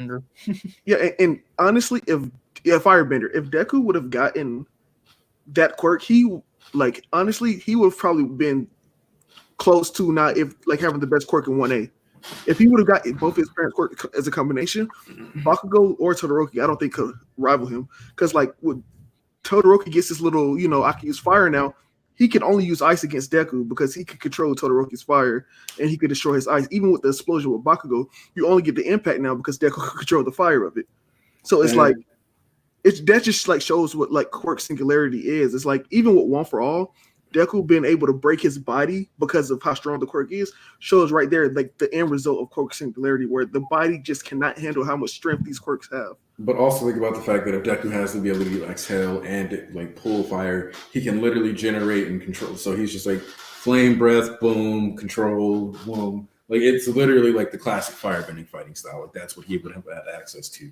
and honestly, if Firebender, if Deku would have gotten that quirk, he would have probably been close to not if like having the best quirk in 1A. If he would have got both his parents' quirk as a combination, Bakugo or Todoroki, I don't think could rival him. Because like when Todoroki gets this little, I can use fire now, he can only use ice against Deku because he can control Todoroki's fire and he could destroy his ice. Even with the explosion with Bakugo, you only get the impact now because Deku can control the fire of it. So it's like that just like shows what like quirk singularity is. It's like even with One for All, Deku being able to break his body because of how strong the quirk is shows right there like the end result of quirk singularity, where the body just cannot handle how much strength these quirks have. But also think about the fact that if Deku has the ability to exhale and like pull fire, he can literally generate and control. So he's just like flame breath, boom, control, boom. Like it's literally like the classic firebending fighting style. Like that's what he would have had access to.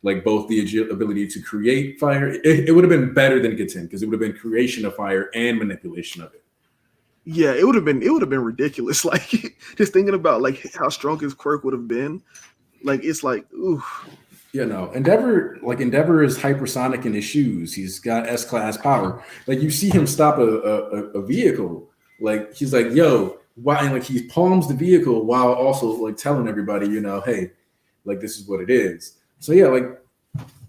Like both the ability to create fire, it would have been better than Geten because it would have been creation of fire and manipulation of it. Yeah, it would have been ridiculous. Like just thinking about like how strong his quirk would have been. Like it's like, ooh. Yeah, no. Endeavor is hypersonic in his shoes. He's got S-class power. Like you see him stop a vehicle. Like he's like, yo, why? And like he palms the vehicle while also like telling everybody, hey, like this is what it is. So yeah,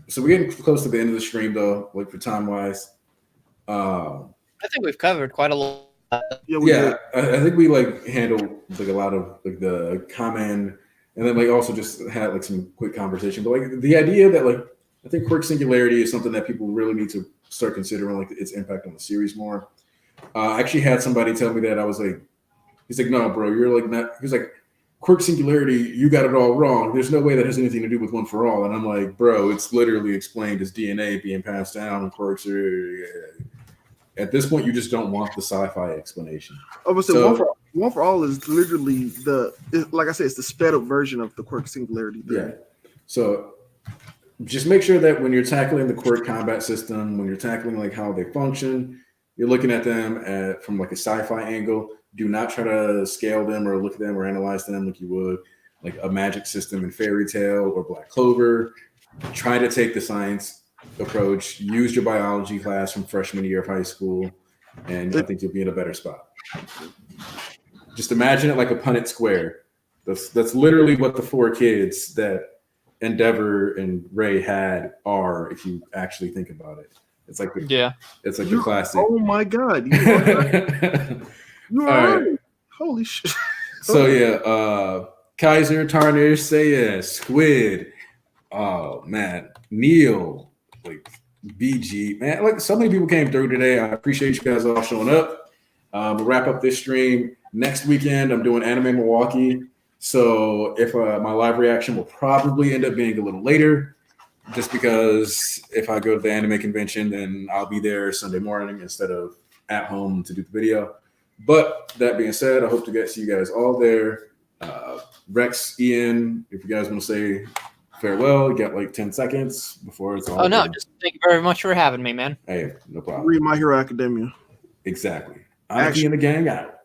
so we're getting close to the end of the stream though, like for time wise. I think we've covered quite a lot. Yeah, I think we like handled like a lot of like the comment, and then like also just had like some quick conversation. But like the idea that like I think quirk singularity is something that people really need to start considering, like its impact on the series more. I actually had somebody tell me that. I was like, he's like, no, bro, you're like not. He's like, quirk singularity, you got it all wrong. There's no way that has anything to do with One for All. And I'm like, bro, it's literally explained as DNA being passed down, and quirks are. At this point, you just don't want the sci-fi explanation. So, One for All is literally like I said, it's the sped up version of the quirk singularity thing. Yeah. So just make sure that when you're tackling the quirk combat system, when you're tackling like how they function, you're looking at them from like a sci-fi angle. Do not try to scale them or look at them or analyze them like you would like a magic system in Fairy Tail or Black Clover. Try to take the science approach. Use your biology class from freshman year of high school, and I think you'll be in a better spot. Just imagine it like a Punnett square. That's literally what the four kids that Endeavor and Ray had are, if you actually think about it. It's like it's like the classic. Oh my god. You are right. Holy shit. So yeah, Kaiser, Tarnish, Seiya, Squid, oh man, Neil, like BG, man, like so many people came through today. I appreciate you guys all showing up. We'll wrap up this stream next weekend. I'm doing Anime Milwaukee, so if my live reaction will probably end up being a little later, just because if I go to the anime convention, then I'll be there Sunday morning instead of at home to do the video. But that being said, I hope to see you guys all there. Rex, Ian, if you guys want to say farewell, you got like 10 seconds before it's all. Oh no, done. just thank you very much for having me, man. Hey, no problem. Read My Hero Academia. Exactly. Anarchy in the gang out.